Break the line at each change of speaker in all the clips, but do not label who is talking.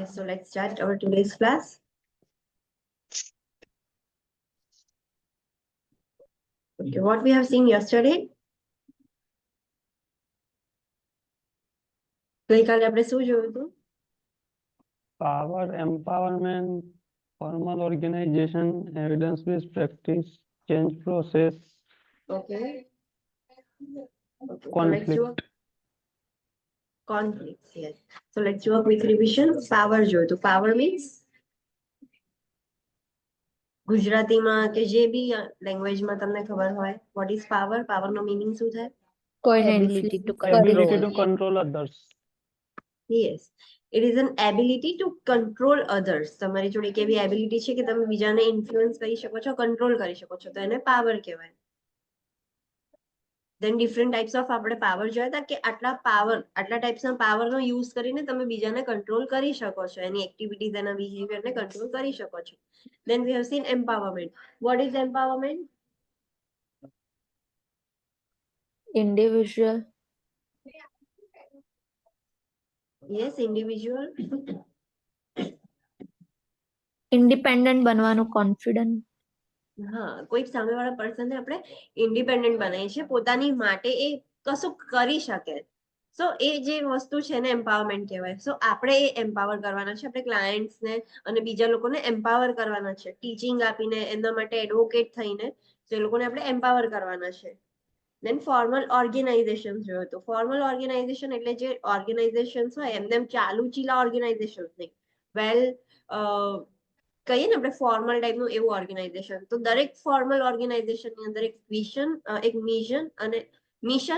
Okay, so let's start our today's class. Okay, what we have seen yesterday. ગઈકાલે આપણે શું જોયું હતું?
Power, empowerment, formal organization, evidence-based practice, change process,
Okay. Okay, so let's do
conflict.
conflicts. Yes. So let's do a quick revision. Power જોયું તો power means ગુજરાતીમાં કે જે બી લેંગ્વેજમાં તમને ખબર હોય, what is power? Power no meaning શું થાય?
Ability to
Ability to
control.
control others.
Yes. It is an ability to control others. તમારી જોડે કેવી એબિલિટી છે કે તમે બીજાને ઇન્ફ્લુઅન્સ કરી શકો છો, કંટ્રોલ કરી શકો છો, તો એને પાવર કહેવાય. Then different types of આપણે પાવર જોયા હતા કે આટલા ટાઈપ્સના પાવરનો યુઝ કરીને તમે બીજાને કંટ્રોલ કરી શકો છો, એની એક્ટિવિટીઝ એના બિહેવિયરને કંટ્રોલ કરી શકો છો. Then we have seen empowerment. What is empowerment?
Individual.
Yes, individual.
Independent બનવાનું, confident.
હા, કોઈ સામેવાળા પર્સનને આપણે ઇન્ડિપેન્ડન્ટ બનાવીએ છીએ, પોતાની માટે એ કશું કરી શકે. સો એ જે વસ્તુ છે ને એમ્પાવરમેન્ટ કહેવાય. સો આપણે એ એમ્પાવર કરવાના છે, આપણે ક્લાયન્ટ્સને અને બીજા લોકોને એમ્પાવર કરવાના છે, ટીચિંગ આપીને એમના માટે એડવોકેટ થઈને તો એ લોકોને આપણે એમ્પાવર કરવાના છે. દેન ફોર્મલ ઓર્ગેનાઇઝેશન જોયું તો ફોર્મલ ઓર્ગેનાઇઝેશન એટલે જે ઓર્ગેનાઇઝેશન્સ હોય એમને ચાલુ ચીલા ઓર્ગેનાઇઝેશન નહીં, વેલ કહીએ ને આપણે ફોર્મલ ટાઈપનું એવું ઓર્ગેનાઇઝેશન. તો દરેક ફોર્મલ ઓર્ગેનાઇઝેશનની અંદર એક મિશન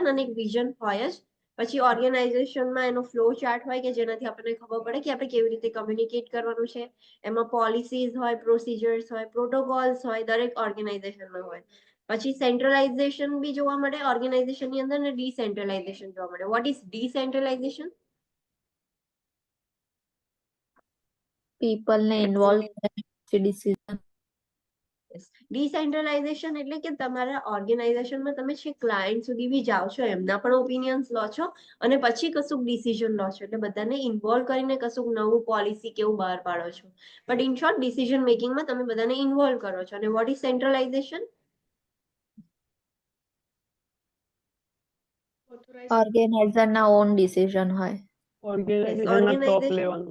અને એક વિઝન હોય જ. પછી ઓર્ગેનાઇઝેશનમાં એનો ફ્લો ચાર્ટ હોય કે જેનાથી આપણને ખબર પડે કે આપણે કેવી રીતે કમ્યુનિકેટ કરવાનું છે. એમાં પોલિસીઝ હોય, પ્રોસિજર્સ હોય, પ્રોટોકોલ્સ હોય, દરેક ઓર્ગેનાઇઝેશનમાં હોય. પછી સેન્ટ્રલાઇઝેશન બી જોવા મળે ઓર્ગેનાઇઝેશનની અંદર ને ડિસેન્ટ્રલાઇઝેશન જોવા મળે. What is decentralisation?
People ને involve કરે decision.
ડિસેન્ટ્રલાઇઝેશન એટલે કે તમારા ઓર્ગેનાઇઝેશનમાં તમે જે ક્લાયન્ટ સુધી બી જાઓ છો, એમના પણ ઓપિનિયન્સ લો છો અને પછી કશુંક ડિસિઝન લો છો, એટલે બધાને ઇન્વોલ્વ કરીને કશુંક નવું પોલિસી કેવું બહાર પાડો છો. બટ ઇન શોર્ટ ડિસિઝન મેકિંગમાં તમે બધાને ઇન્વોલ્વ કરો છો. અને વોટ ઇઝ સેન્ટ્રલાઇઝેશન?
Organizer ના own decision હોય.
Organization top level.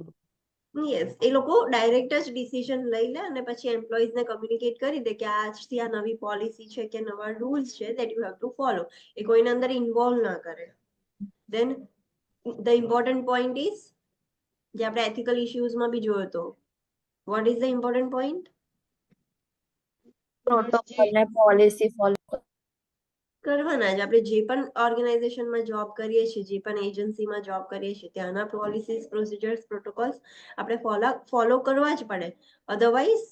યસ, એ લોકો ડાયરેક્ટ જ ડિસિઝન લઈ લે અને પછી એમ્પ્લોઈઝને કમ્યુનિકેટ કરી દે કે આજથી આ નવી પોલિસી છે કે નવા રૂલ્સ છે that you have to follow. એ કોઈને અંદર ઇન્વોલ્વ ના કરે. Then the important point is જે આપણે એથિકલ ઇશ્યુઝમાં બી જોયો હતો. What is the important point?
Protocol ને policy follow
કરવાના જ. આપણે જે પણ ઓર્ગેનાઇઝેશનમાં જોબ કરીએ છીએ, જે પણ એજન્સીમાં જોબ કરીએ છીએ, ત્યાંના પોલિસીસ, પ્રોસિજર્સ, પ્રોટોકોલ્સ આપણે ફોલો કરવા જ પડે. Otherwise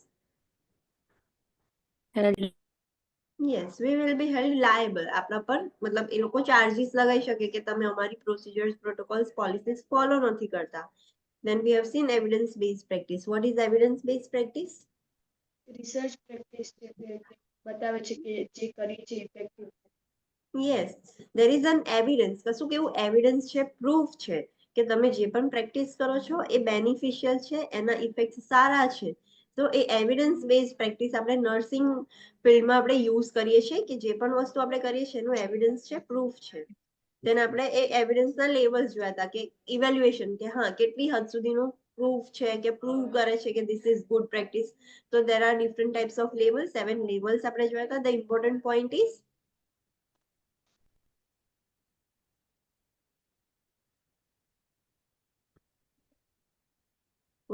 yes we will be held liable. આપણા પર મતલબ એ લોકો ચાર્જીસ લગાવી શકે કે તમે અમારી પ્રોસિજર્સ, પ્રોટોકોલ્સ, પોલિસીસ ફોલો નથી કરતા. Then we have seen evidence-based practice. What is evidence-based practice?
Research practice બતાવે છે કે જે કરી છે effective.
Yes, there is an evidence. કશું કેવું એવિડન્સ છે, પ્રૂફ છે કે તમે જે પણ પ્રેક્ટિસ કરો છો એ બેનિફિશિયલ છે, એના ઇફેક્ટ સારા છે. તો એ એવિડન્સ બેઝ પ્રેક્ટિસ આપણે નર્સિંગ ફિલ્ડમાં આપણે યુઝ કરીએ છીએ કે જે પણ વસ્તુ આપણે કરીએ છીએ એનું એવિડન્સ છે, પ્રૂફ છે. દેન આપણે એ એવિડન્સના લેવલ્સ જોયા હતા કે ઇવેલ્યુએશન કે હા કેટલી હદ સુધીનું પ્રૂફ છે કે પ્રૂવ કરે છે કે ધીસ ઇઝ ગુડ પ્રેક્ટિસ. તો there are different types of levels, 7 levels આપણે જોયા હતા. The important point is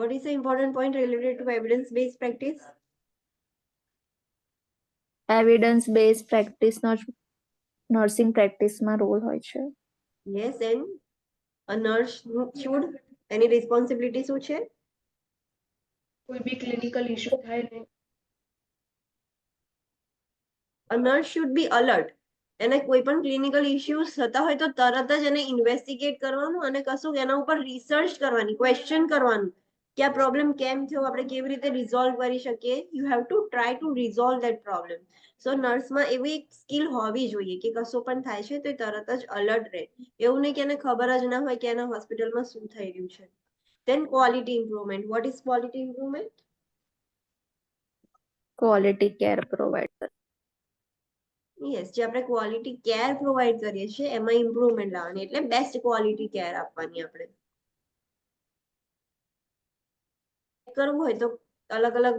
what is the important point related to evidence-based practice?
evidence based practice no nursing પ્રેક્ટિસમાં રોલ હોય છે.
Yes, and a nurse should, any responsibility શું છે?
કોઈ બી clinical issue થાય ને
A nurse should be alert. એને કોઈ પણ ક્લિનિકલ ઇશ્યુઝ થતા હોય તો તરત જ એને ઇન્વેસ્ટિગેટ કરવાનું અને કશું એના ઉપર રિસર્ચ કરવાની, ક્વેશ્ચન કરવાનું કે આ પ્રોબ્લેમ કેમ થયો, આપણે કેવી રીતે રિઝોલ્વ કરી શકીએ. You have to try to resolve that problem. So નર્સમાં એવી એક સ્કિલ હોવી જોઈએ કે કશું પણ થાય છે તો એ તરત જ અલર્ટ રહે. એવું નહીં કે એને ખબર જ ના હોય કે એના હોસ્પિટલમાં શું થઈ રહ્યું છે. Then quality improvement. What is quality improvement?
Quality care provide કરે.
યસ, જે આપણે ક્વોલિટી કેર પ્રોવાઈડ કરીએ છીએ એમાં ઇમ્પ્રુવમેન્ટ લાવવાની, એટલે બેસ્ટ ક્વોલિટી કેર આપવાની. આપણે કરવું હોય તો અલગ અલગ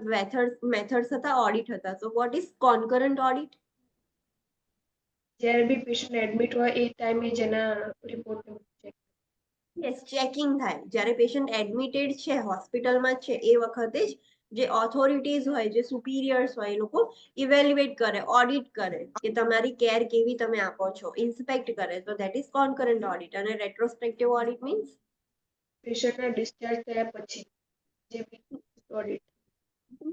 મેથડ્સ હતા, ઓડિટ હતા. તો વોટ ઇઝ કોન્કરન્ટ ઓડિટ?
જ્યારે બી પેશન્ટ એડમિટ હોય એ ટાઈમે જેના રિપોર્ટ ચેક.
યસ, ચેકિંગ થાય. જ્યારે પેશન્ટ એડમિટેડ છે, હોસ્પિટલમાં છે, એ વખતે જ જે ઓથોરિટીઝ હોય, જે સુપીરિયર્સ હોય, એ લોકો ઇવેલ્યુએટ કરે, ઓડિટ કરે કે તમારી કેર કેવી તમે આપો છો, ઇન્સ્પેક્ટ કરે. તો ધેટ ઇઝ કોન્કરન્ટ ઓડિટ. અને રેટ્રોસ્પેક્ટિવ ઓડિટ મીન્સ
પેશન્ટના ડિસ્ચાર્જ થયા પછી જે બી ઓડિટ.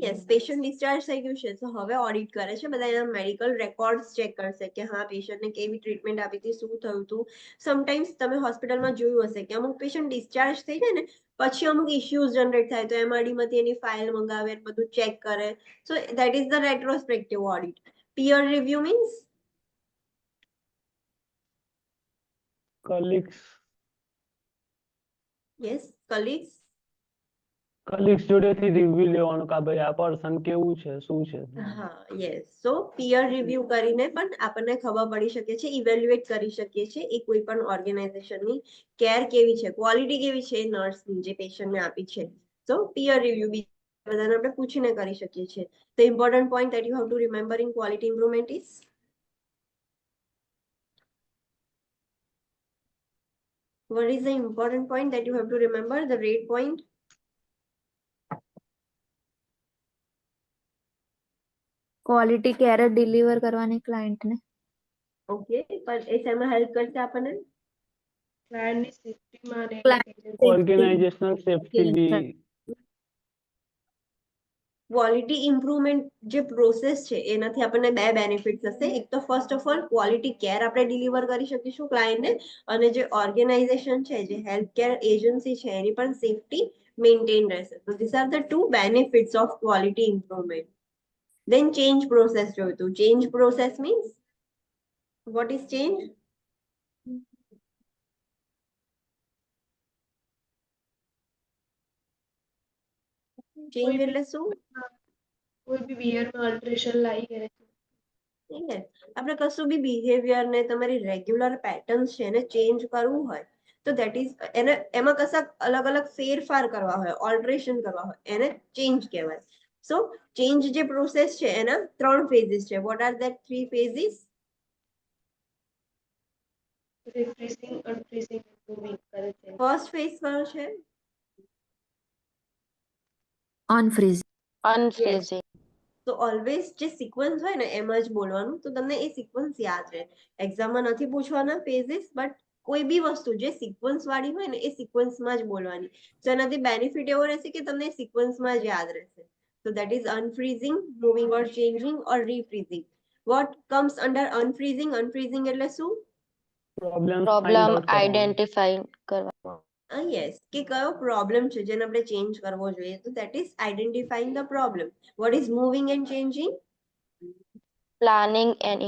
યસ, પેશન્ટ ડિસ્ચાર્જ થઈ ગયું છે તો હવે ઓડિટ કરે છે, બધા એના મેડિકલ રેકોર્ડ્સ ચેક કરશે કે હા પેશન્ટને કેવી ટ્રીટમેન્ટ આપી હતી, શું થયું હતું. સમટાઈમ્સ તમે હોસ્પિટલમાં જોયું હશે કે અમુક પેશન્ટ ડિસ્ચાર્જ થઈ જાય ને પછી અમુક ઇશ્યુઝ જનરેટ થાય, તો એમઆરડીમાંથી એની ફાઇલ મંગાવે, બધું ચેક કરે. So that is the retrospective audit. Peer review means
colleagues
yes, colleagues.
જોડેથી રિવ્યુ લેવાનું કે ભાઈ આ પર્સન કેવું છે, શું છે.
હા, યસ. સો પિયર રિવ્યુ કરીને પણ આપણને ખબર પડી શકે છે, ઇવેલ્યુએટ કરી શકીએ છીએ એ કોઈ પણ ઓર્ગેનાઇઝેશનની કેર કેવી છે, ક્વોલિટી કેવી છે નર્સની જે પેશન્ટને આપી છે. સો પિયર રિવ્યુ બધાને આપણે પૂછીને કરી શકીએ છીએ. The important point that you have to remember in quality improvement is what is the important point that you have to remember? The rate point.
Quality care જ ડિલિવર કરવાની ક્લાયન્ટને.
ઓકે, પણ એ શેમાં હેલ્પ કરશે આપણને?
ક્લાયન્ટની સેફ્ટીમાં અને
Client
ઓર્ગેનાઇઝેશનલ સેફ્ટી બી.
Quality improvement જે process છે એનાથી આપણને બે બેનિફિટ્સ હશે. એક તો first of all quality care આપણે ડિલિવર કરી શકીશું ક્લાયન્ટને, અને જે ઓર્ગેનાઇઝેશન છે, જે હેલ્થ કેર એજન્સી છે, એની પણ સેફટી મેન્ટેન રહેશે. તો this are the two benefits of quality improvement. Then change process જોઈતું. Change process means what is change? Change એટલે શું?
કોઈ બી બિહેવિયરમાં અલ્ટરેશન લાવી કરે છે.
Yes. આપણે કશું બી બિહેવિયર ને તમારી રેગ્યુલર પેટર્ન્સ છે એને ચેન્જ કરવું હોય તો ધેટ ઇઝ એને એમાં કશાક અલગ અલગ ફેરફાર કરવા હોય, ઓલ્ટરેશન કરવા હોય, એને ચેન્જ કહેવાય. સો ચેન્જ જે પ્રોસેસ છે એના 3 ફેઝિસ છે. What are that 3 ફેઝિસ?
Refreshing, unfreezing, moving કરે છે.
ફર્સ્ટ ફેઝ કયો છે?
અનફ્રીઝ.
Unfreezing.
તો ઓલવેઝ જે સિક્વન્સ હોય ને એમ જ બોલવાનું, તો તમને એ સિક્વન્સ યાદ રહે. એક્ઝામમાં નથી પૂછવાના ફેઝિસ, બટ કોઈ બી વસ્તુ જે સિક્વન્સ વાળી હોય ને એ સિક્વન્સમાં જ બોલવાની. તો એનાથી બેનિફિટ એવો રહેશે કે તમને સિક્વન્સમાં જ યાદ રહેશે. So that is unfreezing, moving or changing or refreezing. What comes under unfreezing? Unfreezing એટલે શું?
પ્રોબ્લેમ
Problem identify કરવા.
Yes, કે કયો પ્રોબ્લેમ છે જેને આપણે ચેન્જ કરવો જોઈએ. તો that is identifying the problem. What is moving and changing?
Planning and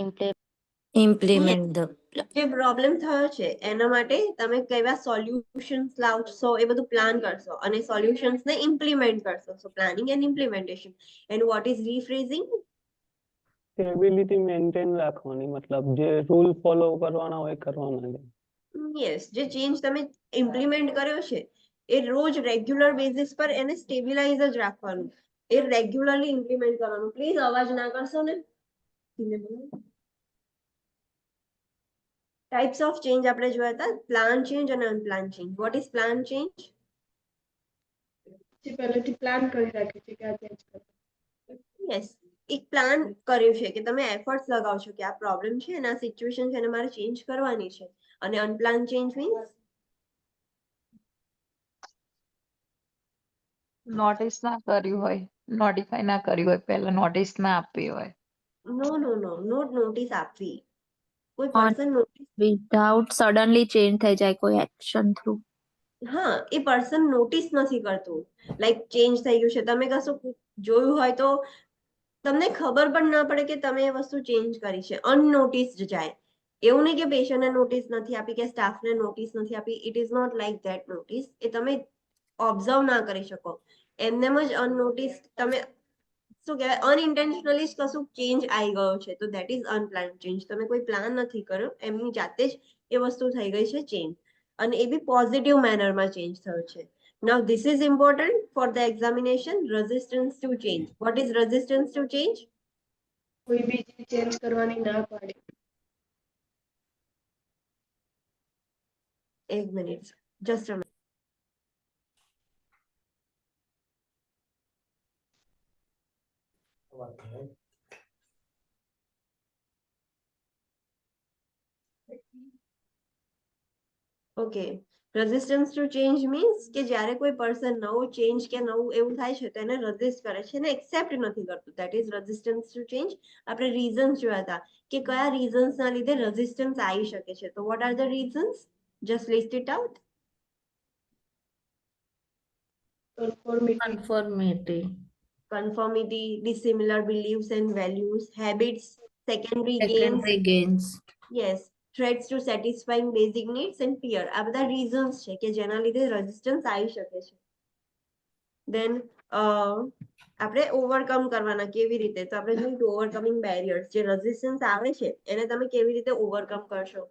implement the
જે પ્રોબ્લેમ થયો છે એના માટે તમે કેવા સોલ્યુશન્સ લાવશો એ બધું પ્લાન કરશો અને સોલ્યુશન્સ ને ઇમ્પ્લિમેન્ટ કરશો. So planning and implementation. And what is refreezing?
Stability maintain રાખવાની, મતલબ જે રૂલ ફોલો કરવાના હોય કરવાના છે.
યસ, જે ચેન્જ તમે ઇમ્પ્લિમેન્ટ કર્યો છે એ રોજ રેગ્યુલર બેઝિસ પર એને સ્ટેબિલાઇઝ જ રાખવાનું, એ રેગ્યુલરલી ઇમ્પ્લિમેન્ટ કરવાનું. પ્લીઝ અવાજ ના કરશો ને. ટાઈપ્સ ઓફ ચેન્જ આપણે જોયા હતા, પ્લાન ચેન્જ અને unplanned change. What is plan change?
જે પહેલેથી પ્લાન કરી રાખ્યું છે કે આ ચેન્જ કરવું.
યસ, એક પ્લાન કર્યું છે કે તમે એફર્ટ્સ લગાવશો કે આ પ્રોબ્લેમ છે અને આ સિચ્યુએશન છે અને મારે ચેન્જ કરવાની છે. અને અનપ્લાન ચેન્જ મીન્સ
નોટિસ ના કર્યું હોય, નોટિફાય ના કર્યું હોય, પહેલા નોટિસ ના આપી હોય.
નોટ નોટિસ આપવી. કોઈ
On-
person notice,
without suddenly change થઈ જાય કોઈ એક્શન થ્રુ.
હા, એ પર્સન નોટિસ નથી કરતું. લાઈક ચેન્જ થઈ ગયું છે, તમે કશું જોયું હોય તો તમને ખબર પણ ના પડે કે તમે એ વસ્તુ ચેન્જ કરી છે, અનનોટિસ્ડ જાય. એવું નહીં કે પેશન્ટને નોટિસ નથી આપી કે સ્ટાફને નોટિસ નથી આપી. It is not like that notice. એ તમે ઓબ્ઝર્વ ના કરી શકો. એમનેમ જ અનનોટિસ તમે શું કહેવાય અનઇન્ટેન્શનલી જ કશું ચેન્જ આવી ગયો છે, તો દેટ ઇઝ અનપ્લાન ચેન્જ. તમે કોઈ પ્લાન નથી કર્યો, એમની જાતે જ એ વસ્તુ થઈ ગઈ છે ચેન્જ, અને એ બી પોઝિટિવ મેનરમાં ચેન્જ થયો છે. Now this is important for the examination. Resistance to change. What is resistance to change?
કોઈ બી ચીજ ચેન્જ કરવાની ના પાડે.
એક minute, just a minute. Okay. Resistance to change means કે જ્યારે કોઈ પર્સન નવું ચેન્જ કે નવું એવું થાય છે તો એને રેઝિસ્ટ કરે છે, એને એક્સેપ્ટ નથી કરતું. That is resistance to change. આપણે રીઝન્સ જોયા હતા કે કયા રીઝન્સના લીધે રેઝિસ્ટન્સ આવી શકે છે. તો what are the reasons? Just list it out.
Conformity,
Conformity, dissimilar beliefs and values, habits, secondary gains,
Secondary gains.
yes, threats to satisfying basic needs and fear. આ બધા reasons છે કે જેના લીધે રેઝિસ્ટન્સ આવી શકે છે. Then આપણે ઓવરકમ કરવાના કેવી રીતે? તો આપણે જોયું ઓવરકમિંગ બેરિયર્સ. જે રેઝિસ્ટન્સ આવે છે એને તમે કેવી રીતે ઓવરકમ કરશો?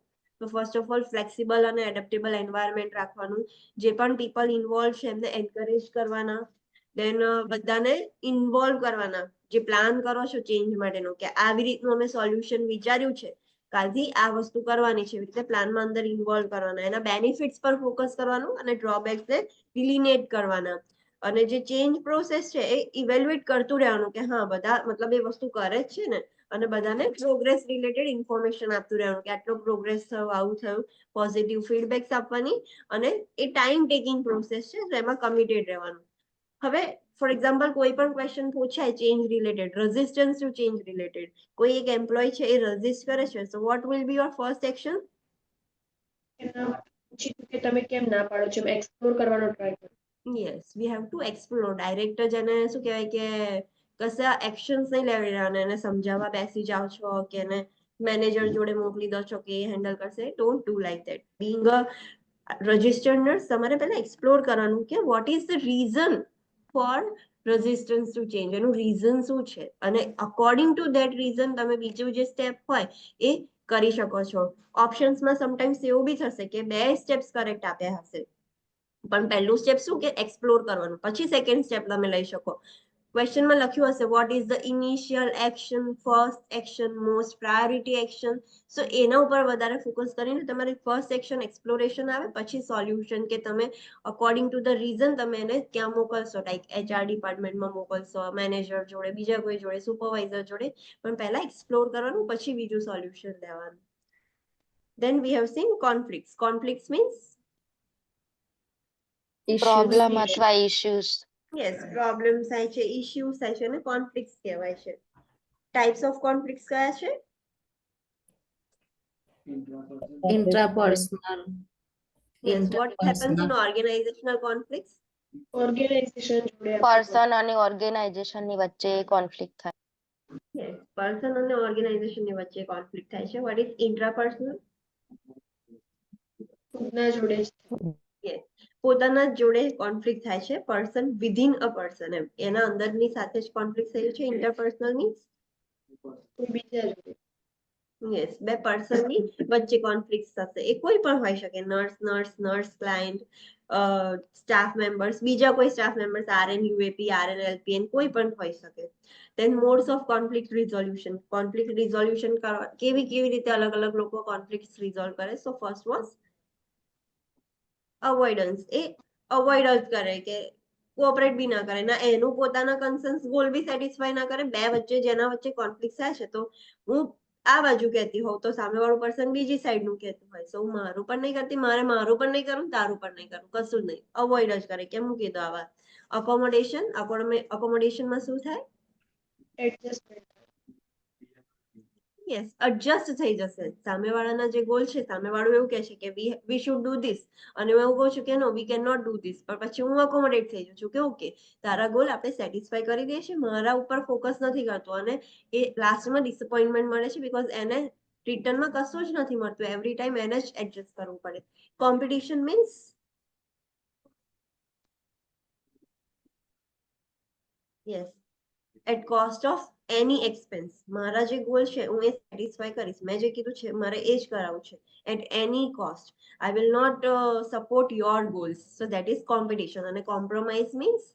તો ફર્સ્ટ ઓફ ઓલ ફ્લેક્સિબલ અને એડેપ્ટેબલ એન્વાયરમેન્ટ રાખવાનું. જે પણ પીપલ ઇન્વોલ્વ છે એમને એન્કરેજ કરવાના. દેન બધાને ઇન્વોલ્વ કરવાના. જે પ્લાન કરો છો ચેન્જ માટેનો, કે આવી રીતનું અમે સોલ્યુશન વિચાર્યું છે, કાલથી આ વસ્તુ કરવાની છે, એવી રીતે પ્લાનમાં અંદર ઇન્વોલ્વ કરવાના. એના બેનિફિટ્સ પર ફોકસ કરવાનું અને ડ્રોબેક્સને ડિલિનેટ કરવાના. અને જે ચેન્જ પ્રોસેસ છે એ ઇવેલ્યુએટ કરતું રહેવાનું કે હા બધા મતલબ એ વસ્તુ કરે જ છે ને, અને બધાને પ્રોગ્રેસ રિલેટેડ ઇન્ફોર્મેશન આપતું રહેવાનું કે આટલો પ્રોગ્રેસ થયો, આવું થયું. પોઝિટિવ ફીડબેક્સ આપવાની. અને એ ટાઈમ ટેકિંગ પ્રોસેસ છે, તો એમાં કમિટેડ રહેવાનું. હવે ફોર એક્ઝામ્પલ કોઈ પણ ક્વેશ્ચન પૂછાય change related, resistance to change related, કોઈ એક એમ્પ્લોય છે એ રેઝિસ્ટ કરે છે, so what will be your first action?
એના પૂછ્યું કે તમે કેમ ના પાડો છો, એક્સપ્લોર કરવાનો ટ્રાય કરો.
Yes, we have to explore. Direct જ એને શું કહેવાય કે કશા એક્શન્સ નહીં લેવી રહ્યા, એને સમજાવવા બેસી જાઓ છો કે એને મેનેજર જોડે મોકલી દો છો કે એ હેન્ડલ કરશે. Don't do like that. Being a registered nurse, તમારે પહેલા એક્સપ્લોર કરવાનું કે what is the reason four resistance to change. એનું રીઝન શું છે, અને અકોર્ડિંગ ટુ ધેટ રીઝન તમે બીજું જે સ્ટેપ હોય એ કરી શકો છો. ઓપ્શન્સમાં સમટાઈમ્સ એવું બી થશે કે 2 સ્ટેપ્સ કરેક્ટ આપ્યા હશે, પણ પહેલું સ્ટેપ શું કે એક્સપ્લોર કરવાનું, પછી સેકન્ડ સ્ટેપ તમે લઈ શકો. ક્વેશ્ચનમાં લખ્યું હશે what is the initial action, first action, most priority action. So એના ઉપર વધારે ફોકસ કરીને તમારી ફર્સ્ટ એક્શન એક્સપ્લોરેશન આવે, પછી સોલ્યુશન કે તમે અકોર્ડિંગ ટુ ધ રીઝન તમે એને ક્યાં મોકલશો. લાઈક HR ડિપાર્ટમેન્ટમાં મોકલશો, મેનેજર જોડે, બીજા કોઈ જોડે, સુપરવાઇઝર જોડે. પણ પહેલા એક્સપ્લોર કરવાનું, પછી બીજું સોલ્યુશન લેવાનું. Then we have seen conflicts. Conflicts means
problem અથવા ઇશ્યુઝ.
yes, problems થાય છે, issues થાય છે, અને conflicts કહેવાય છે. Types of conflicts કયા છે?
Intrapersonal.
Yes, what happens in
Interpersonal.
organizational conflicts?
Organization જોડે
પર્સન અને ઓર્ગેનાઇઝેશનની વચ્ચે કોન્ફ્લિક્ટ થાય.
Yes, person અને organization ની વચ્ચે conflict થાય છે. What is intrapersonal?
ખુદના જોડે જ થાય.
Yes, પોતાના જ જોડે કોન્ફ્લિક્ટ થાય છે. પર્સન વિધિન અ પર્સન, એમ એના અંદરની સાથે જ કોન્ફ્લિક્ટ થયું છે. ઇન્ટરપર્સનલ મીન્સ
કોઈ બીજા જોડે.
યસ, બે પર્સનની વચ્ચે કોન્ફ્લિક્ટ થશે. એ કોઈ પણ હોઈ શકે, નર્સ ક્લાયન્ટ, સ્ટાફ મેમ્બર્સ, બીજા કોઈ staff members, RN UAP, RN LPN, કોઈ પણ હોઈ શકે. Then modes of conflict resolution. Conflict resolution કેવી રીતે અલગ અલગ લોકો કોન્ફ્લિક્ટ રિઝોલ્વ કરે. So first was avoidance. એ અવોઇડ જ કરે, કે કોઓપરેટ બી ના કરે, ના એનું પોતાના કન્સર્ન્સ ગોલ બી સેટિસ્ફાય ના કરે. બે વચ્ચે જેના વચ્ચે કોન્ફ્લિક્ટ થાય છે, તો હું આ બાજુ કહેતી હોઉં તો સામેવાળું પર્સન બીજી સાઈડ નું કહેતું હોય, તો હું મારું પણ નહીં કરતી, મારું પણ નહીં કરું, તારું પણ નહીં કરું, કશું જ નહીં, અવોઇડ જ કરે કે મૂકી દો આ વાત. અકોમોડેશનમાં શું થાય?
એડજસ્ટમેન્ટ.
યસ, એડજસ્ટ થઈ જશે. સામેવાળાના જે ગોલ છે, સામેવાળું એવું કહે છે કે વી શુડ ડુ ધીસ, અને હું એવું કહું છું કે no we can not do this, પણ પછી હું અકોમોડેટ થઈ જઉં છું કે ઓકે તારા ગોલ આપણે સેટિસ્ફાય કરી દઈએ છીએ, મારા ઉપર ફોકસ નથી કરતો, અને એ લાસ્ટમાં ડિસઅપોઇન્ટમેન્ટ મળે છે, બીકોઝ એને રિટર્નમાં કશું જ નથી મળતું. એવરી ટાઈમ એને જ એડજસ્ટ કરવું પડે. Competition means yes, at cost of any expense. મારા જે ગોલ છે હું એ સેટિસ્ફાય કરીશ. મેં જે કીધું છે મારે એ જ કરાવવું છે. At any cost. I will not support your goals. So that is competition. અને કોમ્પ્રોમાઇઝ મીન્સ,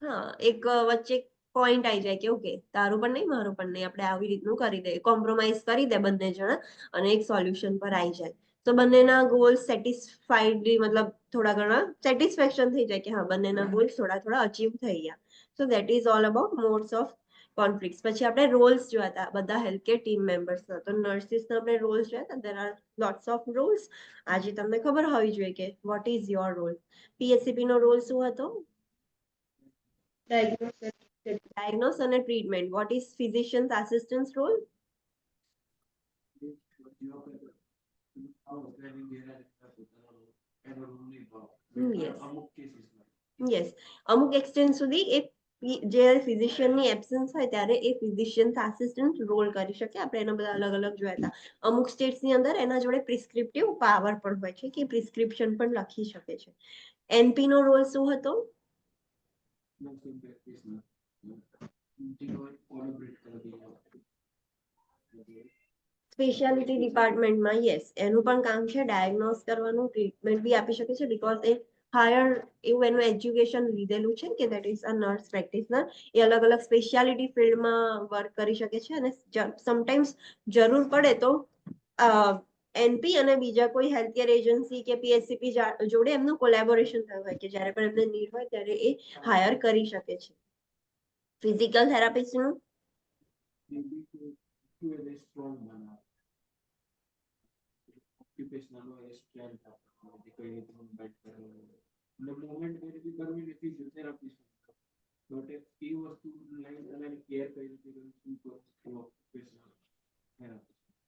હા, એક વચ્ચે પોઈન્ટ આવી જાય કે ઓકે તારું પણ નહીં મારું પણ નહીં, આપણે આવી રીતનું કરી દઈએ, કોમ્પ્રોમાઇઝ કરી દે બંને જણા અને એક સોલ્યુશન પર આવી જાય. તો બંનેના ગોલ્સ સેટિસ્ફાઈડ, મતલબ થોડા ઘણા સેટિસ્ફેક્શન થઈ જાય કે હા બંનેના ગોલ્સ થોડા થોડા અચીવ થઈ ગયા. સો that is all about modes of conflict. પછી આપણે રોલ્સ જોયા હતા બધા હેલ્થકેર ટીમ મેમ્બર્સના. તો નર્સિસના આપણે રોલ્સ જોયા હતા. There are lots of roles. આજે તમને ખબર હોવી જોઈએ કે what is your role. PSCP નો રોલ શું હતો? ડાયગ્નોસ અને treatment. What is physicians assistance role? Yes, અમુક એક્સટેન્ટ સુધી એ જ્યારે ફિઝિશિયનની એબ્સન્સ હોય ત્યારે એ ફિઝિશિયન્સ આસિસ્ટન્ટ રોલ કરી શકે. આપણે એના બધા અલગ અલગ જોયા હતા. અમુક સ્ટેટ્સની અંદર એના જોડે પ્રિસ્ક્રિપ્ટિવ પાવર પણ હોય છે કે પ્રિસ્ક્રિપ્શન પણ લખી શકે છે. એનપી નો રોલ શું હતો? સ્પેશિયાલિટી ડિપાર્ટમેન્ટમાં યસ, એનું પણ કામ છે ડાયગ્નોસ કરવાનું, ટ્રીટમેન્ટ બી આપી શકે છે. બીકોઝ એ હાયર એવું એનું એજ્યુકેશન લીધેલું છે કે that is a nurse practitioner. એ અલગ અલગ સ્પેશિયાલિટી ફિલ્ડમાં વર્ક કરી શકે છે. અને સમટાઈમ્સ જરૂર પડે તો એનપી અને બીજા કોઈ હેલ્થકેર એજન્સી કે પીએસસીપી જોડે એમનું કોલેબોરેશન થયું હોય કે જ્યારે પણ એમને નીડ હોય ત્યારે એ હાયર કરી શકે છે. ફિઝિકલ થેરાપિસ્ટનું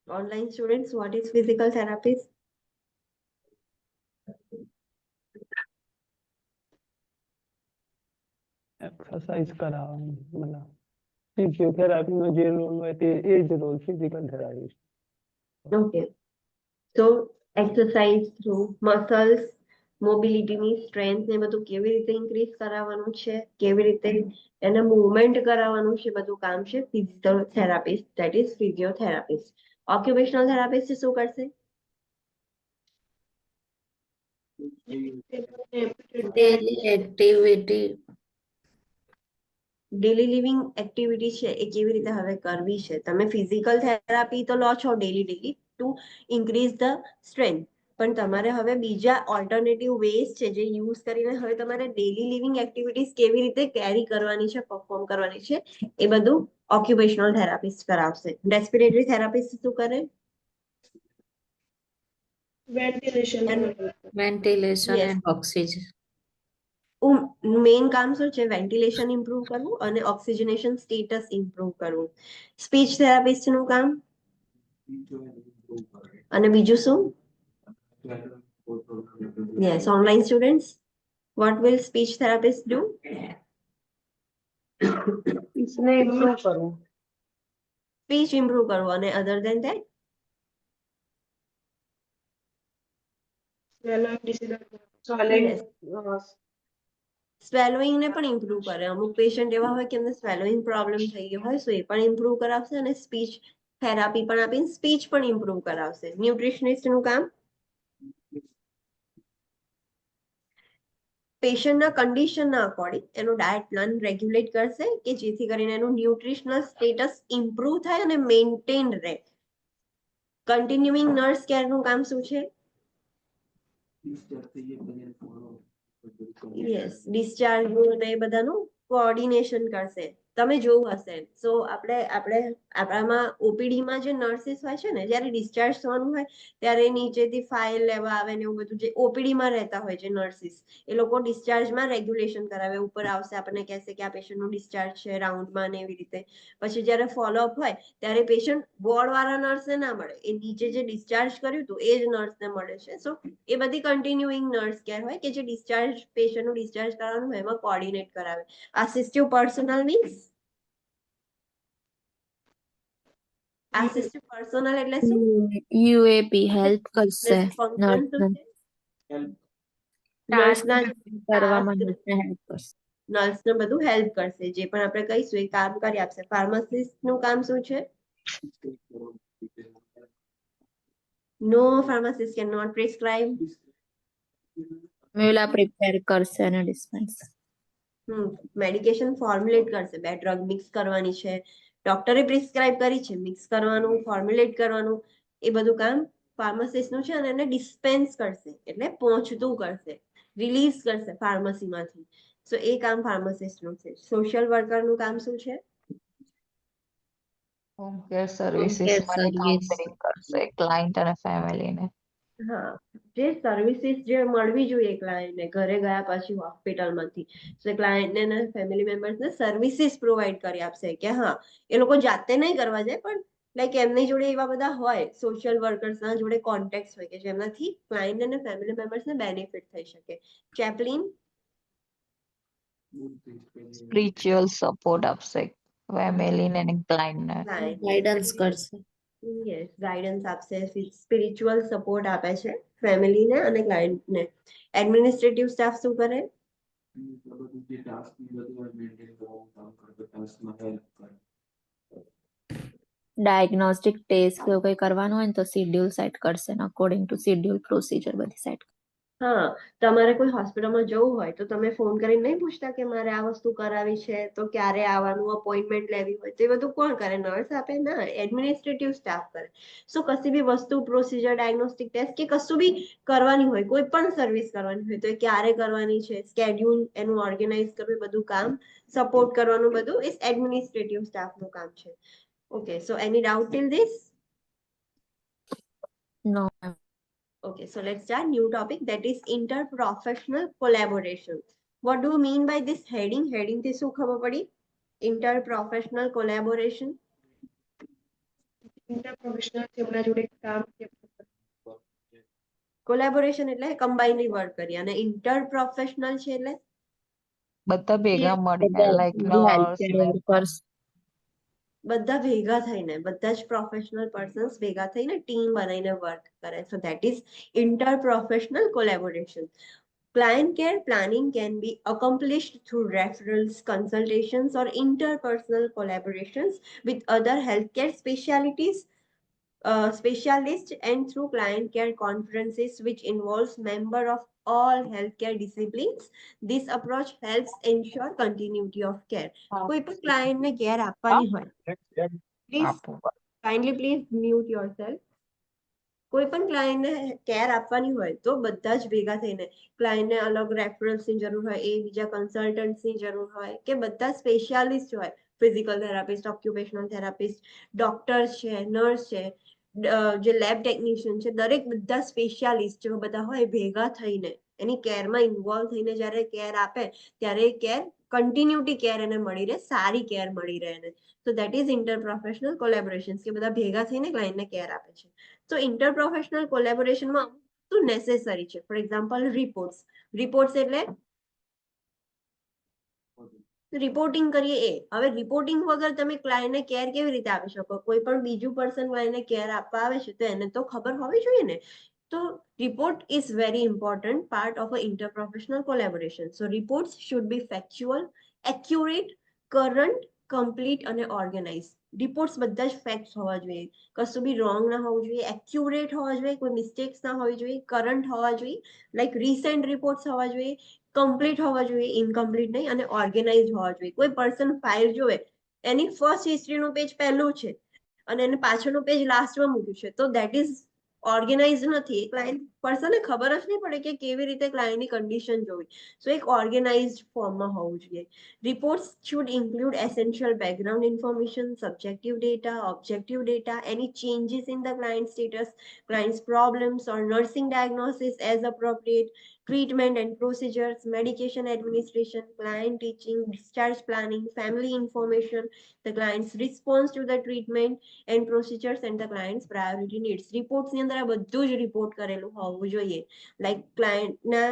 online students, what is physical therapist?
Exercise કરાવવાની, મતલબ ફિઝિયોથેરાપી નો જે રોલ હોય તે એ જ રોલ ફિઝિકલ થેરાપિસ્ટ.
ઓકે, તો એક્સરસાઇઝ થ્રુ મસલ્સ, મોબિલિટીની સ્ટ્રેન્થ ને બધું કેવી રીતે ઇન્ક્રીઝ કરાવવાનું છે, કેવી રીતે એને મૂવમેન્ટ કરાવવાનું છે, બધું કામ છે physical therapist, that is physiotherapist. Occupational therapist શું કરશે?
Daily activity.
Daily living activity છે એ કેવી રીતે હવે કરવી છે. તમે ફિઝિકલ થેરાપી તો લો છો daily to increase the strength, પણ તમારે હવે બીજા ઓલ્ટરનેટિવ વેઝ છે જે યુઝ કરીને હવે તમારે ડેલી લિવિંગ એક્ટિવિટીઝ કેવી રીતે કેરી કરવાની છે, પરફોર્મ કરવાની છે, એ બધું ઓક્યુપેશનલ થેરાપિસ્ટ કરાવશે. રેસ્પિરેટરી થેરાપિસ્ટ શું કરે?
Ventilation
Yes.
and oxygen.
Main કામ શું છે? વેન્ટિલેશન ઇમ્પ્રુવ કરવું અને ઓક્સિજનેશન સ્ટેટસ ઇમ્પ્રુવ કરવું. સ્પીચ થેરાપિસ્ટ નું કામ અને બીજું શું? Yes, online students, what will speech therapist do? Speech improve કરવું અને અધર દેન ધેટ સ્વેલોઈંગ ને પણ ઇમ્પ્રુવ કરે. અમુક પેશન્ટ એવા હોય કે એમને સ્વેલોઈંગ પ્રોબ્લેમ થઈ ગયો હોય, સો એ પણ ઇમ્પ્રુવ કરાવશે અને સ્પીચ થેરાપી પણ આપીને સ્પીચ પણ ઇમ્પ્રુવ કરાવશે. ન્યુટ્રિશનિસ્ટ નું કામ પેશન્ટના કન્ડિશનના અકોર્ડિંગ એનું ડાયટ પ્લાન રેગ્યુલેટ કરશે કે જેથી કરીને એનું ન્યુટ્રિશનલ સ્ટેટસ ઇમ્પ્રુવ થાય અને મેન્ટેન રહે. કન્ટિન્યુઇંગ નર્સ કેરનું કામ શું છે? યસ, ડિસ્ચાર્જ એ બધાનું કોઓર્ડિનેશન કરશે. તમે જોવું હશે, સો આપણામાં ઓપીડીમાં જે નર્સિસ હોય છે ને, જ્યારે ડિસ્ચાર્જ થવાનું હોય ત્યારે નીચેથી ફાઇલ લેવા આવે ને એવું બધું, જે ઓપીડીમાં રહેતા હોય છે નર્સિસ, એ લોકો ડિસ્ચાર્જમાં રેગ્યુલેશન કરાવે. ઉપર આવશે, આપણને કહેશે કે આ પેશન્ટનું ડિસ્ચાર્જ છે રાઉન્ડમાં ને એવી રીતે. પછી જ્યારે ફોલોઅપ હોય ત્યારે પેશન્ટ વોર્ડવાળા નર્સને ના મળે, એ નીચે જે ડિસ્ચાર્જ કર્યું હતું એ જ નર્સને મળે છે. સો એ બધી કન્ટિન્યુઇંગ નર્સ કેર હોય કે જે ડિસ્ચાર્જ પેશન્ટનું ડિસ્ચાર્જ કરવાનું હોય એમાં કોઓર્ડિનેટ કરાવે. આસિસ્ટિવ પર્સનલ મીન્સ આસિસ્ટિવ પર્સનલ એટલે શું?
યુએપી હેલ્પ કરશે
ફંક્શન શું
નર્સને.
છે? નર્સના
કરવામાં નર્સને હેલ્પ કરશે.
નર્સને બધું હેલ્પ કરશે, જે પણ આપણે કહીશું એ કામ કરી આપશે. ફાર્માસિસ્ટ નું કામ શું છે? નો, ફાર્માસિસ્ટ કેન નોટ પ્રિસ્ક્રાઇબ.
મેલા પ્રિપેર કરશે અને ડિસ્પેન્સ.
મેડિકેશન ફોર્મ્યુલેટ કરશે. બે ડ્રગ મિક્સ કરવાની છે, ડોક્ટરે પ્રિસ્ક્રાઇબ કરી છે, મિક્સ કરવાનું, ફોર્મ્યુલેટ કરવાનું, એ બધું કામ ફાર્માસિસ્ટ નું છે. અને એને ડિસ્પેન્સ કરશે એટલે પહોંચતું કરશે, રિલીઝ કરશે ફાર્મસીમાંથી. સો એ કામ ફાર્માસિસ્ટ નું છે. સોશિયલ વર્કર નું કામ શું છે?
હોમ કેર સર્વિસીસ
care
માં
service.
કાઉન્સેલિંગ કરશે ક્લાયન્ટ અને ફેમિલીને.
હા, જે સર્વિસીસ જે મળવી જોઈએ ક્લાયન્ટને ઘરે ગયા પછી હોસ્પિટલમાંથી, તો ક્લાયન્ટને અને ફેમિલી મેમ્બર્સને સર્વિસીસ પ્રોવાઈડ કરી આપશે. કે હા, એ લોકો જાતે નહીં કરવા જાય, પણ લાઈક એમની જોડે એવા બધા હોય સોશિયલ વર્કર્સના જોડે કોન્ટેક્ટ હોય કે જેમનાથી ક્લાયન્ટ અને ફેમિલી મેમ્બર્સને બેનિફિટ થઈ શકે. ચેપલિન
સ્પિરિચ્યુઅલ સપોર્ટ આપશે ફેમિલીને અને ક્લાયન્ટને.
Guidance કરશે.
યસ, ગાઈડન્સ આપશે, સ્પિરિચ્યુઅલ સપોર્ટ આપે છે ફેમિલીને અને ક્લાયન્ટને. એડમિનિસ્ટ્રેટિવ સ્ટાફ શું કરે?
ડાયગ્નોસ્ટિક ટેસ્ટ કે એવું કંઈ કરવાનું હોય ને તો શિડ્યુલ સેટ કરશે ને અકોર્ડિંગ ટુ શિડ્યુલ પ્રોસિજર બધી સેટ.
હા, તમારે કોઈ હોસ્પિટલમાં જવું હોય તો તમે ફોન કરીને નહીં પૂછતા કે મારે આ વસ્તુ કરાવી છે, તો ક્યારે આવવાનું, અપોઇન્ટમેન્ટ લેવી હોય તો એ બધું કોણ કરે? નર્સ આપે? ના, એડમિનિસ્ટ્રેટિવ સ્ટાફ કરે. સો કશી બી વસ્તુ, પ્રોસિજર, ડાયગ્નોસ્ટિક ટેસ્ટ કે કશું બી કરવાની હોય, કોઈ પણ સર્વિસ કરવાની હોય તો એ ક્યારે કરવાની છે, સ્કેડ્યુલ એનું ઓર્ગેનાઇઝ કરવું, બધું કામ સપોર્ટ કરવાનું બધું એ એડમિનિસ્ટ્રેટિવ સ્ટાફનું કામ છે. Okay, so any doubt till this?
No.
Okay, so let's start new topic, that is interprofessional collaboration. What do you mean by this heading? Heading થી શું ખબર પડી? Interprofessional collaboration.
ઇન્ટરપ્રોફેશનલ તેમના જોડે કામ કેવું કરવું.
Collaboration એટલે કમ્બાઇનલી વર્ક કરી, અને interprofessional છે એટલે
બધા ભેગા મળીને લાઈક નર્સ
હેલ્થકેર
ને
વર્કર્સ.
બધા ભેગા થઈને, બધા જ પ્રોફેશનલ પર્સન્સ ભેગા થઈને ટીમ બનાવીને વર્ક કરે. So that is interprofessional collaboration. Client care planning can be accomplished through referrals, consultations, or interpersonal collaborations with other healthcare specialists, and through client care conferences, which involves member of all healthcare disciplines. This approach helps ensure continuity of care. કોઈ પણ ક્લાયન્ટને care આપવાની હોય, please
આપવું.
Kindly please mute yourself. કોઈ પણ ક્લાયન્ટને care આપવાની હોય તો બધા જ ભેગા થઈને, ક્લાયન્ટને અલગ રેફરન્સની જરૂર હોય, એ બીજા કન્સલ્ટન્ટ્સની જરૂર હોય, કે બધા સ્પેશિયાલિસ્ટ હોય, physical therapist, occupational therapist, doctors છે, નર્સ છે, જે લેબ ટેકનિશિયન છે, દરેક બધા સ્પેશિયાલિસ્ટ જેવા બધા હોય ભેગા થઈને એની કેરમાં ઇન્વોલ્વ થઈને જ્યારે કેર આપે ત્યારે એ કેર કન્ટિન્યુટી કેર એને મળી રહે, સારી કેર મળી રહે એને. So that is interprofessional collaborations, કે બધા ભેગા થઈને ક્લાયન્ટને કેર આપે છે. So interprofessional collaboration માં શું નેસેસરી છે? For example reports. રિપોર્ટ્સ એટલે રિપોર્ટિંગ કરીએ એ. હવે રિપોર્ટિંગ વગર તમે ક્લાયન્ટને કેર કેવી રીતે આપી શકો? કોઈ પણ બીજું પર્સન ક્લાયન્ટને કેર આપવા આવે છે તો એને તો ખબર હોવી જોઈએ ને. તો report is very important part of a interprofessional collaboration. So reports should be factual, accurate, current, complete અને organized. રિપોર્ટ્સ બધા જ ફેક્ટ્સ હોવા જોઈએ, કશું બી રોંગ ના હોવું જોઈએ, એક્યુરેટ હોવા જોઈએ, કોઈ મિસ્ટેક્સ ના હોવી જોઈએ, કરંટ હોવા જોઈએ, લાઈક રિસેન્ટ રિપોર્ટ્સ હોવા જોઈએ, કમ્પ્લીટ હોવા જોઈએ, ઇનકમ્પ્લીટ નહીં, અને ઓર્ગેનાઇઝ હોવા જોઈએ. કોઈ પર્સન ફાઇલ જોવે, એની ફર્સ્ટ હિસ્ટ્રીનું પેજ પહેલું છે અને એને પાછળનું પેજ લાસ્ટમાં મૂક્યું છે, તો દેટ ઇઝ ઓર્ગેનાઇઝ નથી. ક્લાયન્ટ પર્સનને ખબર જ નહીં પડે કે કેવી રીતે ક્લાયન્ટની કન્ડિશન જોવી. સો એક ઓર્ગેનાઇઝડ ફોર્મમાં હોવું જોઈએ. Reports should include essential background information, subjective data, objective data, any changes in the client status, client's problems or nursing diagnosis as appropriate, treatment and procedures, medication administration, client teaching, discharge planning, family information, the client's response to the treatment and procedures, and the client's priority needs. Reports ની અંદર આ બધું જ report કરેલું હોવું જોઈએ. Like ક્લાયન્ટના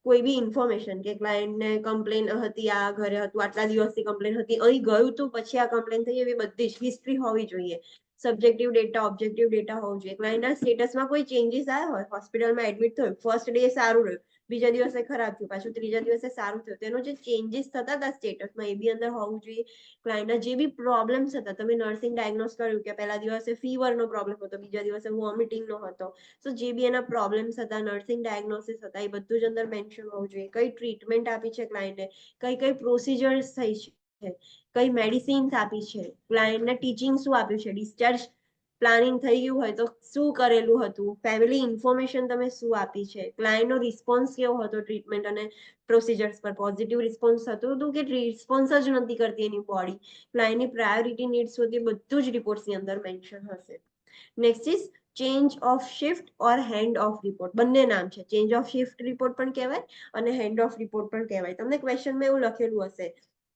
કોઈ બી information, કે ક્લાયન્ટને કમ્પ્લેન હતી, આ ઘરે હતું, આટલા દિવસથી કમ્પ્લેન હતી, અહીં ગયું તું પછી આ કમ્પ્લેન થઈ, એવી બધી જ હિસ્ટ્રી હોવી જોઈએ. સબ્જેક્ટિવ ડેટા, ઓબ્જેક્ટિવ ડેટા હોવું જોઈએ. ક્લાયન્ટના સ્ટેટસમાં કોઈ ચેન્જીસ આવ્યા હોય, હોસ્પિટલમાં એડમિટ થયું, ફર્સ્ટ ડે સારું રહ્યું, બીજા દિવસે ખરાબ થયું, પાછું ત્રીજા દિવસે સારું થયું, તેનો જે ચેન્જીસ થતા હતા સ્ટેટસમાં એ બી અંદર હોવું જોઈએ. ક્લાયન્ટના જે બી પ્રોબ્લેમ્સ હતા, તમે નર્સિંગ ડાયગ્નોસ કર્યું કે પહેલા દિવસે ફીવરનો પ્રોબ્લેમ હતો, બીજા દિવસે વોમિટિંગનો હતો, તો જે બી એના પ્રોબ્લેમ્સ હતા, નર્સિંગ ડાયગ્નોસિસ હતા, એ બધું જ અંદર મેન્શન હોવું જોઈએ. કઈ ટ્રીટમેન્ટ આપી છે ક્લાયન્ટે, કઈ કઈ પ્રોસિજર્સ થઈ છે, કઈ મેડિસિન્સ આપી છે, ક્લાયન્ટને ટીચિંગ શું આપ્યું છે, ડિસ્ચાર્જ પ્લાનિંગ થઈ ગયું હોય તો શું કરેલું હતું, ફેમિલી ઇન્ફોર્મેશન તમે શું આપી છે, ક્લાયન્ટનો રિસ્પોન્સ કેવો હતો ટ્રીટમેન્ટ અને પ્રોસિજર્સ પર, પોઝિટિવ રિસ્પોન્સ થતું હતું કે રિસ્પોન્સ જ નથી કરતી એની બોડી, ક્લાયન્ટની પ્રાયોરિટી નીડ્સ હતી, બધું જ રિપોર્ટ્સની અંદર મેન્શન હશે. Next is change of shift or hand off report. બંને નામ છે, ચેન્જ ઓફ શિફ્ટ રિપોર્ટ પણ કહેવાય અને હેન્ડ ઓફ રિપોર્ટ પણ કહેવાય. તમને ક્વેશ્ચનમાં એવું લખેલું હશે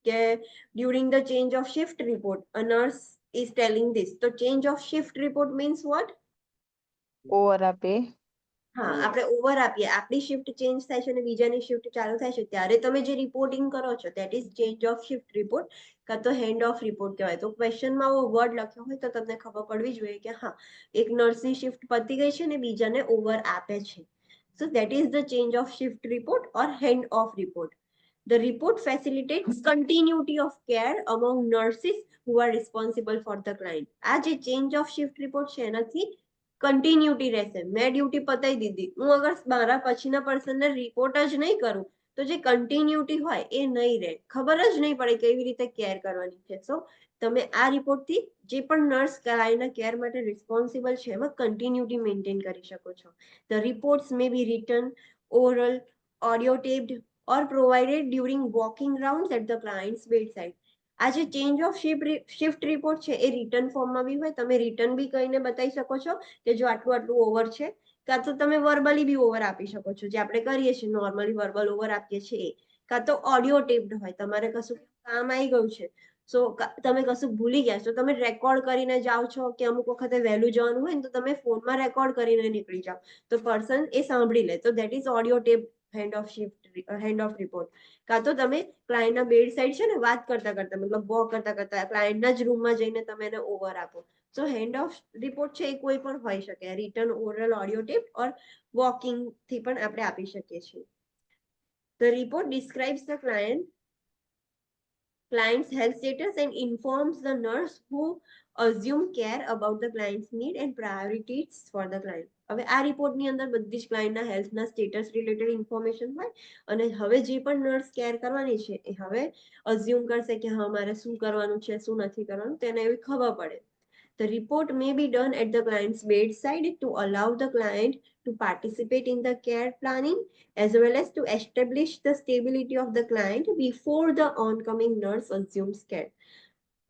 કે during the change of shift report a nurse is telling this. તો change of shift report means what?
Over આપે.
હા, આપણે ઓવર આપીએ, આપણી શિફ્ટ ચેન્જ થાય છે અને બીજાની શિફ્ટ ચાલુ થાય છે ત્યારે તમે જે રિપોર્ટિંગ કરો છો that is change of shift report કાં તો હેન્ડ ઓફ રિપોર્ટ કહેવાય. તો ક્વેશ્ચનમાં આવો વર્ડ લખ્યો હોય તો તમને ખબર પડવી જોઈએ કે હા, એક નર્સની શિફ્ટ પતી ગઈ છે અને બીજાને ઓવર આપે છે. So that is the change of shift report or hand off report. The report facilitates continuity of care among nurses who are responsible for the client. આ જે change of shift report છે એનાથી continuity રહેશે. મેં duty પતાવી દીધી, હું અગર મારા પછીના પર્સનને રિપોર્ટ જ નહીં કરું તો જે કન્ટિન્યુટી હોય એ નહીં રહે, ખબર જ નહીં પડે કેવી રીતે કેર કરવાની છે. સો તમે આ રિપોર્ટથી જે પણ નર્સ ક્લાયન્ટના કેર માટે રિસ્પોન્સિબલ છે એમાં કન્ટિન્યુટી મેન્ટેન કરી શકો છો. The reports may be written, oral, audio taped or provided during walking rounds at the client's bedside. આ જે ચેન્જ ઓફ શિફ્ટ રિપોર્ટ છે એ રિટર્ન ફોર્મમાં બી હોય, તમે રિટર્ન બી કહીને બતાવી શકો છો કે જો આટલું આટલું ઓવર છે, કાં તો તમે વર્બલી બી ઓવર આપી શકો છો, જે આપણે કરીએ છીએ નોર્મલી વર્બલ ઓવર આપીએ છીએ, કાં તો ઓડિયો ટેપ્ડ હોય, તમારે કશું કામ આવી ગયું છે, સો તમે કશું ભૂલી ગયા છો, તમે રેકોર્ડ કરીને જાઓ છો કે અમુક વખતે વહેલું જવાનું હોય ને તો તમે ફોનમાં રેકોર્ડ કરીને નીકળી જાઓ તો પર્સન એ સાંભળી લે, તો that is audio tape hand off shift hand off report. કાં તો તમે ક્લાયન્ટના બેડ સાઈડ છે ને વાત કરતા કરતા મતલબ વોક કરતા કરતા ક્લાયન્ટના જ રૂમમાં જઈને તમે એને ઓવર આપો. સો હેન્ડ ઓફ રિપોર્ટ છે એ કોઈ પણ હોઈ શકે, રિટર્ન, ઓરલ, ઓડિયો ટેપ ઓર વોકિંગ થી પણ આપણે આપી શકીએ છીએ. The report describes the client's health status and informs the nurse who assume care about the client's need and priorities for the client. હવે આ રિપોર્ટની અંદર બધી જ ક્લાયન્ટના હેલ્થના સ્ટેટસ રિલેટેડ ઇન્ફોર્મેશન હોય અને હવે જે પણ નર્સ કેર કરવાની છે એ હવે અઝ્યુમ કરશે કે હા મારે શું કરવાનું છે શું નથી કરવાનું, તેને એવી ખબર પડે. The report may be done at the client's bedside to allow the client to participate in the care planning as well as to establish the stability of the client before the oncoming nurse assumes care.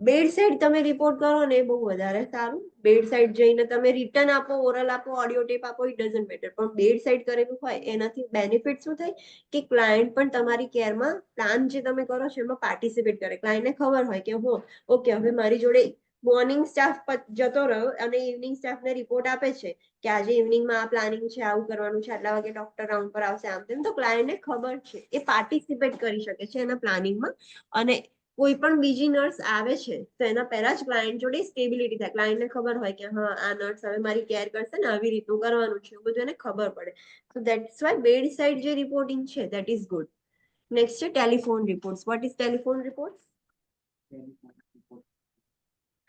Bed side તમે report કરો ને એ બહુ વધારે સારું. Bed side જઈને તમે return આપો, oral આપો, ઓડિયો ટેપ આપો, ઇટ ડઝન્ટ મેટર, પણ બેડ સાઈડ કરેલું હોય એનાથી બેનિફિટ શું થાય કે ક્લાયન્ટ પણ તમારી કેરમાં પ્લાન જે તમે કરો છો એમાં પાર્ટિસિપેટ કરે. ક્લાયન્ટને ખબર હોય કે હો ઓકે હવે મારી જોડે મોર્નિંગ સ્ટાફ જતો રહ્યો અને ઇવનિંગ સ્ટાફને રિપોર્ટ આપે છે કે આજે ઇવનિંગમાં આ પ્લાનિંગ છે, આવું કરવાનું છે, આટલા વાગે ડોક્ટર રાઉન્ડ પર આવશે, આમ તેમ, તો ક્લાયન્ટને ખબર છે, એ પાર્ટિસિપેટ કરી શકે છે એના પ્લાનિંગમાં. અને કોઈ પણ બીજી નર્સ આવે છે તો એના પહેલા જ ક્લાયન્ટ જોડે સ્ટેબિલિટી થાય, ક્લાયન્ટને ખબર હોય કે હા આ નર્સ હવે મારી કેર કરશે ને આવી રીતનું કરવાનું છે, બધું એને ખબર પડે. So that's why bed side જે રિપોર્ટિંગ છે દેટ ઇઝ ગુડ. નેક્સ્ટ છે telephone reports. What is telephone reports?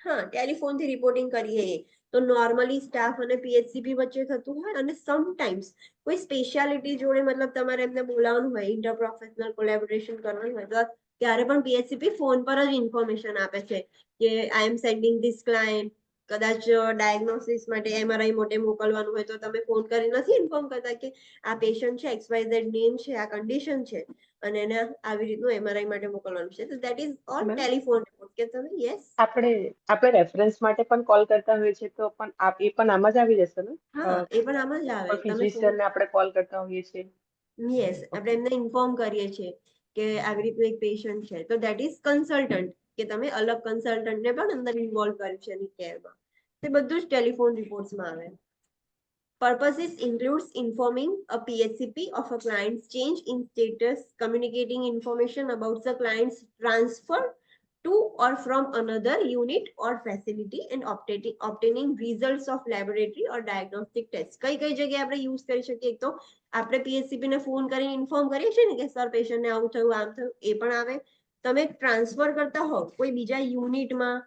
હા, ટેલિફોનથી રિપોર્ટિંગ કરીએ તો નોર્મલી સ્ટાફ અને પીએચસીપી વચ્ચે થતું હોય અને સમટાઈમ્સ કોઈ સ્પેશિયાલિટી જોડે મતલબ તમારે એમને બોલાવવાનું હોય, ઇન્ટરપ્રોફેશનલ કોલેબોરેશન કરવાનું હોય તો ત્યારે પણ પીએચસીપી ફોન પર જ ઇન્ફોર્મેશન આપે છે કે આઈ એમ સેન્ડિંગ ધીસ ક્લાયન્ટ. કદાચ ડાયગ્નોસિસ માટે એમઆરઆઈ મોટે મોકલવાનું હોય તો તમે ફોન કરી નથી ઇન્ફોર્મ કરતા કે આ પેશન્ટ છે, XYZ નેમ છે, આ કન્ડિશન છે અને એને આવી રીતનું એમઆરઆઈ માટે મોકલવાનું છે. તો that is all
ma'am
telephone report. કે તમે યસ
આપણે રેફરન્સ માટે પણ કોલ કરતા હોઈએ છીએ તો પણ એ પણ આમાં જ આવી જશે ને?
હા, એ પણ આમાં જ આવે.
કોઈ
તમે
ફિઝિશિયનને આપણે કોલ કરતા હોઈએ છીએ.
યસ, આપણે એમને ઇન્ફોર્મ કરીએ છીએ કે આવી રીતનું એક પેશન્ટ છે તો દેટ ઇઝ કન્સલ્ટન્ટ, કે તમે અલગ કન્સલ્ટન્ટને પણ અંદર ઇન્વોલ્વ કર્યું છે એની કેરમાં. તે બધું જ ટેલિફોન રિપોર્ટ્સમાં આવે. Purposes includes informing a PHCP of a client's change in status, communicating information about the client's transfer to or from another unit or facility and obtaining results of laboratory or diagnostic test. કઈ જગ્યાએ આપણે use કરી શકીએ? એક તો આપણે પીએચસીપી ને phone કરીને ઇન્ફોર્મ કરીએ છીએ ને કે સર પેશન્ટને આવું થયું આમ થયું, એ પણ આવે. તમે ટ્રાન્સફર કરતા હો કોઈ બીજા યુનિટમાં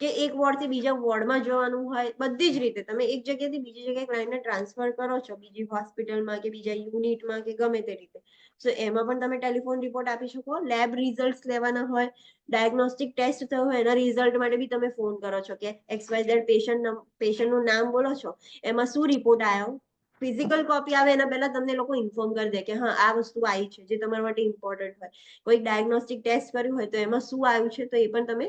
કે એક વોર્ડ થી બીજા વોર્ડમાં જવાનું હોય, બધી જ રીતે તમે એક જગ્યાથી બીજી જગ્યાએ ક્લાયન્ટને ટ્રાન્સફર કરો છો, બીજી હોસ્પિટલમાં કે બીજા યુનિટમાં કે ગમે તે રીતે, સો એમાં પણ તમે ટેલિફોન રિપોર્ટ આપી શકો. લેબ રિઝલ્ટ લેવાના હોય, ડાયગ્નોસ્ટિક ટેસ્ટ થયો હોય, એના રિઝલ્ટ માટે બી તમે ફોન કરો છો કે XYZ પેશન્ટનું નામ બોલો છો, એમાં શું રિપોર્ટ આવ્યો, ફિઝિકલ કોપી આવે એના પહેલા તમને લોકો ઇન્ફોર્મ કરી દે કે હા આ વસ્તુ આવી છે, જે તમારા માટે ઇમ્પોર્ટન્ટ હોય. કોઈ ડાયગ્નોસ્ટિક ટેસ્ટ કર્યું હોય તો એમાં શું આવ્યું છે, તો એ પણ તમે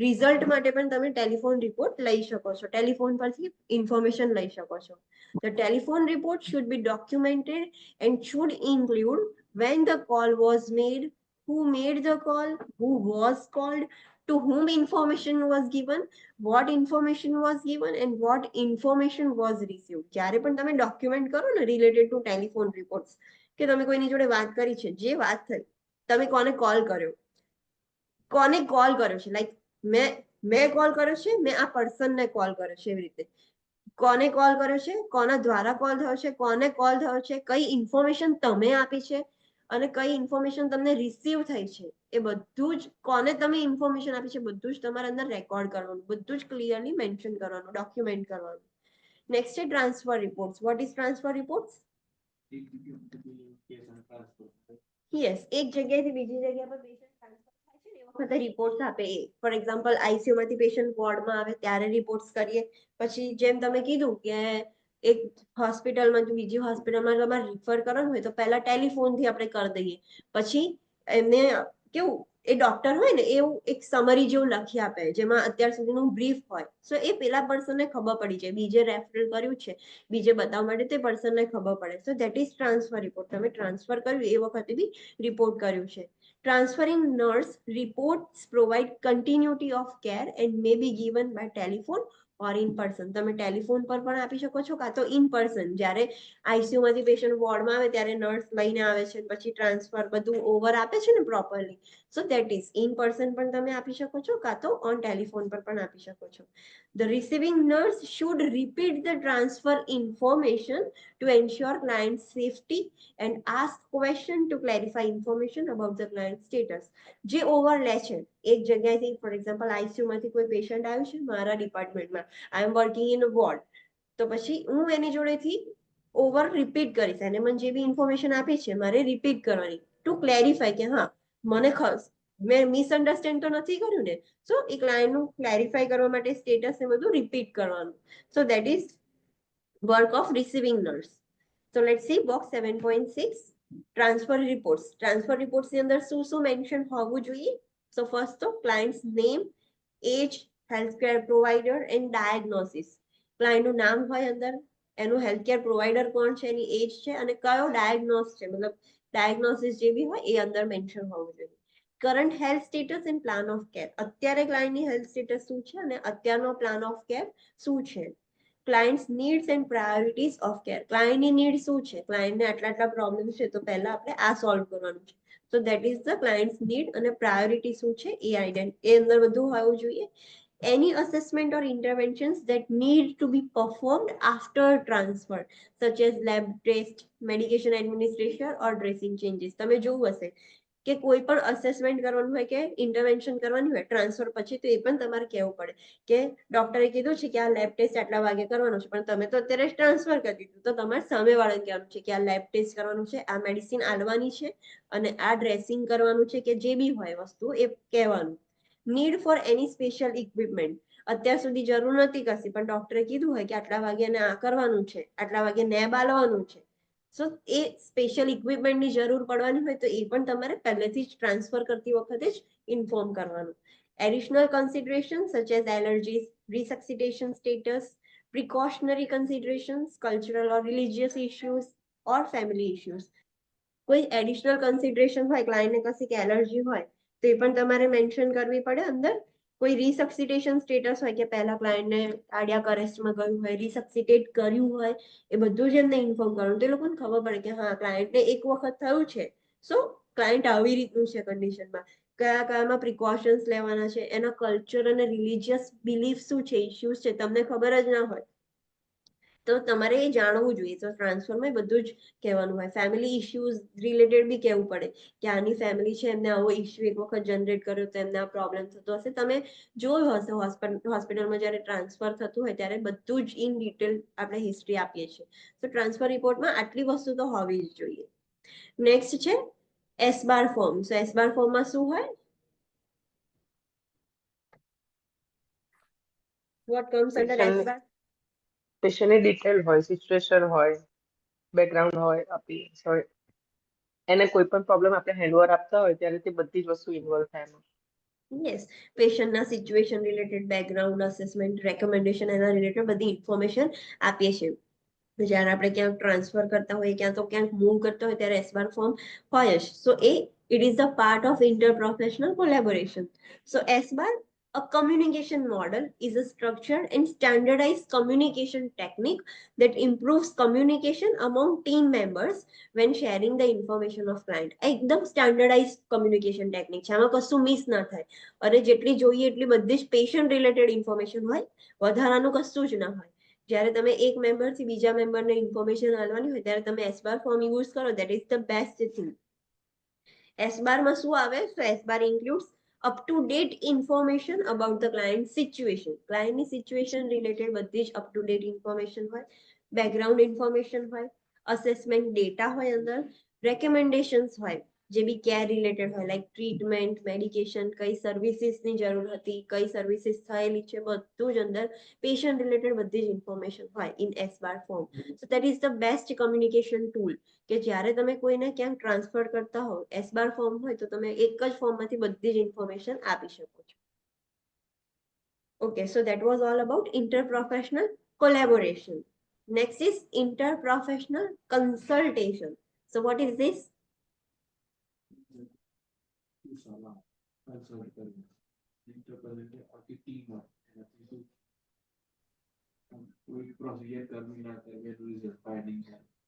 રિઝલ્ટ માટે પણ તમે ટેલિફોન રિપોર્ટ લઈ શકો છો, ટેલિફોન પરથી ઇન્ફોર્મેશન લઈ શકો છો. The telephone report should be documented and should include when the call was made, who made the call, who was called, to whom information was given, what information was given and what information was received. જ્યારે પણ તમે document કરો ને related to telephone reports, કે તમે કોઈની જોડે વાત કરી છે, જે વાત થઈ, તમે કોને કોલ કર્યો છે, લાઈક મેં કોલ કર્યો છે, મેં આ પર્સનને કોલ કર્યો છે, એવી રીતે કોને કોલ કર્યો છે, કોના દ્વારા કોલ થયો છે, કોને કોલ થયો છે, કઈ ઇન્ફોર્મેશન તમે આપી છે અને કઈ ઇન્ફોર્મેશન તમને રિસીવ થઈ છે, એ બધું જ કોને તમે ઇન્ફોર્મેશન આપી છે બધું જ તમારે અંદર રેકોર્ડ કરવાનું, બધું જ ક્લિયરલી મેન્શન કરવાનું, ડોક્યુમેન્ટ કરવાનું. નેક્સ્ટ છે transfer reports. What is transfer reports? Yes, એક જગ્યાએથી બીજી જગ્યા પર પેશન્ટ ટ્રાન્સફર થાય છે ને એ વખતે રિપોર્ટ્સ આપે. ફોર એક્ઝામ્પલ આઈસીયુ માંથી પેશન્ટ વોર્ડમાં આવે ત્યારે રિપોર્ટ્સ કરીએ. પછી જેમ તમે કીધું કે એક હોસ્પિટલમાં બીજી હોસ્પિટલમાં તમારે રિફર કરવાનું હોય તો પહેલા ટેલિફોનથી આપણે કરી દઈએ, પછી એમને કેવું એ ડોક્ટર હોય ને એવું એક સમરી જેવું લખી આપે જેમાં અત્યાર સુધીનું બ્રીફ હોય, સો એ પેલા પર્સનને ખબર પડી જાય, બીજે રેફરલ કર્યું છે બીજે બતાવવા માટે તે પર્સનને ખબર પડે. સો ધેટ ઇઝ ટ્રાન્સફર રિપોર્ટ. તમે ટ્રાન્સફર કર્યું એ વખતે બી રિપોર્ટ કર્યું છે. Transferring nurse reports provide continuity of care and may be given by telephone or in person. તમે ટેલિફોન પર પણ આપી શકો છો કાં તો ઇન પર્સન, જ્યારે આઈસીયુ માંથી પેશન્ટ વોર્ડમાં આવે ત્યારે નર્સ લઈને આવે છે, પછી ટ્રાન્સફર બધું ઓવર આપે છે ને properly, so that is in person પણ તમે આપી શકો છો કાં તો ઓન ટેલિફોન પર પણ આપી શકો છો. The receiving nurse should repeat the transfer information to ensure client safety and ask question to clarify information about the client status. જે ઓવર લે છે એક જગ્યાએથી, ફોર એક્ઝામ્પલ આઈસીયુ માંથી કોઈ પેશન્ટ આવ્યું છે મારા ડિપાર્ટમેન્ટમાં, આઈ એમ વર્કિંગ ઇન વોર્ડ, તો પછી હું એની જોડેથી ઓવર રિપીટ કરીશ, અને મને જે બી ઇન્ફોર્મેશન આપી છે મારે રિપીટ કરવાની ટુ ક્લેરિફાય કે હા મને મેં મિસઅન્ડરસ્ટેન્ડ તો નથી કર્યું ને, સો એ ક્લાયન્ટનું ક્લેરિફાય કરવા માટે સ્ટેટસ એ બધું રિપીટ કરવાનું. સો that is work of receiving nurse. So let's see box 7.6, transfer reports. Transfer reports ની અંદર શું મેન્શન હોવું જોઈએ? So first તો client's name, age, healthcare provider and diagnosis. Client નું નામ હોય અંદર, એનું હેલ્થકેર પ્રોવાઈડર કોણ છે, એની એજ છે અને કયો ડાયગ્નોસ છે, મતલબ ડાયગ્નોસિસ જે બી હોય એ અંદર મેન્શન હોવું જોઈએ. Current health status and plan of care. અત્યારે ક્લાયન્ટની હેલ્થ સ્ટેટસ શું છે અને અત્યારનો પ્લાન ઓફ કેર શું છે. Clients needs and priorities of care. ક્લાયન્ટની નીડ શું છે, ક્લાયન્ટને આટલા પ્રોબ્લેમ છે તો પહેલા આપણે આ સોલ્વ કરવાનું છે, સો that is the clients need, અને પ્રાયોરિટી શું છે એ એ અંદર બધું હોવું જોઈએ. Any assessment or interventions that need to be performed after transfer, such as lab test, medication administration or dressing changes. તમે જોવું હશે કે કોઈ પણ અસેસમેન્ટ કરવાનું હોય કે ઇન્ટરવેન્શન કરવાની હોય ટ્રાન્સફર પછી, તો એ પણ તમારે કહેવું પડે કે ડોક્ટરે કીધું છે કે આ લેબ ટેસ્ટ આટલા વાગે કરવાનો છે, પણ તમે તો અત્યારે ટ્રાન્સફર કરી દીધું, તો તમારે સામેવાળાને કહેવાનું છે કે આ લેબ ટેસ્ટ કરવાનું છે, આ મેડિસિન આલવાની છે અને આ ડ્રેસિંગ કરવાનું છે, કે જે બી હોય વસ્તુ એ કહેવાનું. નીડ ફોર એની સ્પેશિયલ ઇક્વિપમેન્ટ. અત્યાર સુધી જરૂર નથી કશી, પણ ડોક્ટરે કીધું હોય કે આટલા વાગે આ કરવાનું છે, આટલા વાગે નેબ આલવાનું છે, સો એ સ્પેશિયલ ઇક્વિપમેન્ટની જરૂર પડવાની હોય તો એ પણ તમારે પહેલેથી જ ટ્રાન્સફર કરતી વખતે જ ઇન્ફોર્મ કરવાનું. Additional consideration such as allergies, resuscitation status, precautionary considerations, cultural or religious issues or family issues. કોઈ એડિશનલ કન્સિડરેશન હોય, ક્લાયન્ટને કશી કે એલર્જી હોય તો એ પણ તમારે મેન્શન કરવી પડે અંદર. કોઈ રિસક્સિટેશન સ્ટેટસ હોય કે પહેલા ક્લાયન્ટને કાર્ડિયાક અરેસ્ટમાં ગયું હોય, રિસક્સિટેટ કર્યું હોય, એ બધું જ એમને ઇન્ફોર્મ કરવાનું, તો એ લોકોને ખબર પડે કે હા ક્લાયન્ટને એક વખત થયું છે, સો ક્લાયન્ટ આવી રીતનું છે કન્ડિશનમાં, કયા કયામાં પ્રિકોશન્સ લેવાના છે, એના કલ્ચર અને રિલિજિયસ બિલીફ શું છે, ઇશ્યુઝ છે, તમને ખબર જ ના હોય તો તમારે એ જાણવું જોઈએ. તો ટ્રાન્સફરમાં બધું જ કહેવાનું હોય. ફેમિલી ઇશ્યુઝ રિલેટેડ બી કહેવું પડે કે આની ફેમિલી છે, એમને આવો ઇશ્યુ એક વખત જનરેટ કર્યો તો એમને આ પ્રોબ્લેમ થતો હશે. તમે જોયું હશે હોસ્પિટલમાં જ્યારે ટ્રાન્સફર થતું હોય ત્યારે બધું જ ઇન ડિટેલ આપણે હિસ્ટ્રી આપીએ છીએ. તો ટ્રાન્સફર રિપોર્ટમાં આટલી વસ્તુ તો હોવી જ જોઈએ. નેક્સ્ટ છે એસબાર ફોર્મ. સો એસબાર ફોર્મમાં શું હોય? What comes under SBAR?
પેશન્ટની ડિટેલ હોય, સિચ્યુએશન હોય, બેકગ્રાઉન્ડ હોય, આપી હોય, એને કોઈ પણ પ્રોબ્લેમ આપણે હેન્ડઓવર આપતા હોય ત્યારે તે બધી જ વસ્તુ ઇન્વોલ્વ થાય એમાં.
યસ, પેશન્ટના situation related, background assessment, recommendation, એના રિલેટેડ બધી ઇન્ફોર્મેશન આપીએ છીએ. જ્યારે આપણે ક્યાંક ટ્રાન્સફર કરતા હોઈએ, ક્યાં તો ક્યાંક મૂવ કરતા હોય ત્યારે એસબાર ફોર્મ હોય જ. So it is the part of interprofessional collaboration. So SBAR, a communication model, is a structured and standardized communication technique that improves communication among team members when sharing the information of client. એકદમ standardise communication technique છે, આમાં કશું miss ના થાય. અને જેટલી જોઈએ એટલી બધી જ પેશન્ટ રિલેટેડ ઇન્ફોર્મેશન હોય, વધારાનું કશું જ ના હોય. જ્યારે તમે એક મેમ્બરથી બીજા મેમ્બરને ઇન્ફોર્મેશન આપવાની હોય ત્યારે તમે એસબાર ફોર્મ યુઝ કરો, that is the best thing. એસબારમાં શું આવે? So SBAR includes up to date information about the client situation. ક્લાયન્ટની સિચ્યુએશન રિલેટેડ બધી જ અપ ટુ ડેટ ઇન્ફોર્મેશન હોય, બેકગ્રાઉન્ડ ઇન્ફોર્મેશન હોય, અસેસમેન્ટ ડેટા હોય અંદર, રેકમેન્ડેશન્સ હોય, જે બી કેર રિલેટેડ હોય, લાઈક ટ્રીટમેન્ટ, મેડિકેશન, કઈ સર્વિસીસની જરૂર હતી, કઈ સર્વિસીસ થયેલી છે, બધું જ અંદર પેશન્ટ રિલેટેડ બધી જ ઇન્ફોર્મેશન હોય in SBAR form. So that is the best communication tool કે જ્યારે તમે કોઈને ક્યાંક ટ્રાન્સફર કરતા હો, એસબાર ફોર્મ હોય તો તમે એક જ ફોર્મમાંથી બધી જ ઇન્ફોર્મેશન આપી શકો છો. Okay, so that was all about interprofessional collaboration. Next is interprofessional consultation. So what is this?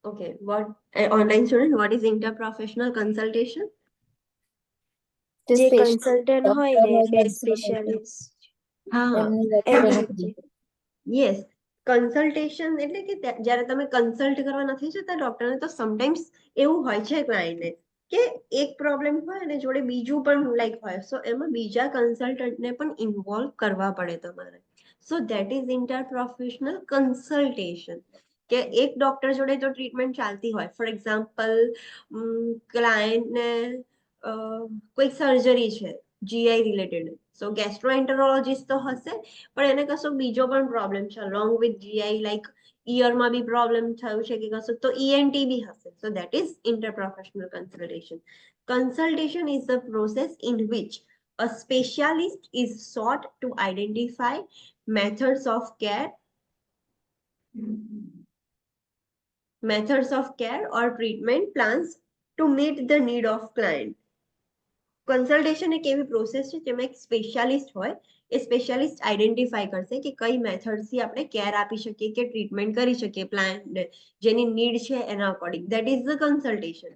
Okay, what online student, what is interprofessional consultation?
જે
જે
special
કન્સલ્ટન્ટ હોય ને
doctor
બે
હોય
સ્પેશિયાલિસ્ટ
હા,
એમની
એમની
વચ્ચેનું
વચ્ચે.
યસ, કન્સલ્ટેશન એટલે કે જ્યારે તમે કન્સલ્ટ કરવા નથી જતા ડોક્ટરને, તો સમટાઈમ્સ એવું હોય છે ક્લાયન્ટને કે એક પ્રોબ્લેમ હોય અને જોડે બીજું પણ લાઈક હોય, સો એમાં બીજા કન્સલ્ટન્ટને પણ ઇન્વોલ્વ કરવા પડે તમારે. So that is interprofessional consultation. કે એક ડોક્ટર જોડે તો ટ્રીટમેન્ટ ચાલતી હોય, ફોર એક્ઝામ્પલ ક્લાયન્ટને કોઈ સર્જરી છે જીઆઈ રિલેટેડ, સો ગેસ્ટ્રોએન્ટરોલોજીસ્ટ તો હશે, પણ એને કશો બીજો પણ પ્રોબ્લેમ છે અલોંગ વિથ જીઆઈ, લાઈક ઈયરમાં બી પ્રોબ્લેમ થયું છે કે કશું, તો ઈએનટી બી હશે. So that is interprofessional consultation. Consultation is the process in which a specialist is sought to identify methods of care or treatment plans to meet the need of client. Consultation એક એવી process છે જેમાં એક specialist હોય, એ specialist identify કરશે કે કઈ મેથડથી આપણે કેર આપી શકીએ કે ટ્રીટમેન્ટ કરી શકીએ પ્લાન જેની નીડ છે એના according. That is the consultation.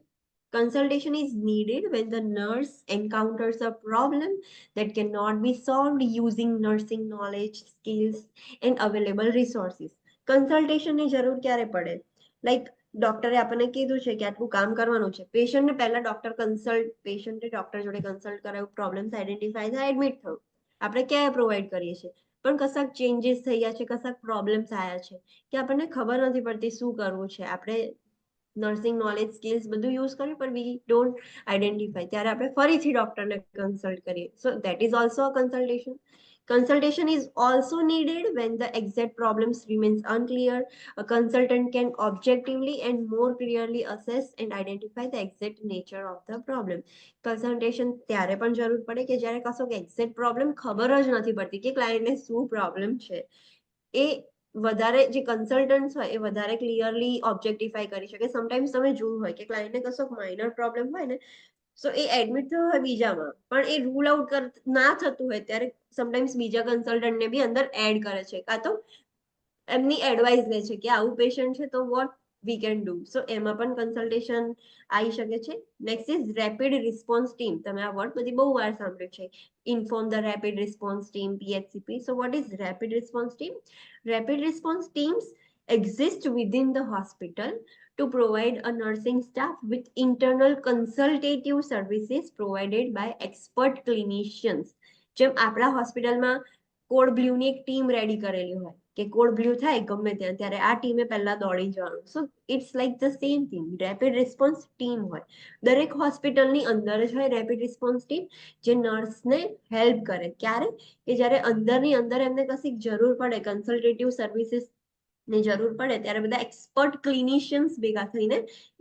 Consultation is needed when the nurse encounters a problem that cannot be solved using nursing knowledge, skills, and available resources. Consultation ની જરૂર ક્યારે પડે? લાઈક ડોક્ટરે આપણને કીધું છે કે આટલું કામ કરવાનું છે, પેશન્ટને પહેલા પેશન્ટે ડોક્ટર જોડે કન્સલ્ટ કરાયું, પ્રોબ્લેમ્સ આઈડેન્ટિફાઈ થાય, એડમિટ થયું, આપણે ક્યાં પ્રોવાઈડ કરીએ છીએ, પણ કશાક ચેન્જીસ થઈ ગયા છે, કશાક પ્રોબ્લેમ્સ આવ્યા છે કે આપણને ખબર નથી પડતી શું કરવું છે, આપણે નર્સિંગ નોલેજ, સ્કિલ્સ બધું યુઝ કર્યું પણ વી ડોન્ટ આઈડેન્ટિફાઈ, ત્યારે આપણે ફરીથી ડોક્ટરને કન્સલ્ટ કરીએ. સો that is also a consultation. Consultation is also needed when the exact problems remains unclear. A consultant can objectively and more clearly assess and identify the exact nature of the problem. Consultation ત્યારે પણ જરૂર પડે કે જ્યારે કશો exact problem ખબર જ નથી પડતી કે ક્લાયન્ટને શું પ્રોબ્લેમ છે. એ વધારે જે કન્સલ્ટન્ટ્સ હોય એ વધારે ક્લિયરલી ઓબ્જેક્ટિફાઈ કરી શકે. સમટાઈમ્સ તમે જોયું હોય કે ક્લાયન્ટને કશો માઇનર પ્રોબ્લેમ હોય ને, સો એ એડમિટ થયો હોય બીજામાં, પણ એ રૂલ આઉટ ના થતું હોય ત્યારે સમટાઈમ્સ બીજા કન્સલ્ટન્ટને બી અંદર એડ કરે છે, કાં તો એમની એડવાઇસ લે છે કે આવું પેશન્ટ છે તો વોટ વી કેન ડુ. સો એમાં પણ કન્સલ્ટેશન આવી શકે છે. Next is rapid response team. તમે આ વર્ડ બધી બહુ વાર સાંભળ્યું છે. Inform the rapid response team, PHCP. So what is rapid response team? Rapid response teams exist within the hospital to provide a nursing staff with internal consultative services provided by expert clinicians. જેમ આપણા હોસ્પિટલમાં code બ્લ્યુની એક team ready કરેલી હોય કે code blue થાય ગમે ત્યાં ત્યારે આ ટીમે પહેલા દોડી જવાનું. So it's like the same thing. Rapid response team હોય દરેક હોસ્પિટલની અંદર જ હોય રેપિડ રિસ્પોન્સ ટીમ, જે નર્સને હેલ્પ કરે. ક્યારે? કે જ્યારે અંદરની અંદર એમને કશીક જરૂર પડે, કન્સલ્ટેટિવ સર્વિસીસ ની જરૂર પડે, ત્યારે બધા એક્સપર્ટ ક્લિનિશિયન્સ ભેગા થઈને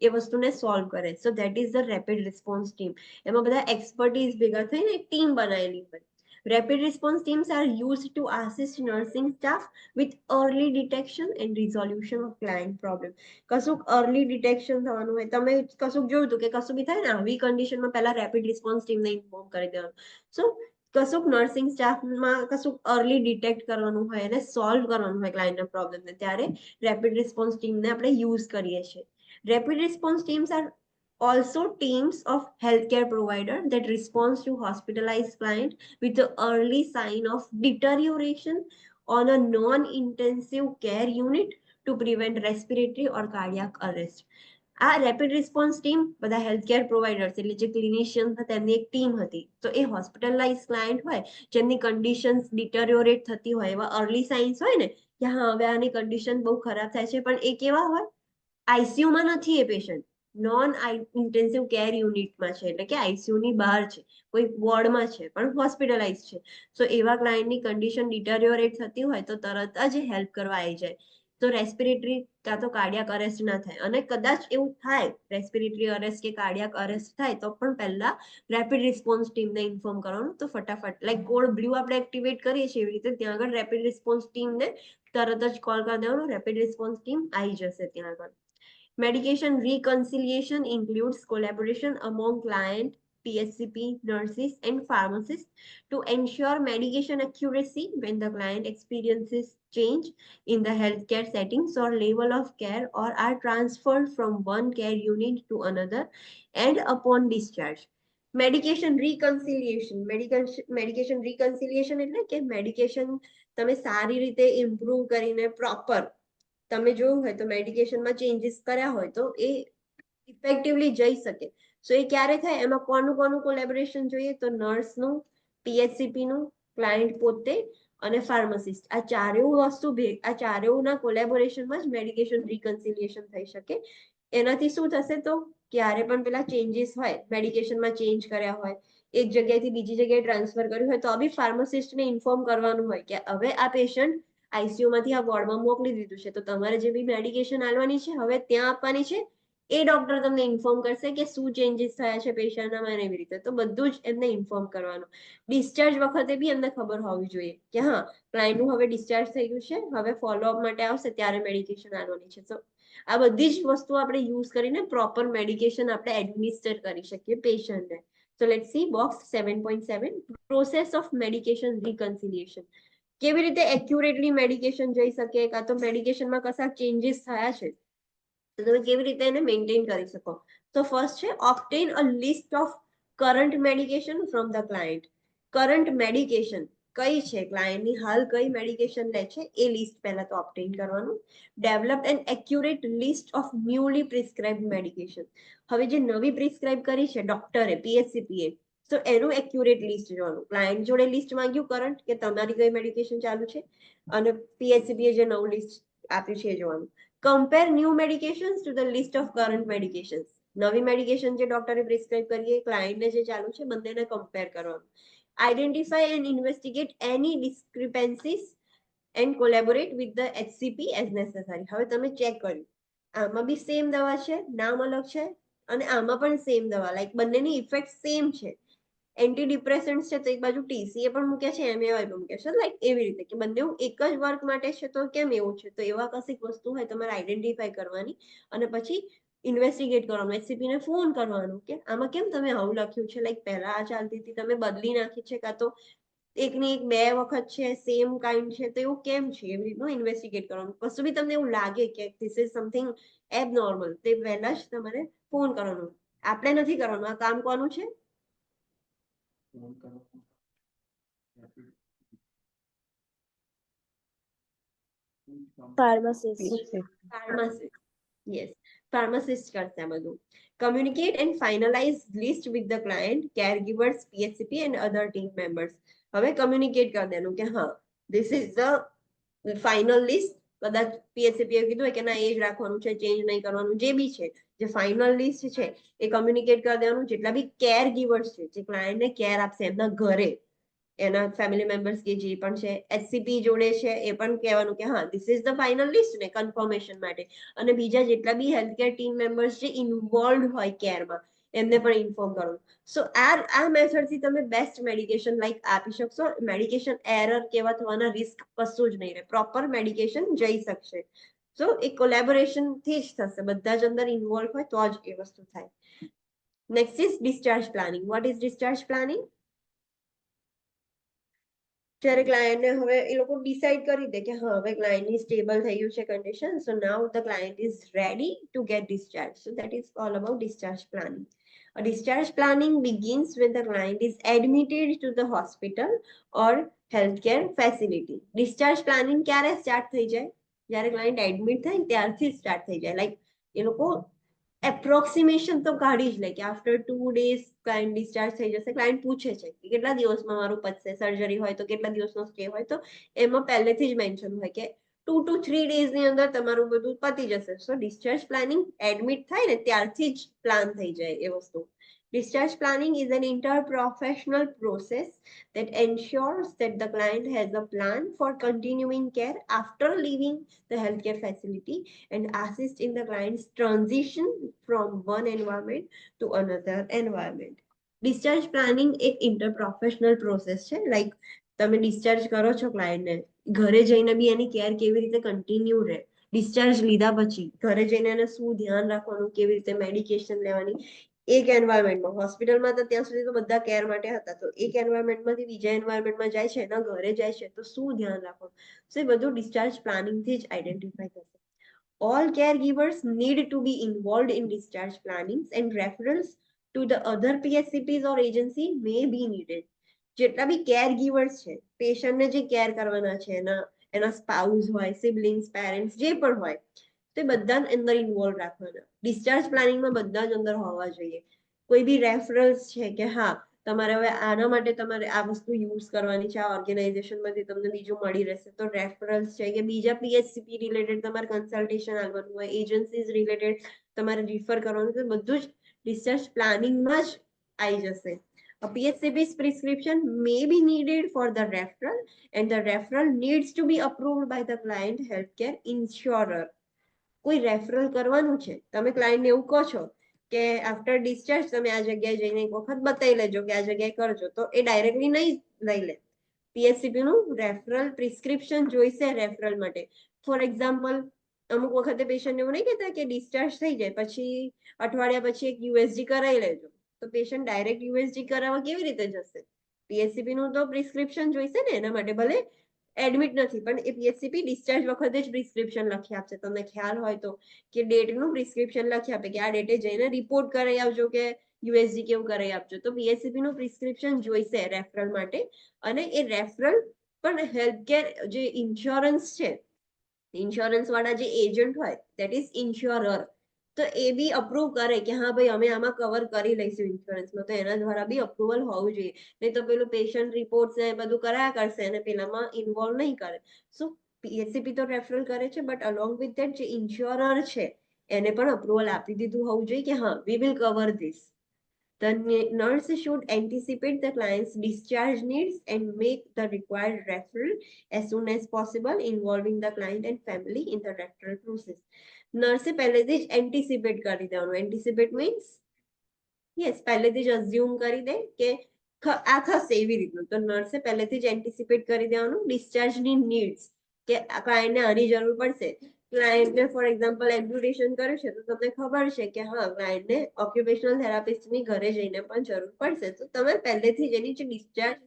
એ વસ્તુને સોલ્વ કરે. So that is the rapid response team. એમાં બધા એક્સપર્ટીઝ ભેગા થઈને એક ટીમ બનાવેલી હોય. Rapid response teams are used to assist nursing staff with early detection and resolution of client problem. કશુંક early detection થવાનું હોય, તમે કશુંક જોયું હતું કે કશું બી થાય ને આવી કન્ડિશનમાં પહેલા રેપિડ રિસ્પોન્સ ટીમને ઇન્ફોર્મ કરી દેવાનું. સો કશુંક નર્સિંગ સ્ટાફમાં કશુંક અર્લી ડિટેક્ટ કરવાનું હોય અને સોલ્વ કરવાનું હોય ક્લાયન્ટના પ્રોબ્લેમને, ત્યારે રેપિડ રિસ્પોન્સ ટીમને આપણે યુઝ કરીએ છીએ. Rapid response teams R also teams of healthcare provider that responds to hospitalized client with the early sign of deterioration on a non-intensive care unit to prevent respiratory or cardiac arrest. આ rapid response team બધા healthcare providers એટલે જે ક્લિનિશિયન્સ હતા તેમની એક team હતી. તો એ hospitalise client હોય જેમની કન્ડિશન્સ ડિટરિયોરેટ થતી હોય, એવા અર્લી સાઇન્સ હોય ને કે હા હવે આની કન્ડિશન બહુ ખરાબ થાય છે, પણ એ કેવા હોય? આઈસીયુમાં નથી એ પેશન્ટ, નોન ઇન્ટેન્સિવ કેર યુનિટમાં છે, એટલે કે આઈસીયુની બહાર છે, કોઈ વોર્ડમાં છે, પણ હોસ્પિટલાઇઝ છે. સો એવા ક્લાયન્ટની કન્ડિશન ડિટરિયોરેટ થતી હોય તો તરત જ હેલ્પ કરવા આવી જાય. તો રેસ્પિરેટરી કાં તો કાર્ડિયાક અરેસ્ટ ના થાય, અને કદાચ એવું થાય રેસ્પિરેટરી અરેસ્ટ કે કાર્ડિયાક અરેસ્ટ થાય તો પણ પહેલા રેપિડ રિસ્પોન્સ ટીમને ઇન્ફોર્મ કરવાનું. તો ફટાફટ લાઈક કોડ બ્લુ આપણે એક્ટિવેટ કરીએ છીએ એવી રીતે ત્યાં આગળ રેપિડ રિસ્પોન્સ ટીમને તરત જ કોલ કરી દેવાનું, રેપિડ રિસ્પોન્સ ટીમ આવી જશે ત્યાં આગળ. Medication reconciliation includes collaboration among client, PHCP, nurses, and pharmacists to ensure medication accuracy when the client experiences change in the healthcare settings or level of care or are transferred from one care unit to another and upon discharge. Medication reconciliation. Medication reconciliation એટલે કે medication તમે સારી રીતે improve કરીને proper તમે જોયું હોય તો મેડિકેશનમાં ચેન્જીસ કર્યા હોય તો એ ઇફેક્ટિવલી જઈ શકે. સો એ ક્યારે થાય? એમાં કોનું કોલેબોરેશન જોઈએ? તો નર્સનું, PHCPનું, ક્લાયન્ટ પોતે અને ફાર્માસિસ્ટ. આ ચારેય વસ્તુ આ ચારેયના કોલેબોરેશનમાં જ મેડિકેશન રિકન્સિલિએશન થઈ શકે. એનાથી શું થશે? તો ક્યારે પણ પેલા ચેન્જીસ હોય, મેડિકેશનમાં ચેન્જ કર્યા હોય, એક જગ્યાએથી બીજી જગ્યાએ ટ્રાન્સફર કર્યું હોય, તો બી ફાર્માસિસ્ટને ઇન્ફોર્મ કરવાનું હોય કે હવે આ પેશન્ટ આઈસીયુમાંથી આ વોર્ડમાં મોકલી દીધું છે, તો તમારે જે બી મેડિકેશન આપવાની છે હવે ત્યાં આપવાની છે. એ ડોક્ટર તમને ઇન્ફોર્મ કરશે કે શું ચેન્જીસ થયા છે પેશન્ટમાં એવી રીતે. તો બધું જ એમને ઇન્ફોર્મ કરવાનું. ડિસ્ચાર્જ વખતે બી એમને ખબર હોવી જોઈએ કે હા ક્લાયન્ટનું હવે ડિસ્ચાર્જ થઈ ગયું છે, હવે ફોલોઅપ માટે આવશે ત્યારે મેડિકેશન આપવાની છે. તો આ બધી જ વસ્તુ આપણે યુઝ કરીને પ્રોપર મેડિકેશન આપણે એડમિનિસ્ટર કરી શકીએ પેશન્ટને. So let's see box 7.7 process of medication reconciliation. કેવી રીતે એક્યુરેટલી મેડિકેશન જઈ શકે, કાં તો મેડિકેશનમાં કશા ચેન્જીસ થયા છે તો તમે કેવી રીતે એને મેન્ટેન કરી શકો. તો ફર્સ્ટ છે obtain a list of current medication from the client. Current medication કઈ છે, ક્લાયન્ટની હાલ કઈ મેડિકેશન લે છે એ લિસ્ટ પહેલા તો ઓબ્ટેન કરવાનું. Develop an accurate list of newly prescribed medication. હવે જે નવી પ્રિસ્ક્રાઇબ કરી છે ડોક્ટરે, PHCPએ, તો એનું એક્યુરેટ લિસ્ટ જોવાનું. ક્લાયન્ટ જોડે લિસ્ટ માંગ્યું કરંટ કે તમારી કઈ મેડિકેશન ચાલુ છે, અને PHCPએ જે નવું લિસ્ટ આપ્યું છે એ જોવાનું. Compare new medications to the list of current medications. નવી મેડિકેશન જે ડોક્ટરે પ્રિસ્ક્રાઇબ કરીએ, ક્લાયન્ટને જે ચાલુ છે, બંનેને કમ્પેર કરવાનું. Identify and investigate any discrepancies and collaborate with the HCP as necessary. હવે તમે ચેક કર્યું આમાં બી સેમ દવા છે, નામ અલગ છે, અને આમાં પણ સેમ દવા, લાઈક બંનેની ઇફેક્ટ સેમ છે. એન્ટી ડિપ્રેસન્ટ છે તો એક બાજુ TCA પણ મૂક્યા છે, MAOI પણ મૂક્યા છે, લાઈક એવી રીતે કે બંને એક જ વર્ક માટે છે તો કેમ એવું છે. તો એવા કશીક વસ્તુ હોય તમારે આઈડેન્ટિફાઈ કરવાની અને પછી ઇન્વેસ્ટિગેટ કરવાનું, HCP ને ફોન કરવાનું કે આમાં કેમ તમે આવું લખ્યું છે, લાઈક પહેલા આ ચાલતી હતી તમે બદલી નાખી છે, કાં તો એકની એક 2 વખત છે, સેમ કાઇન્ડ છે, તો એવું કેમ છે, એવી રીતનું ઇન્વેસ્ટિગેટ કરવાનું. કશું બી તમને એવું લાગે કે ધીસ ઇઝ સમથિંગ એબનોર્મલ, તે પહેલા જ તમારે ફોન કરવાનો. આપણે નથી કરવાનું. આ કામ કોનું છે?
ફાર્માસિસ્ટ.
Pharmacist. Yes, pharmacist કરશે આ બધું. Communicate and finalize list with the client, caregivers, PHCP and other team members. હવે communicate કરી દેવાનું કે હા, this is the final list. કદાચ PHCP એ કીધું હોય કે ના એ જ રાખવાનું છે, ચેન્જ નહીં કરવાનું, જે બી છે, જે ફાઇનલ લિસ્ટ છે એ કમ્યુનિકેટ કરી દેવાનું. જેટલા બી કેર ગીવર્સ છે, જે ક્લાયન્ટને કેર આપશે એમના ઘરે, એના ફેમિલી મેમ્બર્સ કે જે પણ છે, HCP જોડે છે, એ પણ કહેવાનું કે હા this is the final list ને કન્ફર્મેશન માટે. અને બીજા જેટલા બી હેલ્થકેર ટીમ મેમ્બર્સ જે ઇન્વોલ્વ હોય કેરમાં, એમને પણ ઇન્ફોર્મ કરવું. સો આ મેથડથી તમે બેસ્ટ મેડિકેશન લાઈક આપી શકશો. મેડિકેશન એરર કેવા થવાના રિસ્ક કશું જ નહીં રહે. પ્રોપર મેડિકેશન જઈ શકશે. સો એ કોલેબોરેશન થી જ થશે. બધા જ અંદર ઇન્વોલ્વ હોય તો જ એ વસ્તુ થાય. Next is discharge planning. What is discharge planning? જ્યારે ક્લાયન્ટને હવે એ લોકો ડિસાઈડ કરી દે કે હા હવે ક્લાયન્ટની સ્ટેબલ થઈ ગયું છે condition, so now the client is ready to gate discharge. So that is all about discharge planning. A discharge planning begins when the client is admitted to the hospital or healthcare facility. Discharge planning ક્યારે start થઈ જાય? જ્યારે client admit થાય ત્યારથી start થઈ જાય. Like એ લોકો approximation તો કાઢી જ લે કે આફ્ટર 2 days ક્લાયન્ટ ડિસ્ચાર્જ થઈ જશે. ક્લાયન્ટ પૂછે છે કે કેટલા દિવસમાં મારું પતશે, સર્જરી હોય તો કેટલા દિવસનો સ્ટે હોય, તો એમાં પહેલેથી જ મેન્શન હોય કે 2 to 3 days ની અંદર તમારું બધું પતી જશે. સો ડિસ્ચાર્જ પ્લાનિંગ એડમિટ થાય ને ત્યારથી જ પ્લાન થઈ જાય એ વસ્તુ. Discharge planning is an interprofessional process that ensures that the client has a plan for continuing care after leaving the healthcare facility and assist in the client's transition from one environment to another environment. Discharge planning એક interprofessional process છે. Like તમે discharge કરો છો ક્લાયન્ટને, ઘરે જઈને બી એની care કેવી રીતે continue રહે, ડિસ્ચાર્જ લીધા પછી ઘરે જઈને એને શું ધ્યાન રાખવાનું, કેવી રીતે મેડિકેશન લેવાની. એક એન્વાયરમેન્ટમાં, હોસ્પિટલમાં તો ત્યાં સુધી તો બધા કેર માટે હતા, તો એક એન્વાયરમેન્ટમાંથી બીજા એન્વાયરમેન્ટમાં જાય છે, એના ઘરે જાય છે, તો શું ધ્યાન રાખવાનું. સો એ બધું ડિસ્ચાર્જ પ્લાનિંગથી જ આઈડેન્ટિફાઈ થશે. All caregivers need to be involved in discharge plannings and referrals to the other PHCPs or agency may be needed. જેટલા બી caregivers છે, પેશન્ટને જે કેર કરવાના છે, એના સ્પાઉસ હોય, સિબલિંગ્સ, પેરેન્ટ્સ જે પણ હોય, તે બધા અંદર ઇન્વોલ્વ રાખવાના. ડિસ્ચાર્જ પ્લાનિંગમાં બધા જ અંદર હોવા જોઈએ. કોઈ બી રેફરલ્સ છે કે હા તમારે હવે આના માટે તમારે આ વસ્તુ યુઝ કરવાની છે, આ ઓર્ગેનાઇઝેશનમાંથી તમને બીજું મળી રહેશે, તો રેફરલ્સ છે કે બીજા PHCP રિલેટેડ તમારે કન્સલ્ટેશન આવવાનું હોય, એજન્સીઝ રિલેટેડ તમારે રિફર કરવાનું, તો બધું જ ડિસ્ચાર્જ પ્લાનિંગમાં જ આવી જશે. A PHCP's prescription may be needed for the referral and the referral needs to be approved by the client healthcare insurer. કોઈ રેફરલ કરવાનું છે, તમે ક્લાયન્ટને એવું કહો છો કે આફ્ટર ડિસ્ચાર્જ તમે આ જગ્યાએ જઈને એક વખત બતાવી લેજો કે આ જગ્યાએ કરજો, તો એ ડાયરેક્ટલી નહીં લઈ લે. PHCP નું રેફરલ પ્રિસ્ક્રિપ્શન જોઈશે રેફરલ માટે. ફોર એક્ઝામ્પલ, અમુક વખતે પેશન્ટ એવું નહીં કહેતા કે ડિસ્ચાર્જ થઈ જાય પછી અઠવાડિયા પછી એક USG કરાવી લેજો, તો પેશન્ટ ડાયરેક્ટ USG કરાવવા કેવી રીતે જશે? PHCP નું તો પ્રિસ્ક્રિપ્શન જોઈશે ને એના માટે. ભલે એડમિટ નથી પણ એ PHCP ડિસ્ચાર્જ વખતે જ પ્રિસ્ક્રિપ્શન લખી આપશે. તમને ખ્યાલ હોય તો કે ડેટનું પ્રિસ્ક્રિપ્શન લખી આપે કે આ ડેટે જઈને રિપોર્ટ કરાવી આવજો કે USG કેવું કરાવી આપજો. તો PHCP નું પ્રિસ્ક્રિપ્શન જોઈશે રેફરલ માટે. અને એ રેફરલ પણ હેલ્થકેર જે ઇન્સ્યોરન્સ છે, ઇન્સ્યોરન્સ વાળા જે એજન્ટ હોય, દેટ ઇઝ ઇન્સ્યોરર, તો એ બી અપ્રૂવ કરે કે હા ભાઈ અમે આમાં કવર કરી લઈશું ઇન્સ્યોરન્સમાં, તો એના દ્વારા બી અપ્રુવલ હોવું જોઈએ. નહીં તો પેલું પેશન્ટ રિપોર્ટ ને બધું કરાયા કરશે અને પેલામાં ઇન્વોલ્વ નહીં કરે. સો PHCP તો રેફરલ કરે છે, બટ અલોંગ વિથ ધેટ જે ઇન્સ્યોરર છે એને પણ અપ્રુવલ આપી દીધું હોવું જોઈએ કે હા we will cover this. The nurse should anticipate the client's discharge needs and make the required referral as soon as possible, involving the client and family in the referral process. નર્સે પહેલેથી જ anticipate કરી દેવાનું. Anticipate means yes, પહેલેથી જ assume કરી દે કે આ થશે એવી રીતનું. તો નર્સે પહેલેથી જ એન્ટિસિપેટ કરી દેવાનું ડિસ્ચાર્જની નીડ્સ, કે આ ક્લાયન્ટને આની જરૂર પડશે. ક્લાયન્ટને ફોર એક્ઝામ્પલ એમ્પ્યુટેશન કર્યું છે, તો તમને ખબર છે કે હા ક્લાયન્ટને ઓક્યુપેશનલ થેરાપિસ્ટની ઘરે જઈને પણ જરૂર પડશે. તો તમે પહેલેથી જ એની જે ડિસ્ચાર્જ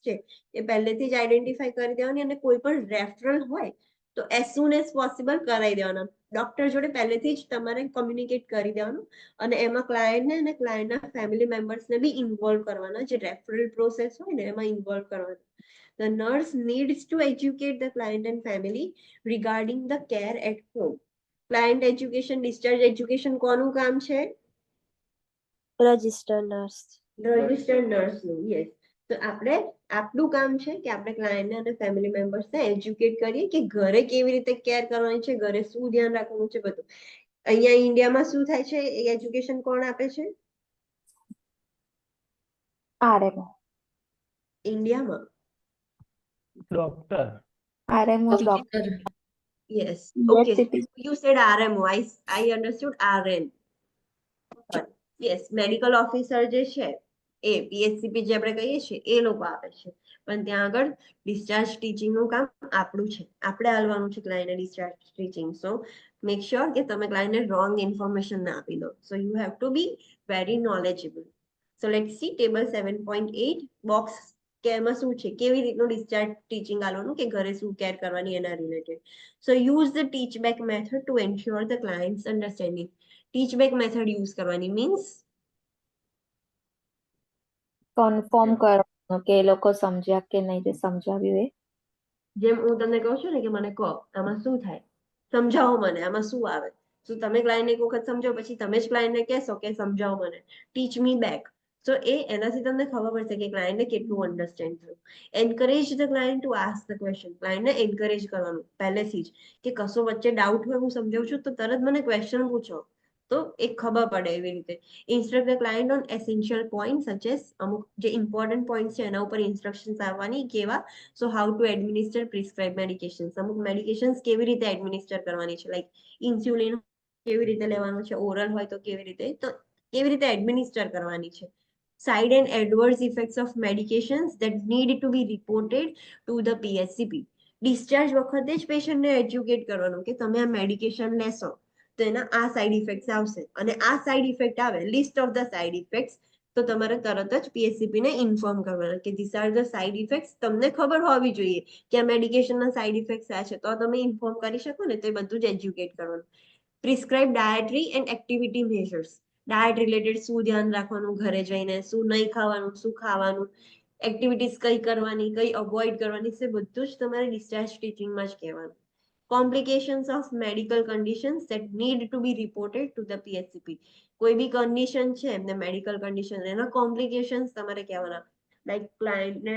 છે એ પહેલેથી જ આઈડેન્ટિફાઈ કરી દેવાની, અને કોઈ પણ રેફરલ હોય તો એઝ સુન એઝ પોસિબલ કરાવી દેવાના. ડોક્ટર જોડે પહેલેથી જ તમારે કમ્યુનિકેટ કરી દેવાનું, અને એમાં ક્લાયન્ટને અને ક્લાયન્ટના ફેમિલી મેમ્બર્સને બી ઇન્વોલ્વ કરવાના. જે રેફરલ પ્રોસેસ હોય ને એમાં ઇન્વોલ્વ કરવાના. The nurse needs to educate the client and family regarding the care at home. Client education, discharge education કોનું કામ છે?
Register nurse.
રજિસ્ટર્ડ નર્સનું. યસ. તો આપણે આપણું કામ છે કે આપણે ક્લાયન્ટને અને ફેમિલી મેમ્બર્સને એજ્યુકેટ કરીએ કે ઘરે કેવી રીતે કેર કરવાની છે, ઘરે શું ધ્યાન રાખવાનું છે, બધું. અહીંયા ઇન્ડિયામાં શું થાય છે, એ એજ્યુકેશન કોણ આપે છે
આરએમઓ.
ઇન્ડિયામાં?
ડોક્ટર.
આરએમઓ જ doctor.
Doctor.
Yes. Okay.
UHCP.
You said RMO. I understood RN. But yes, medical officer જે છે એ PHCP જે આપણે કહીએ છીએ એ લોકો આપે છે. પણ ત્યાં આગળ ડિસ્ચાર્જ ટીચિંગ નું કામ આપણું છે. આપણે આલવાનું છે ક્લાયન્ટને ડિસ્ચાર્જ ટીચિંગ. સો મેક શ્યોર કે તમે ક્લાયન્ટને રોંગ ઇન્ફોર્મેશન ના આપી દો. So you have two be very knowledgeable. So let's see table 7.8 box કે એમાં શું છે, કેવી રીતનું ડિસ્ચાર્જ ટીચિંગ આલવાનું કે ઘરે શું કેર કરવાની એના related. So use the teach back method to ensure the client's understanding. Teach back method use કરવાની means
કન્ફર્મ કરવાનું કે એ લોકો સમજ્યા કે નહીં, જે સમજાવ્યું એ.
જેમ હું તમને કહું છું ને કે મને કહો આમાં શું થાય, સમજાવો મને આમાં શું આવે. So તમે ક્લાયન્ટને એક વખત સમજાવો પછી તમે જ ક્લાયન્ટને કહેશો કે સમજાવો મને, ટીચ મી બેક. So એનાથી તમને ખબર પડશે કે ક્લાયન્ટને કેટલું અન્ડરસ્ટેન્ડ થયું. Encourage the client to ask the question. ક્લાયન્ટને એન્કરેજ કરવાનું પહેલેથી જ કે કશો વચ્ચે ડાઉટ હોય હું સમજાવું છું તો તરત મને ક્વેશ્ચન પૂછો, તો એક ખબર પડે એવી રીતે. Instruct the client on essential point such as, અમુક જે ઇમ્પોર્ટન્ટ પોઈન્ટ છે એના ઉપર ઇન્સ્ટ્રક્શન્સ આવવાની કેવા. So how to administer prescribe medications. અમુક મેડિકેશન્સ કેવી રીતે એડમિનિસ્ટર કરવાની છે, લાઈક ઇન્સ્યુલિન કેવી રીતે લેવાનું છે, ઓરલ હોય તો કેવી રીતે, તો કેવી રીતે એડમિનિસ્ટર કરવાની છે. Side and adverse effects of medications that need to be reported to the PHCP. Discharge વખતે જ પેશન્ટને એજ્યુકેટ કરવાનું કે તમે આ મેડિકેશન લેશો તો એના આ સાઇડ ઇફેક્ટ્સ આવશે, અને આ સાઇડ ઇફેક્ટ આવે, list of the side effects, તો તમારે તરત જ PHCP ને ઇન્ફોર્મ કરવાના કે this are the side effects. તમને ખબર હોવી જોઈએ કે આ મેડિકેશનના સાઇડ ઇફેક્ટ્સ આ છે, તો તમે ઇન્ફોર્મ કરી શકો ને, તો એ બધું જ એજ્યુકેટ કરવાનું. Prescribe dietary and activity measures. Diet related શું ધ્યાન રાખવાનું ઘરે જઈને, શું નહીં ખાવાનું, શું ખાવાનું, એક્ટિવિટીઝ કઈ કરવાની, કઈ અવોઇડ કરવાની છે, બધું જ તમારે ડિસ્ચાર્જ ટીચિંગમાં જ કહેવાનું. Complications of medical conditions that need to be reported to the PHCP. કોઈ બી કન્ડિશન છે એમને મેડિકલ કન્ડિશન, એના કોમ્પ્લિકેશન્સ તમારે કહેવાના. લાઈક ક્લાયન્ટને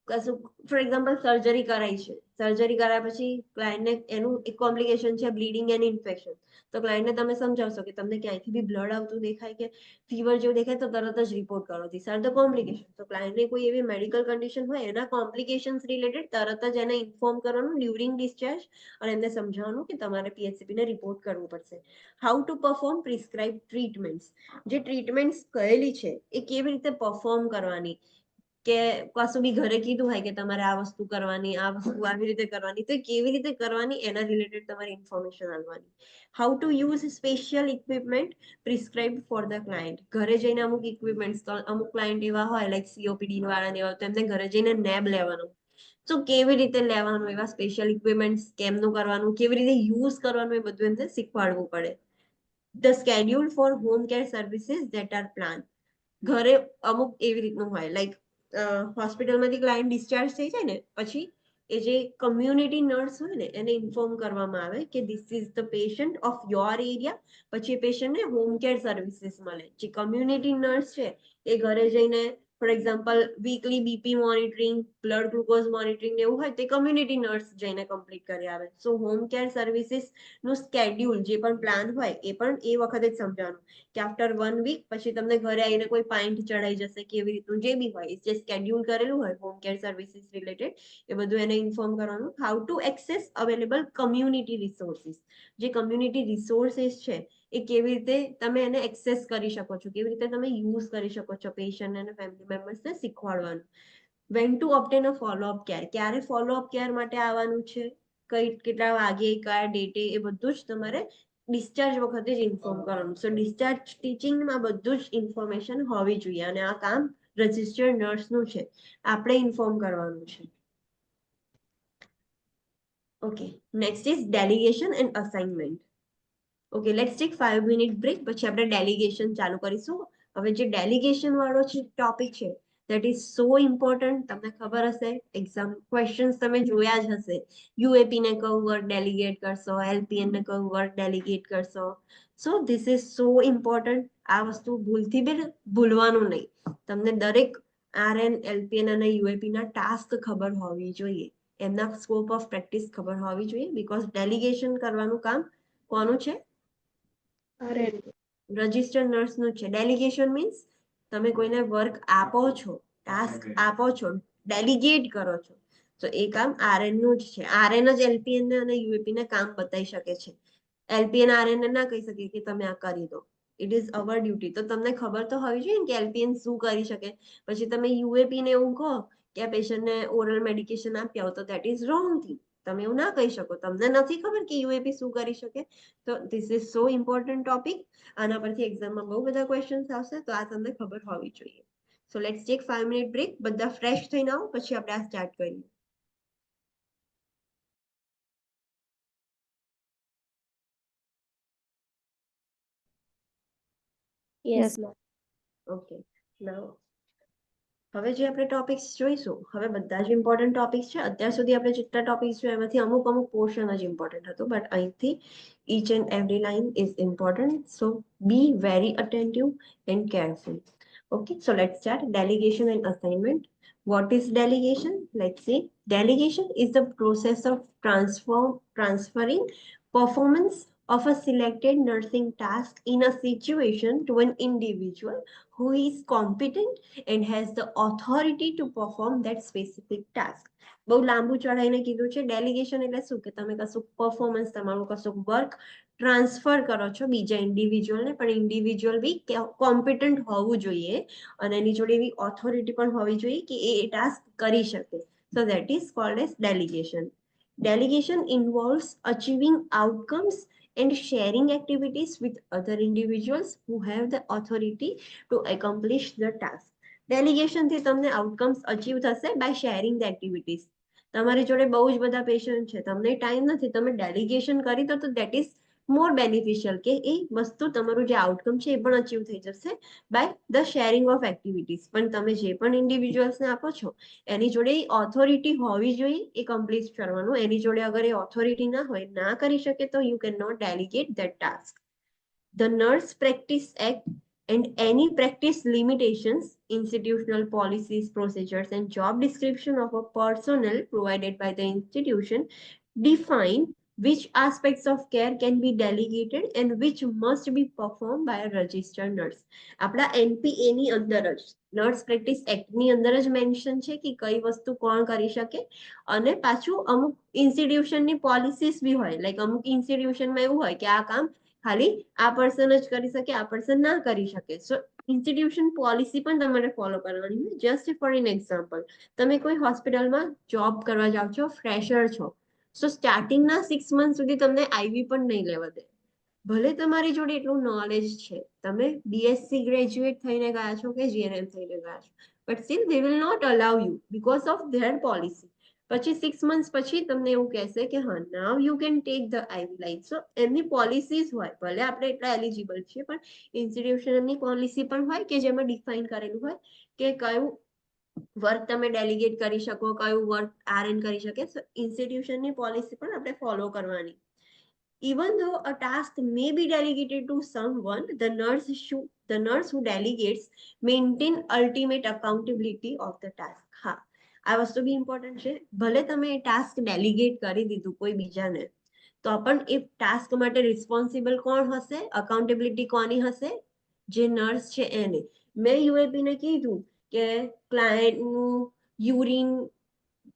કશું ફોર એક્ઝામ્પલ સર્જરી કરાઈ છે, સર્જરી કરાયા પછી ક્લાયન્ટને એનું એક કોમ્પ્લિકેશન છે બ્લીડિંગ એન્ડ ઇન્ફેક્શન. તો ક્લાયન્ટને તમે સમજાવશો કે તમને ક્યાંયથી બી બ્લડ આવતું દેખાય કે ફીવર જેવું દેખાય તો તરત જ રિપોર્ટ કરો. This are the complication. તો ક્લાયન્ટને કોઈ એવી મેડિકલ કન્ડિશન હોય એના કોમ્પ્લિકેશન્સ રિલેટેડ તરત જ એને ઇન્ફોર્મ કરવાનું ડ્યુરિંગ ડિસ્ચાર્જ, અને એમને સમજાવવાનું કે તમારે PHCP ને રિપોર્ટ કરવું પડશે. How to perform prescribe treatments. જે ટ્રીટમેન્ટ્સ કહેલી છે એ કેવી રીતે પરફોર્મ કરવાની, કે કશું બી ઘરે કીધું હોય કે તમારે આ વસ્તુ કરવાની, આ વસ્તુ આવી રીતે કરવાની, તો કેવી રીતે કરવાની એના રિલેટેડ તમારે ઇન્ફોર્મેશન આપવાની. How to use special equipment prescribe for the client. ઘરે જઈને અમુક ઇક્વિપમેન્ટ્સ, અમુક ક્લાયન્ટ એવા હોય લાઈક COPD વાળાને એવા, તો એમને ઘરે જઈને નેબ લેવાનું. તો કેવી રીતે લેવાનું, એવા સ્પેશિયલ ઇક્વિપમેન્ટ્સ કેમનું કરવાનું, કેવી રીતે યુઝ કરવાનું, એ બધું એમને શીખવાડવું પડે. The schedule four home care services that are plan. ઘરે અમુક એવી રીતનું હોય લાઈક હોસ્પિટલમાંથી ક્લાયન્ટ ડિસ્ચાર્જ થઈ જાય ને પછી એ જે કમ્યુનિટી નર્સ હોય ને એને ઇન્ફોર્મ કરવામાં આવે કે this is the patient of your area. પછી એ પેશન્ટને હોમ કેર સર્વિસીસ મળે. જે કમ્યુનિટી નર્સ છે એ ઘરે જઈને for example weekly BP monitoring, blood glucose monitoring એવું હોય તો કમ્યુનિટી નર્સ જઈને કમ્પ્લીટ કરી આવે. સો હોમ કેર સર્વિસીસ નું સ્કેડ્યુલ જે પણ પ્લાન હોય એ પણ એ વખતે જ સમજાવવાનું કે આફ્ટર 1 વીક પછી તમને ઘરે આવીને કોઈ પાઇન્ટ ચડાઈ જશે, કેવી રીતનું જે બી હોય, જે સ્કેડ્યુલ કરેલું હોય હોમ કેર સર્વિસીસ રિલેટેડ એ બધું એને ઇન્ફોર્મ કરવાનું. How to access available community resources. જે કમ્યુનિટી રિસોર્સિસ છે એ કેવી રીતે તમે એને એક્સેસ કરી શકો છો, કેવી રીતે તમે યુઝ કરી શકો છો, પેશન્ટ અને family મેમ્બર્સને શીખવાડવાનું. Went to ઓબ્ટેન a follow up care. ક્યારે ફોલોઅપ કેર માટે આવવાનું છે, કેટલા વાગે, કયા ડેટે, એ બધું જ તમારે ડિસ્ચાર્જ વખતે જ ઇન્ફોર્મ કરવાનું. સો ડિસ્ચાર્જ ટીચિંગમાં બધું જ ઇન્ફોર્મેશન હોવી જોઈએ, અને આ કામ રજિસ્ટર્ડ નર્સનું છે, આપણે ઇન્ફોર્મ કરવાનું છે. Okay, next is delegation and assignment. Okay, let's take 5 minute break, પછી આપણે ડેલિગેશન ચાલુ કરીશું. હવે જે ડેલિગેશન વાળો છે ટોપિક છે, દેટ ઇઝ સો ઇમ્પોર્ટન્ટ. તમને ખબર હશે, એક્ઝામ ક્વેશ્ચન્સ તમે જોયા જ હશે. યુએપી ને કયું વર્ક ડેલિગેટ કરશો, એલપીએન ને કયું વર્ક ડેલિગેટ કરશો. સો ધીસ ઇઝ સો ઇમ્પોર્ટન્ટ. આ વસ્તુ ભૂલથી બી ભૂલવાનું નહીં. તમને દરેક આરએન, એલપીએન અને યુએપી ના ટાસ્ક ખબર હોવી જોઈએ, એમના સ્કોપ ઓફ પ્રેક્ટિસ ખબર હોવી જોઈએ, બીકોઝ ડેલિગેશન કરવાનું કામ કોનું છે?
RN.
રજિસ્ટર્ડ નર્સનું છે. ડેલિગેશન મીન્સ તમે કોઈને વર્ક આપો છો, ટાસ્ક આપો છો, ડેલિગેટ કરો છો. તો એ કામ આરએન નું જ છે. આરએન જ એલપીએન ને અને યુએપી ને કામ બતાવી શકે છે. એલપીએન આરએન ને ના કહી શકે કે તમે આ કરી દો. It is our duty. તો તમને ખબર તો હોવી જોઈએ કે એલપીએન શું કરી શકે. પછી તમે યુએપી ને એવું કહો કે આ પેશન્ટને ઓરલ મેડિકેશન આપી આવો, તો દેટ ઇઝ રોંગ થિંગ. તમે એવું ના કહી શકો. તમને નથી ખબર કે યુએપી શું કરી શકે. તો this is so important topic. આના પરથી એક્ઝામમાં બહુ બધા ક્વેશ્ચન્સ આવશે, તો આ તમને ખબર હોવી જોઈએ. So let's take 5 minute break. બધા ફ્રેશ થઈને આવો, પછી આપણે આ સ્ટાર્ટ કરીએ.
યસ.
ઓકે, નાઉ હવે જે આપણે ટોપિક્સ જોઈશું, હવે બધા જ ઇમ્પોર્ટન્ટ ટોપિક્સ છે. અત્યાર સુધી આપણે જેટલા ટોપિક્સ જોયા એમાંથી અમુક પોર્શન જ ઇમ્પોર્ટન્ટ હતું, બટ અહીંથી each and every line is important, so be very attentive and careful. Okay, so let's start. Delegation and assignment. What is delegation? Let's see. Delegation is the process of transferring performance of a selected nursing task in a situation to an individual who is competent and has the authority to perform that specific task. બહુ લાંબુ ચડાઈને કીધું છે. Delegation એટલે શું કે તમે કશું performance, તમારું કશું વર્ક ટ્રાન્સફર કરો છો બીજા ઇન્ડિવિજ્યુઅલને, પણ ઇન્ડિવિજ્યુઅલ બી કોમ્પિટન્ટ હોવું જોઈએ અને એની જોડે એવી ઓથોરિટી પણ હોવી જોઈએ કે એ ટાસ્ક કરી શકે. સો that is called as delegation. Delegation involves achieving outcomes and sharing activities with other individuals who have the authority to accomplish the task. Delegation થી તમને આઉટકમ્સ અચીવ થશે બાય શેરિંગ ધ એક્ટિવિટીઝ. તમારી જોડે બહુ જ બધા પેશન્ટ છે, તમને ટાઈમ નથી, તમે ડેલિગેશન કરી દો તો દેટ ઇઝ મોર બેનિફિશિયલ, કે એ વસ્તુ તમારું જે આઉટકમ છે એ પણ અચીવ થઈ જશે by the sharing of activities. પણ તમે જે પણ ઇન્ડિવિજ્યુઅલ્સને આપો છો એની જોડે ઓથોરિટી હોવી જોઈએ એ કમ્પ્લીટ કરવાનું. એની જોડે અગર એ ઓથોરિટી ના હોય, ના કરી શકે, તો you can not delegate that task. The Nurse Practice Act and any practice limitations, institutional policies, procedures, and job description of a personnel provided by the institution define which aspects of care can be delegated and which must be performed by a registered nurse. આપણા NPA ની અંદર જ, nurse practice act ની અંદર જ mention છે કે કઈ વસ્તુ કોણ કરી શકે. અને પાછું અમુક ઇન્સ્ટિટ્યુશનની પોલિસીસ બી હોય, લાઈક અમુક ઇન્સ્ટિટ્યુશનમાં એવું હોય કે આ કામ ખાલી આ પર્સન જ કરી શકે, આ પર્સન ના કરી શકે. સો ઇન્સ્ટિટ્યુશન પોલિસી પણ તમારે ફોલો કરવાની છે. જસ્ટ ફોર એન એક્ઝામ્પલ, તમે કોઈ હોસ્પિટલમાં જોબ કરવા જાઓ છો, ફ્રેશર છો, સો સ્ટાર્ટિંગના 6 મંથ સુધી તમને આઈવી પણ નહીં લેવા દે. ભલે તમારી જોડે એટલું નોલેજ છે, તમે બીએસસી ગ્રેજ્યુએટ થઈને ગયા છો કે જીએનએમ થઈને ગયા છો, but still they will not allow you because of their policy. પછી 6 મંથ્સ પછી તમને એવું કહેશે કે હા, now you can take the IV line. So એમની પોલિસીસ હોય, ભલે આપણે એટલા એલિજિબલ છીએ, પણ ઇન્સ્ટિટ્યુશનની પોલિસી પણ હોય કે જેમાં ડિફાઇન કરેલું હોય કે કયું વર્ક તમે ડેલિગેટ કરી શકો, કયું વર્ક આરએન કરી શકે. સો ઇન્સ્ટિટ્યુશનની પોલિસી પણ આપણે ફોલો કરવાની. Even though a task may be delegated to someone, the nurse who delegates maintain ultimate accountability of the task. હા, આ વસ્તુ બી ઇમ્પોર્ટન્ટ છે. ભલે તમે એ ટાસ્ક ડેલિગેટ કરી દીધું કોઈ બીજાને, તો પણ એ ટાસ્ક માટે રિસ્પોન્સિબલ કોણ હશે, અકાઉન્ટેબિલિટી કોની હશે? જે નર્સ છે એને. મેં યુએપી ને કીધું કે ક્લાયન્ટનું યુરિન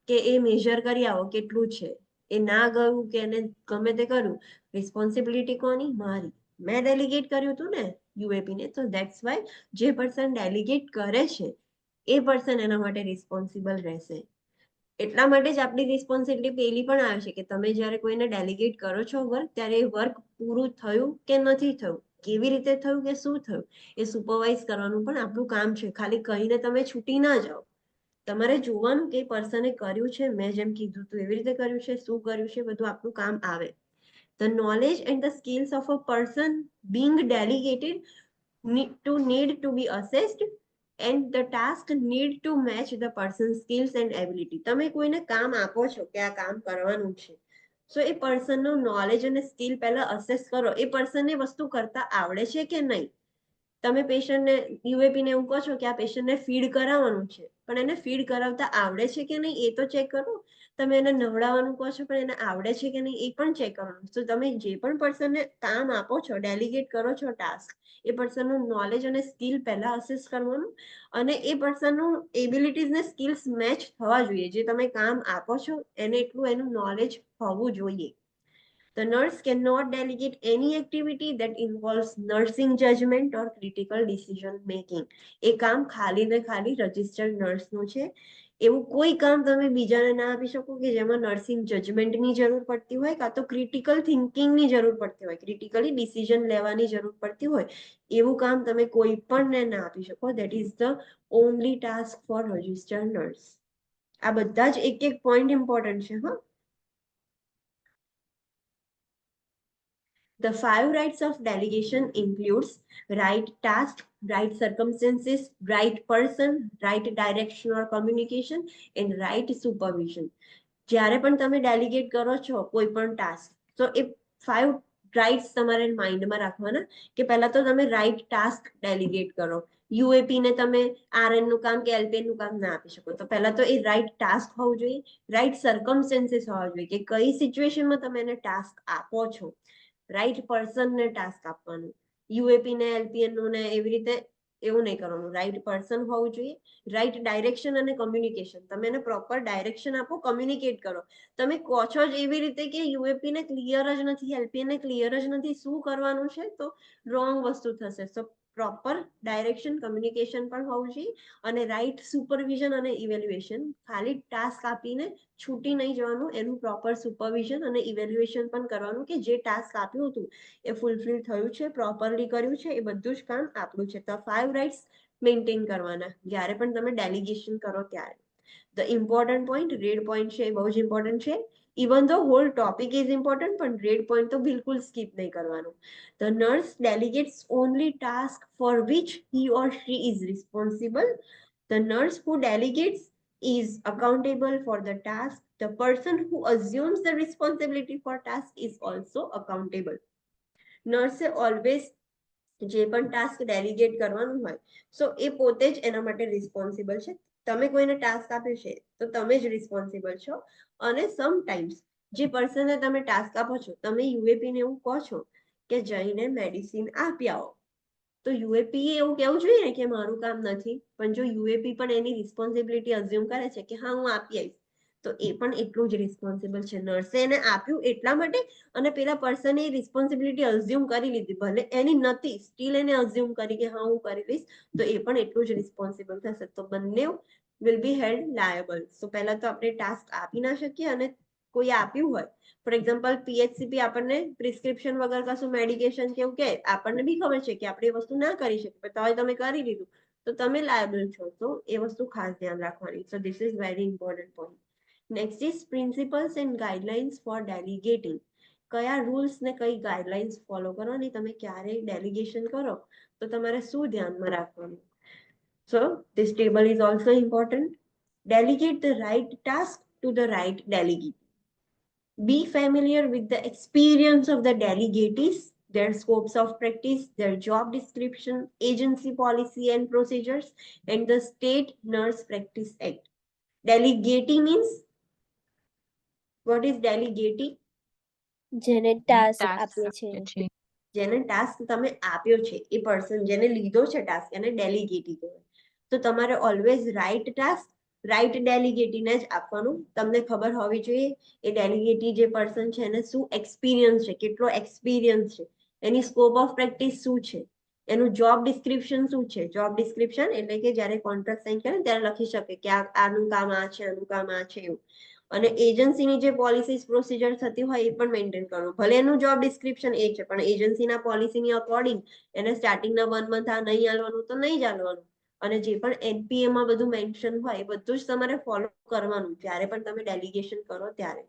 કે એ મેજર કરી આવો કેટલું છે, એ ના ગયું કે એને ગમે તે કર્યું, રિસ્પોન્સિબિલિટી કોની? મારી. મેં ડેલિગેટ કર્યું હતું ને યુએપી ને. તો ધેટ્સ વાય જે પર્સન ડેલિગેટ કરે છે એ પર્સન એના માટે રિસ્પોન્સિબલ રહેશે. એટલા માટે જ આપણી રિસ્પોન્સિબિલિટી પેલી પણ આવે છે કે તમે જ્યારે કોઈને ડેલિગેટ કરો છો વર્ક, ત્યારે એ વર્ક પૂરું થયું કે નથી થયું કેવી રીતે થયું કે શું થયું એ સુપરવાઇઝ કરવાનું પણ આપણું કામ છે. ખાલી કહીને તમે છૂટી ના જાઓ. તમારે જોવાનું કે પર્સને કર્યું છે, મેં જેમ કીધું હતું એવી રીતે કર્યું છે, શું કર્યું છે, બધું આપણું કામ આવે. The knowledge and the skills of a person being delegated need to be assessed and the task need to match the person's skills and ability. તમે કોઈને કામ આપો છો કે આ કામ કરવાનું છે, સો એ પર્સનનું નોલેજ અને સ્કિલ પહેલા અસેસ કરો. એ પર્સનને વસ્તુ કરતા આવડે છે કે નહીં. તમે પેશન્ટને યુએપી ને એવું કહો છો કે આ પેશન્ટને ફીડ કરાવવાનું છે, પણ એને ફીડ કરાવતા આવડે છે કે નહીં એ તો ચેક કરો. તમે એને નવડાવવાનું કહો છો પણ એને આવડે છે કે નહીં એ પણ ચેક કરવાનું. તો તમે જે પણ પર્સનને કામ આપો છો, ડેલિગેટ કરો છો ટાસ્ક, એ પર્સનનું નોલેજ અને સ્કિલ પહેલા અસેસ કરવાનું અને એ પર્સનનું એબિલિટીઝ ને સ્કિલ્સ મેચ થવા જોઈએ. જે તમે કામ આપો છો એને એટલું એનું નોલેજ હોવું જોઈએ. The nurse cannot delegate any activity that involves nursing judgment or critical decision making. એ કામ ખાલી ને ખાલી રજિસ્ટર્ડ નર્સનું છે. એવું કોઈ કામ તમે બીજાને ના આપી શકો કે જેમાં નર્સિંગ જજમેન્ટની જરૂર પડતી હોય કાં તો ક્રિટિકલ થિંકિંગની જરૂર પડતી હોય, ક્રિટિકલી ડિસિઝન લેવાની જરૂર પડતી હોય, એવું કામ તમે કોઈ પણને ના આપી શકો. That is the only task for registered nurse. આ બધા જ એક એક પોઈન્ટ ઇમ્પોર્ટન્ટ છે. હા, the 5 rights of delegation includes right task, right circumstances, right person, right direction or communication, and right supervision. જ્યારે પણ તમે ડેલિગેટ કરો છો કોઈ પણ ટાસ્ક, તો એ 5 રાઇટ્સ તમારે માઇન્ડમાં રાખવાના કે પહેલા તો તમે રાઇટ ટાસ્ક ડેલિગેટ કરો. યુએપી ને તમે આરએન નું કામ કે એલપીએન નું કામ ના આપી શકો. તો પહેલા તો એ રાઇટ ટાસ્ક હોવું જોઈએ, રાઇટ સર્કમસ્ટેન્સીસ હોવા જોઈએ કે કઈ સિચ્યુએશનમાં તમે એને ટાસ્ક આપો છો, રાઈટ પર્સનને ટાસ્ક આપવાનું. યુએપી ને એલપીએન નું ને એવી રીતે એવું નહીં કરવાનું. રાઈટ પર્સન હોવું જોઈએ, રાઈટ ડાયરેક્શન અને કમ્યુનિકેશન. તમે એને પ્રોપર ડાયરેક્શન આપો, કમ્યુનિકેટ કરો. તમે કહો છો જ એવી રીતે કે યુએપી ને ક્લિયર જ નથી, એલપીએન ને ક્લિયર જ નથી શું કરવાનું છે, તો રોંગ વસ્તુ થશે. સો પ્રોપર ડાયરેક્શન, કમ્યુનિકેશન પણ હોવું જોઈએ અને રાઈટ સુપરવિઝન અને ઇવેલ્યુએશન. ખાલી ટાસ્ક આપીને છૂટી નહીં જવાનું, એનું પ્રોપર સુપરવિઝન અને ઇવેલ્યુએશન પણ કરવાનું કે જે ટાસ્ક આપ્યું હતું એ ફૂલફિલ થયું છે, પ્રોપરલી કર્યું છે, એ બધું જ કામ આપણું છે. તો 5 રાઇટ્સ મેન્ટેન કરવાના જ્યારે પણ તમે ડેલિગેશન કરો ત્યારે. The important point, red point છે એ બહુ જ ઇમ્પોર્ટન્ટ છે. Even the whole topic is important, પણ રેડ પોઈન્ટ તો બિલકુલ સ્કીપ નહીં કરવાનું. The nurse delegates only task for which he or she is responsible. The nurse who delegates is accountable for the task. The person who assumes the responsibility for task is also accountable. Nurse always જે પણ task delegate કરવાનું હોય, સો એ પોતે જ એના માટે responsible છે. તમે કોઈને ટાસ્ક આપ્યો છે તો તમે જ રિસ્પોન્સિબલ છો. અને સમટાઈમ્સ જે પર્સનને તમે ટાસ્ક આપો છો, તમે યુએપી ને એવું કહો છો કે જઈને મેડિસિન આપી આવો, તો યુએપી એવું કેવું જોઈએ ને કે મારું કામ નથી. પણ જો યુએપી પણ એની રિસ્પોન્સિબિલિટી અઝ્યુમ કરે છે કે હા હું આપી આવીશ, તો એ પણ એટલું જ રિસ્પોન્સિબલ છે. નર્સે એને આપ્યું એટલા માટે અને પેલા પર્સને રિસ્પોન્સિબિલિટી અઝ્યુમ કરી લીધી, ભલે એની નથી, સ્ટીલ એને અઝ્યુમ કરી કે હા હું કરી લઈશ, તો એ પણ એટલું જ રિસ્પોન્સિબલ થશે. તો બંને વિલ બી હેલ્ડ લાયબલ. સો પહેલા તો આપણે ટાસ્ક આપી ના શકીએ, અને કોઈ આપ્યું હોય, ફોર એક્ઝામ્પલ પીએચસીપી આપણને પ્રિસ્ક્રિપ્શન વગર કશું મેડિકેશન કેવું કે આપણને બી ખબર છે કે આપણે એ વસ્તુ ના કરી શકીએ, તો તમે કરી લીધું તો તમે લાયબલ છો. તો એ વસ્તુ ખાસ ધ્યાન રાખવાની. So this is very important point. Next is principles and guidelines for delegating. કયા રૂલ્સ ને કઈ ગાઈડલાઇન્સ ફોલો કરવાની, તમે ક્યારેય ડેલિગેશન કરો તો તમારે શું ધ્યાનમાં રાખવાનું. So this table is also important. Delegate the right task to the right delegate. Be familiar with the experience of the delegatees, their scopes of practice, their job description, agency policy and procedures, and the State Nurse Practice Act. Delegatee means, what is delegatee?
જેને task
Task
આપીએ છે.
આપે છે.
જેને task તમે આપ્યો છે, એ person જેને લીધો છે ટાસ્ક, એને ડેલિગેટી કહેવાય. તો તમારે ઓલવેઝ રાઈટ ટાસ્ક રાઈટ ડેલિગેટીને જ આપવાનું. તમને ખબર હોવી જોઈએ એ ડેલિગેટી જે પર્સન છે એને શું એક્સપિરિયન્સ છે, કેટલો એક્સપિરિયન્સ છે, એની સ્કોપ ઓફ પ્રેક્ટિસ શું છે, એનું જોબ ડિસ્ક્રિપ્શન શું છે. જોબ ડિસ્ક્રિપ્શન એટલે કે જ્યારે કોન્ટ્રાક્ટ સાઇન કરે ત્યારે લખી શકે કે આનું કામ આ છે, આનું કામ આ છે એવું. અને એજન્સીની જે પોલિસીસ પ્રોસિજર થતી હોય એ પણ મેન્ટેન કરવું. ભલે એનું જોબ ડિસ્ક્રિપ્શન એ છે, પણ એજન્સીના પોલિસીની અકોર્ડિંગ એને સ્ટાર્ટિંગના 1 મંથ આ નહીં હાલવાનું તો નહીં ચાલવાનું. અને જે પણ NPA માં બધું મેન્શન હોય એ બધું જ તમારે ફોલો કરવાનું જ્યારે પણ તમે ડેલિગેશન કરો ત્યારે.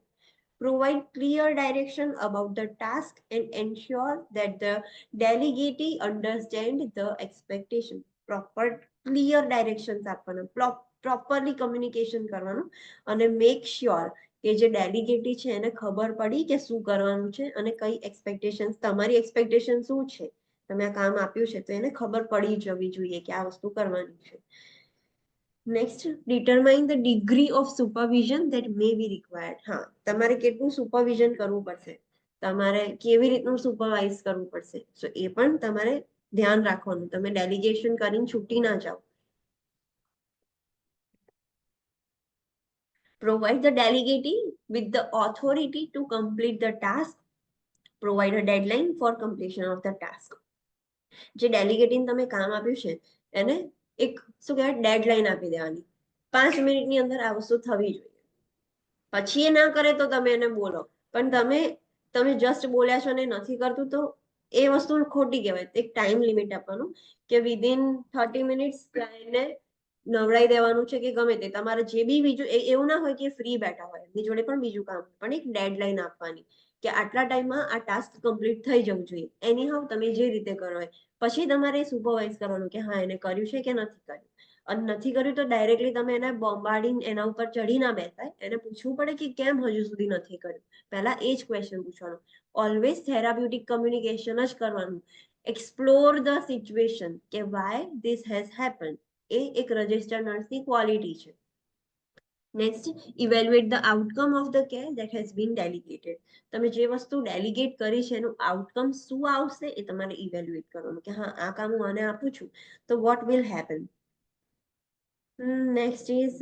Provide clear direction about the task and ensure that the delegate understand the expectation. Proper clear directions આપવાના, properly communication કરવાનું અને make sure કે જે ડેલિગેટી છે એને ખબર પડી કે શું કરવાનું છે અને કઈ એક્સપેક્ટેશન્સ, તમારી એક્સપેક્ટેશન શું છે, તમે આ કામ આપ્યું છે તો એને ખબર પડી જવી જોઈએ કે આ વસ્તુ કરવાની છે. Next, determine the degree of supervision that may be required. હા, તમારે કેટલું સુપરવિઝન કરવું પડશે, તમારે કેવી રીતનું સુપરવાઇઝ કરવું પડશે, સો એ પણ તમારે ધ્યાન રાખવાનું. તમે ડેલિગેશન કરીને છૂટી ના જાઓ. Provide the delegate with the authority to complete the task. Provide a deadline for completion of the task. જે ડેલિગેટીને તમે કામ આપ્યું છે એને એક શું કહેવાય ડેડલાઇન આપી દેવાની, 5 મિનિટની અંદર આ વસ્તુ થવી જોઈએ. પછી એ ના કરે તો તમે એને બોલો, પણ તમે જસ્ટ બોલ્યા છો ને નથી કરતું તો એ વસ્તુ ખોટી કહેવાય. એક ટાઈમ લિમિટ આપવાનું કે વિધિન 30 મિનિટ્સ ક્લાયન્ટને નવડાવી દેવાનું છે કે ગમે તે તમારે જે બી બીજું એવું ના હોય કે ફ્રી બેઠા હોય, એમની જોડે પણ બીજું કામ, પણ એક ડેડલાઇન આપવાની કે આટલા ટાઈમમાં આ ટાસ્ક કમ્પ્લીટ થઈ જવું જોઈએ. એની હાઉ તમે જે રીતે કરો હોય પછી તમારે સુપરવાઇઝ કરવાનું કે હા એને કર્યું છે કે નથી કર્યું. અને નથી કર્યું તો ડાયરેક્ટલી તમે એને બોમ્બાર્ડિંગ એના ઉપર ચડી ના બેસાય, એને પૂછવું પડે કે કેમ હજુ સુધી નથી કર્યું. પહેલા એ જ ક્વેશ્ચન પૂછવાનું. ઓલવેઝ થેરાપ્યુટિક કમ્યુનિકેશન જ કરવાનું. એક્સપ્લોર ધ સિચ્યુએશન કે વાય ધીસ હેઝ હેપન. એ એક રજિસ્ટર્ડ નર્સની ક્વોલિટી છે. Next, evaluate the outcome of the care that has been delegated. તમે જે વસ્તુ ડેલિગેટ કરી છે એનું આઉટકમ શું આવશે એ તમારે ઇવેલ્યુએટ કરવાનું કે હા આ કામ હું આને આપું છું તો what will happen. Next is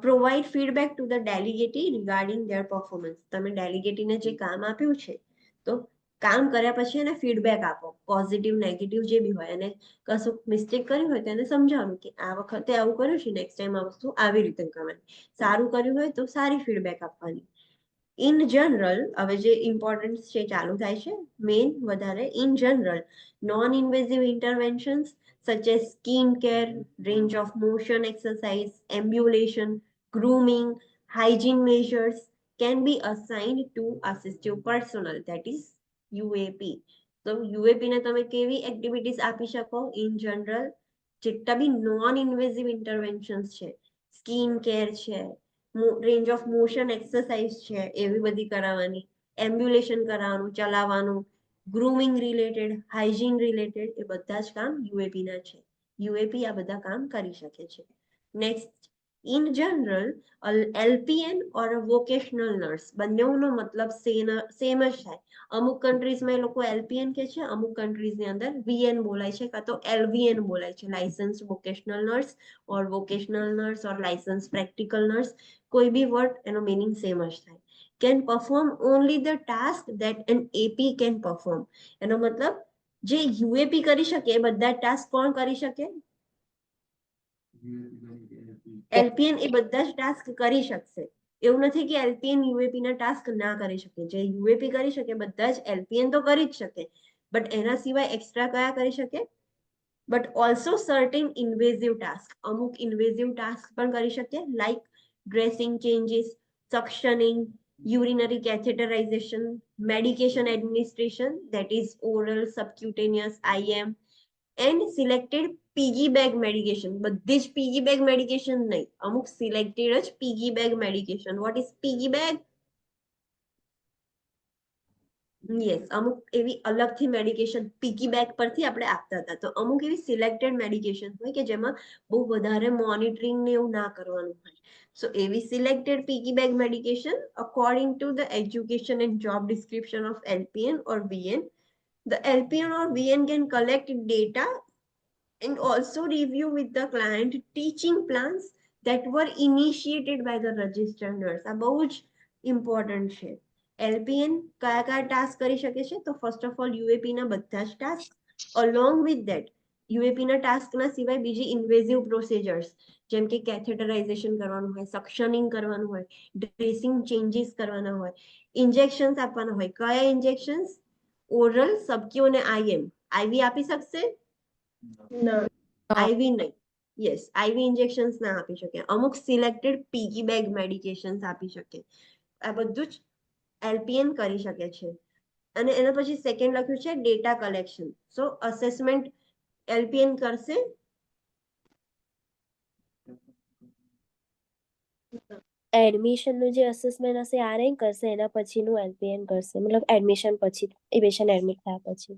provide feedback to the delegatee regarding their performance. તમે ડેલિગેટીને જે કામ આપ્યું છે તો કામ કર્યા પછી એને ફીડબેક આપો, પોઝિટિવ નેગેટિવ જે બી હોય. અને કશું મિસ્ટેક કર્યું હોય તો એને સમજાવવાનું કે આ વખતે આવું કર્યું છે, નેક્સ્ટ ટાઈમ આ વસ્તુ આવી રીતે કરવાની. સારું કર્યું હોય તો સારી ફીડબેક આપવાની. ઇન જનરલ, હવે જે ઇમ્પોર્ટન્સ છે ચાલુ થાય છે મેઇન વધારે. In general, non invasive interventions such as skin care, range of motion exercise, ambulation, grooming, hygiene measures can be assigned to assistive personnel, that is UAP. તો UAP ને તમે કેવી એક્ટિવિટીઝ આપી શકો? ઇન જનરલ જેટલા બી non invasive ઇન્ટરવેન્શન્સ છે, skin care છે, range of motion exercise છે, એવી બધી કરાવવાની, એમ્બ્યુલેશન કરાવવાનું, ચલાવવાનું, ગ્રૂમિંગ રિલેટેડ, હાઇજીન રિલેટેડ, એ બધા જ કામ યુએપી ના છે. યુએપી આ બધા કામ કરી શકે છે. Next, in general LPN or vocational nurse, બંનેનો મતલબ સેમ જ થાય. અમુક કન્ટ્રીઝમાં એ લોકો LPN કે છે, અમુક કન્ટ્રીઝની અંદર VN બોલાય છે કાં તો LVN બોલાય છે, licensed vocational nurse or vocational nurse or licensed practical nurse. કોઈ બી વર્ડ એનો મિનિંગ સેમ જ થાય. Can perform only the task that an AP can perform. એનો મતલબ જે યુએપી કરી શકે એ બધા ટાસ્ક કોણ કરી શકે? LPN એ બધા જ ટાસ્ક કરી શકશે. એવું નથી કે LPN યુએપી ના ટાસ્ક ના કરી શકે. જે યુએપી કરી શકે બધા જ LPN તો કરી જ શકે, બટ એના સિવાય એક્સ્ટ્રા કયા કરી શકે? But also certain invasive task, અમુક ઇન્વેઝિવ ટાસ્ક પણ કરી શકે, like dressing changes, suctioning, urinary catheterization, medication administration, that is oral, subcutaneous, IM, and selected piggy bag medication. બધી જ piggy bag medication નહીં, અમુક selected જ piggy bag medication. What is piggy bag? Yes, અમુક એવી અલગથી મેડિકેશન પીકી બેગ પરથી આપણે આપતા હતા. તો અમુક એવી સિલેક્ટેડ મેડિકેશન હોય કે જેમાં બહુ વધારે મોનિટરિંગ ને એવું ના કરવાનું હોય. સો એવી selected પીકી bag medication according to the education and job description of LPN or VN. The LPN or VN can collect data and also review with the client teaching plans that were initiated by the registered nurse. આ બહુ જ important છે. LPN કયા કયા task કરી શકે છે? તો ફર્સ્ટ ઓફ ઓલ યુએપી ના બધા જ ટાસ્ક. અલોંગ વિથ ધેટ યુએપી ના ટાસ્ક ના સિવાય બીજી ઇન્વેઝિવ પ્રોસિજર્સ જેમ કે કેથેટરાઇઝેશન કરવાનું હોય, સક્શનિંગ કરવાનું હોય, ડ્રેસિંગ ચેન્જીસ કરવાના હોય, ઇન્જેક્શન્સ આપવાના હોય. કયા ઇન્જેક્શન્સ? ઓરલ, સબક્યુ અને આઈએમ. આઈવી આપી શકશે?
ના.
આઈવી નહીં. યસ, આઈવી ઇન્જેક્શન્સ ના આપી શકે. અમુક સિલેક્ટેડ પીગી બેગ મેડિકેશન્સ આપી શકે. આ બધું જ એલપીએન કરી શકે છે. અને એના પછી સેકન્ડ લખ્યું છે ડેટા કલેક્શન. સો અસેસમેન્ટ એલપીએન કરશે?
એડમિશન નું જે અસેસમેન્ટ હશે આરએન કરશે, એના પછીનું એલપીએન કરશે, મતલબ એડમિશન પછી, એ પેશન્ટ એડમિટ થયા પછી.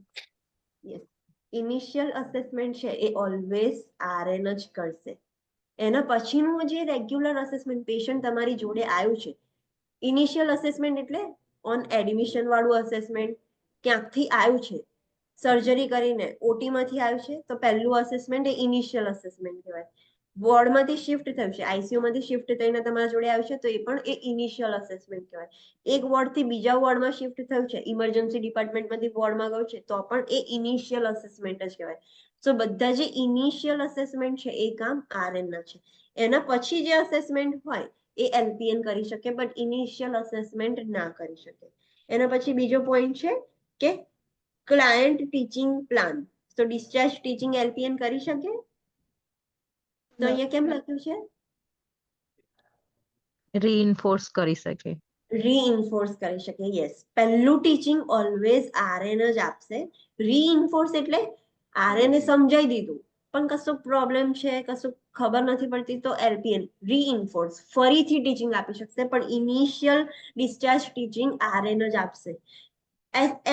યસ, ઇનિશિયલ અસેસમેન્ટ છે એ ઓલવેઝ આરએન જ કરશે. એના પછીનું જે રેગ્યુલર અસેસમેન્ટ, પેશન્ટ તમારી જોડે આવ્યું છે, ઇનિશિયલ અસેસમેન્ટ એટલે ઓન એડમિશન વાળું અસેસમેન્ટ, ક્યાંકથી આવ્યું છે, સર્જરી કરીને ઓટીમાંથી આવ્યું છે, તો પહેલું અસેસમેન્ટ એ ઇનિશિયલ અસેસમેન્ટ કહેવાય. વોર્ડમાંથી શિફ્ટ થયું છે, આઈસીયુમાંથી શિફ્ટ થઈને તમારા જોડે આવ્યું છે, તો એ પણ એ ઇનિશિયલ અસેસમેન્ટ કહેવાય. એક વોર્ડથી બીજા વોર્ડમાં શિફ્ટ થયું છે, ઇમરજન્સી ડિપાર્ટમેન્ટમાંથી વોર્ડમાં ગયું છે, તો પણ એ ઇનિશિયલ અસેસમેન્ટ જ કહેવાય. સો બધા જે ઇનિશિયલ અસેસમેન્ટ છે એ કામ આરએન ના છે. એના પછી જે અસેસમેન્ટ હોય એ એલપીએન કરી શકે, બટ ઇનિશિયલ અસેસમેન્ટ ના કરી શકે. એના પછી બીજો પોઈન્ટ છે કે ક્લાયન્ટ ટીચિંગ પ્લાન. તો ડિસ્ચાર્જ ટીચિંગ એલપીએન કરી શકે? તો અહીંયા કેમ લખ્યું છે?
રીઇન્ફોર્સ કરી શકે.
રીઇન્ફોર્સ કરી શકે. યસ, પહેલું ટીચિંગ ઓલવેઝ આરએન જ આપશે. રીઇન્ફોર્સ એટલે આરએન સમજાઈ દીધું પણ કશું પ્રોબ્લેમ છે, કશું ખબર નથી પડતી, તો એલપીએન રીઇન્ફોર્સ ફરીથી ટીચિંગ આપી શકશે, પણ ઇનિશિયલ ડિસ્ચાર્જ ટીચિંગ આરએન જ આપશે.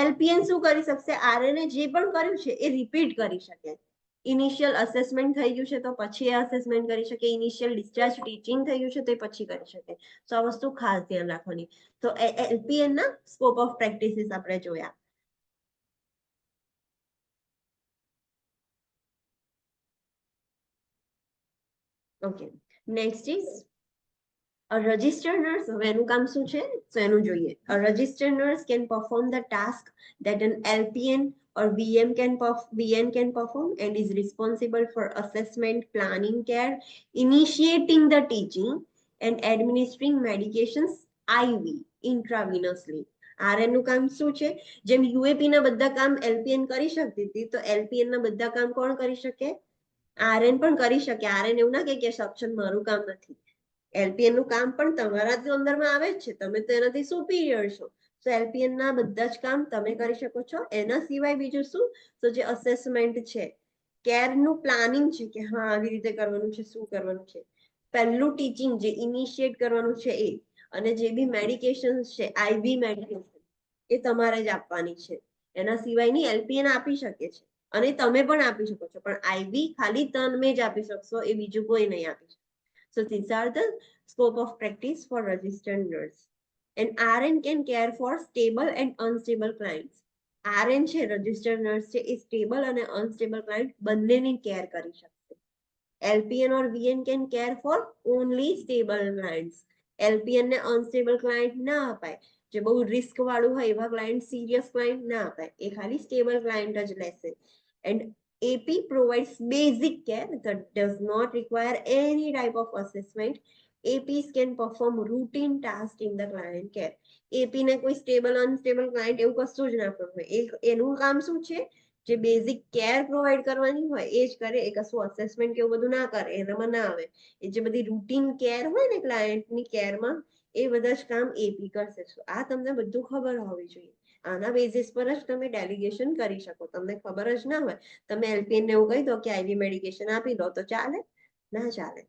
એલપીએન શું કરી શકશે? આરએન જે પણ કર્યું છે એ રિપીટ કરી શકે. ઇનિશિયલ અસેસમેન્ટ થઈ ગયું છે તો પછી એ અસેસમેન્ટ કરી શકે, ઇનિશિયલ ડિસ્ચાર્જ ટીચિંગ થઈ ગયું છે તો પછી કરી શકે. તો આ વસ્તુ ખાસ ધ્યાન રાખવાની. તો એલપીએન ના સ્કોપ ઓફ પ્રેક્ટિસિસ આપણે જોયા. Okay, next is a registered nurse. હવે એનું કામ શું છે તો એનું જોઈએ. A registered nurse can perform the task that an LPN or VN can perform and is responsible for assessment, planning care, initiating the teaching and administering medications IV intravenously. RN નું કામ શું છે? જેમ યુએપી ના બધા કામ એલપીએન કરી શકતી હતી, તો એલપીએન ના બધા કામ કોણ કરી શકે? આરએન પણ કરી શકે. આરએન એવું ના કે સક્ષમ મારું કામ નથી. એલપીએન નું કામ પણ તમારા જ અંદરમાં આવે જ છે, તમે તો એનાથી સુપીરિયર છો. તો એલપીએન ના બધા જ કામ તમે કરી શકો છો. એના સિવાય બીજું શું? તો જે અસેસમેન્ટ છે, કેર નું પ્લાનિંગ છે કે હા આવી રીતે કરવાનું છે, શું કરવાનું છે, પહેલું ટીચિંગ જે ઇનિશિયેટ કરવાનું છે એ, અને જે બી મેડિકેશન છે, આઈવી મેડિકેશન, એ તમારે જ આપવાની છે. એના સિવાયની એલપીએન આપી શકે છે અને તમે પણ આપી શકો છો, પણ આઈવી ખાલી તમે જ આપી શકશો, એ બીજું કોઈ નહીં આપી શકે. So these are the scope of practice for registered nurse. And RN can care for stable and unstable clients. RN છે, registered nurse છે, એ stable અને unstable client બંનેની કેર કરી શકશે. LPN or VN can care for only stable clients. LPN ને unstable client ના અપાય. જે બહુ રિસ્ક વાળું હોય એવા ક્લાયન્ટ, સિરિયસ ક્લાયન્ટ ના અપાય, એ ખાલી સ્ટેબલ ક્લાયન્ટ જ લેશે. And AP provides basic care that does not require any type of assessment. APs can perform routine tasks in the client care. AP ને કોઈ સ્ટેબલ અનસ્ટેબલ ક્લાયન્ટ એવું કશું જ ના કરવું હોય. એનું કામ શું છે? જે બેઝિક કેર પ્રોવાઈડ કરવાની હોય એ જ કરે. એ કશું અસેસમેન્ટ કે એવું બધું ના કરે, એનામાં ના આવે. એ જે બધી રૂટીન કેર હોય ને ક્લાયન્ટની કેરમાં, એ બધા જ કામ એપી કરશે. આ તમને બધું ખબર હોવી જોઈએ. આના બેઝિસ પર જ તમે ડેલિગેશન કરી શકો. તમને ખબર જ ના હોય, તમે એલપીએન ને એવું કહી દો કે આઈવી મેડિકેશન આપી દો, તો ચાલે? ના ચાલે.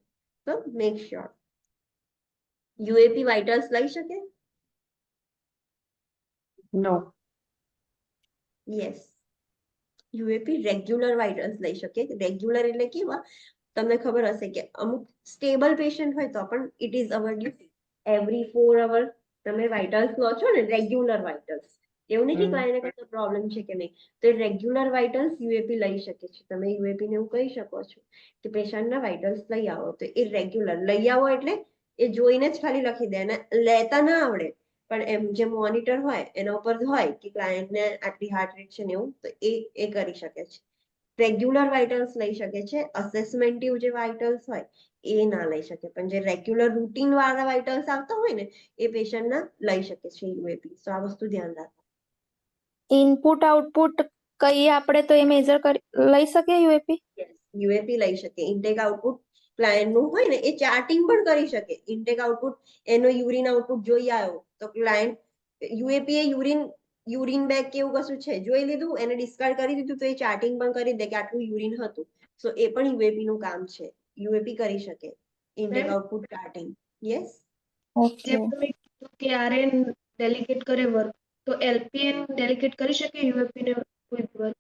તો મેક શ્યોર. યુએપી વાઇટલ્સ લઈ શકે?
નો.
યસ, યુએપી રેગ્યુલર વાઇટલ્સ લઈ શકે. રેગ્યુલર એટલે કેવા? તમને ખબર હશે કે અમુક સ્ટેબલ પેશન્ટ હોય તો પણ it is our duty every 4 અવર તમે વાઇટલ્સ લો છો ને, રેગ્યુલર વાઇટલ્સ. એવું નહીં કે ક્લાયન્ટને કશો પ્રોબ્લેમ છે કે નહીં, તો એ રેગ્યુલર વાઇટલ્સ યુએપી લઈ શકે છે. તમે યુએપી ને એવું કહી શકો છો કે પેશન્ટના વાઇટલ્સ લઈ આવો, તો એ રેગ્યુલર લઈ આવો એટલે એ જોઈને જ ખાલી લખી દે. અને લેતા ના આવડે પણ એમ જે મોનિટર હોય એના ઉપર હોય કે ક્લાયન્ટને આટલી હાર્ટ રેટ છે ને એવું, તો એ કરી શકે છે. રેગ્યુલર વાઇટલ્સ લઈ શકે છે, અસેસમેન્ટિવ જે વાઇટલ્સ હોય એ ના લઈ શકે, પણ જે રેગ્યુલર રૂટીન વાળા વાઇટલ્સ આવતા હોય ને એ પેશન્ટના લઈ શકે છે યુએપી. તો આ વસ્તુ ધ્યાન રાખો.
ઇનપુટ આઉટપુટ કહીએ આપણે તો એ મેજર લઈ શકીએ યુએપી?
યુએપી લઈ શકે. ઇન્ટેક આઉટપુટ ક્લાયન્ટનું હોય ને એ ચાર્ટિંગ પણ કરી શકે. ઇન્ટેક આઉટપુટ એનો યુરિન આઉટપુટ જોઈ આવ્યો તો ક્લાયન્ટ યુએપી એ યુરિન બેગ કે એવું કશું છે જોઈ લીધું, એને ડિસ્કાર્ડ કરી દીધું, તો એ ચાર્ટિંગ પણ કરી દે કે આટલું યુરિન હતું. સો એ પણ યુએપી નું કામ છે. યુએપી કરી શકે intake output charting. Yes.
Okay.
જેમ તમે કીધું કે આરએન ડેલિગેટ કરે વર્ક, તો એલપીએન ડેલિગેટ કરી શકે યુએપી ને કોઈ વર્ક?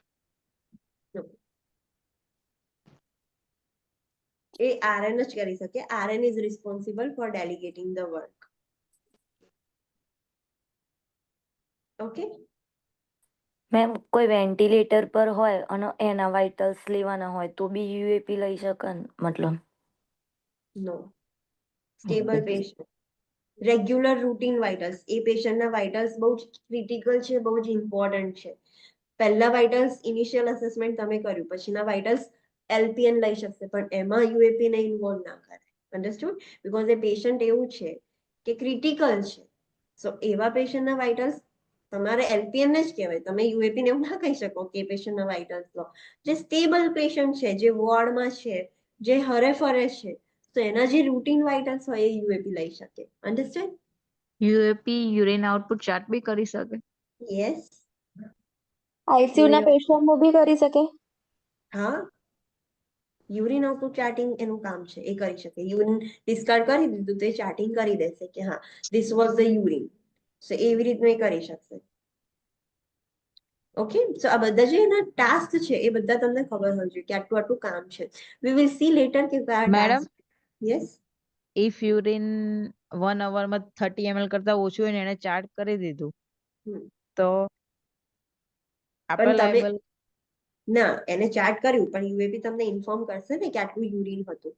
એ આરએન જ કરી શકે. RN is responsible for delegating the work. Okay.
Ma'am કોઈ વેન્ટિલેટર પર હોય અને એના વાઇટલ્સ લેવાના હોય તો બી યુએપી લઈ શકે ને? મતલબ
no. Stable patient, regular routine vitals, એ પેશન્ટના વાઇટલ્સ બહુ જ ક્રિટિકલ છે, બહુ જ ઇમ્પોર્ટન્ટ છે. પહેલા વાઇટલ્સ ઇનિશિયલ અસેસમેન્ટ તમે કર્યું, પછીના વાઇટલ્સ એલપીએન લઈ શકશે, પણ એમાં યુએપી ને ઇન્વોલ્વ ના કરે. અન્ડરસ્ટુડ? બીકોઝ એ પેશન્ટ એવું છે કે ક્રિટિકલ છે. સો એવા પેશન્ટના વાઇટલ્સ તમારે એલપીએન ને જ કહેવાય. તમે યુએપી ને એવું ના કહી શકો કે એ પેશન્ટના વાઇટલ્સ લો. જે સ્ટેબલ પેશન્ટ છે, જે વોર્ડમાં છે, જે હરે ફરે છે, તો એના જે રૂટીન વાઇટલ્સ હોય એ યુએપી લઈ શકે. અન્ડરસ્ટેન્ડ?
યુએપી યુરિન આઉટપુટ ચાર્ટ બી કરી શકે?
યસ.
આઈસીયુ ના પેશન્ટ નું બી કરી શકે?
હા, યુરિન આઉટપુટ ચાર્ટિંગ એનું કામ છે, એ કરી શકે. યુરિન ડિસ્કાર્ડ કરી દીધું તો એ ચાર્ટિંગ કરી દેશે કે હા ધીસ વોઝ ધ યુરિન. સો એવી રીતનું એ કરી શકશે. ઓકે. સો આ બધા જે એના ટાસ્ક છે એ બધા તમને ખબર હોય છે કે આટલું આટલું કામ છે. વી વિલ સી લેટર કે કયા
madam,
task. Yes.
If urine 1 અવરમાં 30 ml કરતા ઓછું હોય ને એને ચાર્ટ કરી દીધું તો આપણે
પણ તમે
લાયબલ?
ના, એને ચાર્ટ કર્યું પણ યુએપી તમને ઇન્ફોર્મ કરશે ને કે આટલું યુરિન હતું.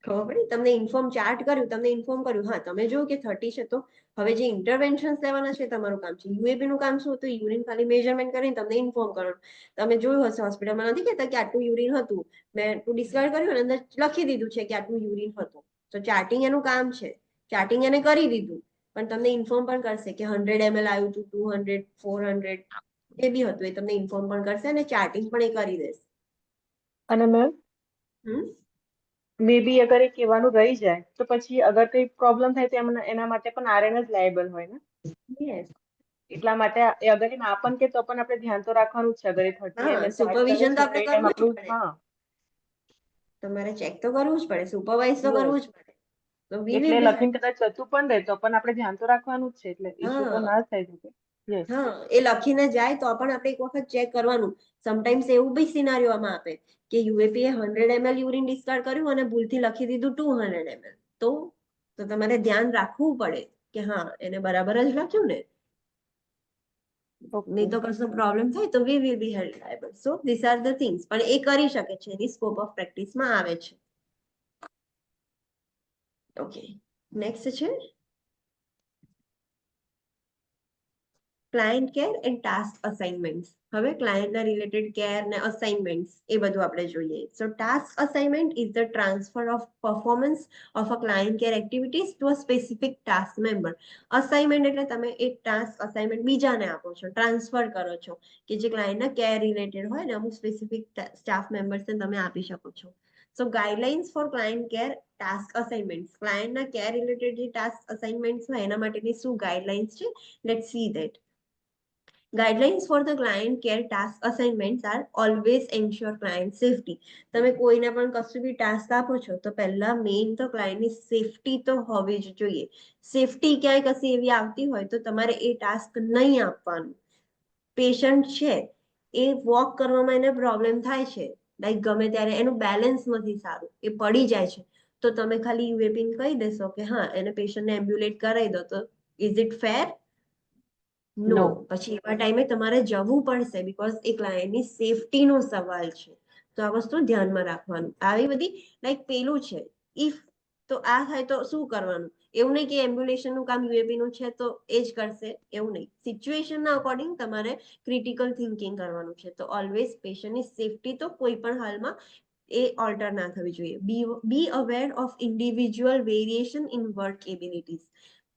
ખબર પડી? તમને ઇન્ફોર્મ ચાર્ટ કર્યું, તમને ઇન્ફોર્મ કર્યું. હા, તમે જો કે 30 છે તો હવે જે ઇન્ટરવેન્શન્સ લેવાના છે તમારું કામ છે. યુએપી નું કામ શું હતું? યુરિન ખાલી મેઝરમેન્ટ કરીને તમને ઇન્ફોર્મ કરવાનું. તમે જોયું હશે હોસ્પિટલમાં નથી કહેતા કે આટલું યુરિન હતું, મેં ડિસ્કાર્ડ કર્યું અને અંદર લખી દીધું છે કે આટલું યુરિન હતું. તો ચાર્ટિંગ એનું કામ છે. ચાર્ટિંગ એને કરી દીધું, પણ તમને ઇન્ફોર્મ પણ કરશે કે 100 ml આવ્યું હતું, 200, 400 જે બી હતું એ તમને ઇન્ફોર્મ પણ કરશે અને ચાર્ટિંગ પણ એ કરી દેશે.
અને મેમ મે બી અગર એ કહેવાનું રહી જાય તો પછી અગર કઈ પ્રોબ્લેમ થાય તો એના માટે પણ આરએન જ લાયબલ હોય ને?
યસ.
એટલા માટે અગર એ ના પણ કે તો પણ આપણે ધ્યાન તો રાખવાનું જ છે. અગર એ 30
હા,
ml ચાર્જ કરે
સુપરવિઝન તો
છે તો
આપણે
એ ટાઈમ
કરવું જ
આપણું
પડે.
હા
તમારે ચેક તો કરવું જ પડે, સુપરવાઇઝ તો કરવું જ પડે. તો વી
એટલે
વિલ બી
લખીને કદાચ જતું પણ રહે તો પણ આપણે ધ્યાન તો રાખવાનું જ છે. એટલે ઇશ્યુ તો ના જ થાય શકે. યસ.
હા, એ લખીને જાય તો પણ આપણે એક વખત ચેક કરવાનું. સમટાઈમ્સ એવું બી સિનારીઓમાં આપે કે યુએપી એ 100 ml યુરિન ડિસ્કાર્ડ કર્યું અને ભૂલથી લખી દીધું 200 ml. તો તમારે ધ્યાન રાખવું પડે કે હા એને બરાબર જ લખ્યું ને. નહીં તો કશો પ્રોબ્લેમ થાય તો વી will be held liable. So this are the things. પણ એ કરી શકે છે, એની સ્કોપ ઓફ પ્રેક્ટિસમાં આવે છે. ઓકે. નેક્સ્ટ છે client care and task assignment. હવે ક્લાયન્ટના રિલેટેડ કેર ને અસાઇનમેન્ટ એ બધું આપણે જોઈએ. So task assignment is the transfer of performance of a client care activities to a specific task member. Assignment એટલે તમે એક ટાસ્ક અસાઇનમેન્ટ બીજાને આપો છો, ટ્રાન્સફર કરો છો, કે જે ક્લાયન્ટના કેર રિલેટેડ હોય ને અમુક સ્પેસિફિક સ્ટાફ મેમ્બર્સને તમે આપી શકો છો. So guidelines for client care task assignment. ક્લાયન્ટના કેર રિલેટેડ જે ટાસ્ક અસાઇનમેન્ટ હોય એના માટેની શું ગાઈડલાઇન્સ છે? Let's see that. Guidelines for the client care task assignments are always ensure client safety. તમે કોઈને પણ કશું બી ટાસ્ક આપો છો તો પહેલા મેઇન તો ક્લાયન્ટની સેફટી તો હોવી જ જોઈએ. સેફટી ક્યાંય કશી એવી આવતી હોય તો તમારે એ ટાસ્ક નહીં આપવાનું. પેશન્ટ છે એ વોક કરવામાં એને પ્રોબ્લેમ થાય છે, લાઈક ગમે ત્યારે એનું બેલેન્સ નથી સારું, એ પડી જાય છે, તો તમે ખાલી યુએપી કહી દેશો કે હા એને પેશન્ટને એમ્બ્યુલેટ કરાવી દો, તો ઇઝ ઇટ ફેર? નો. પછી એવા ટાઈમે તમારે જવું પડશે બીકોઝ એ ક્લાયન્ટની સેફટીનો સવાલ છે. તો આ વસ્તુ ધ્યાનમાં રાખવાનું. આવી બધી લાઈક પેલું છે ઇફ તો આ થાય તો શું કરવાનું? એવું નહીં કે એમ્બ્યુલેશન નું કામ યુએપી નું છે તો એ જ કરશે, એવું નહીં. સિચ્યુએશન ના અકોર્ડિંગ તમારે ક્રિટિકલ થિંકિંગ કરવાનું છે. તો ઓલવેઝ પેશન્ટની સેફટી તો કોઈ પણ હાલમાં એ ઓલ્ટર ના થવી જોઈએ. બી aware of individual variation in work abilities.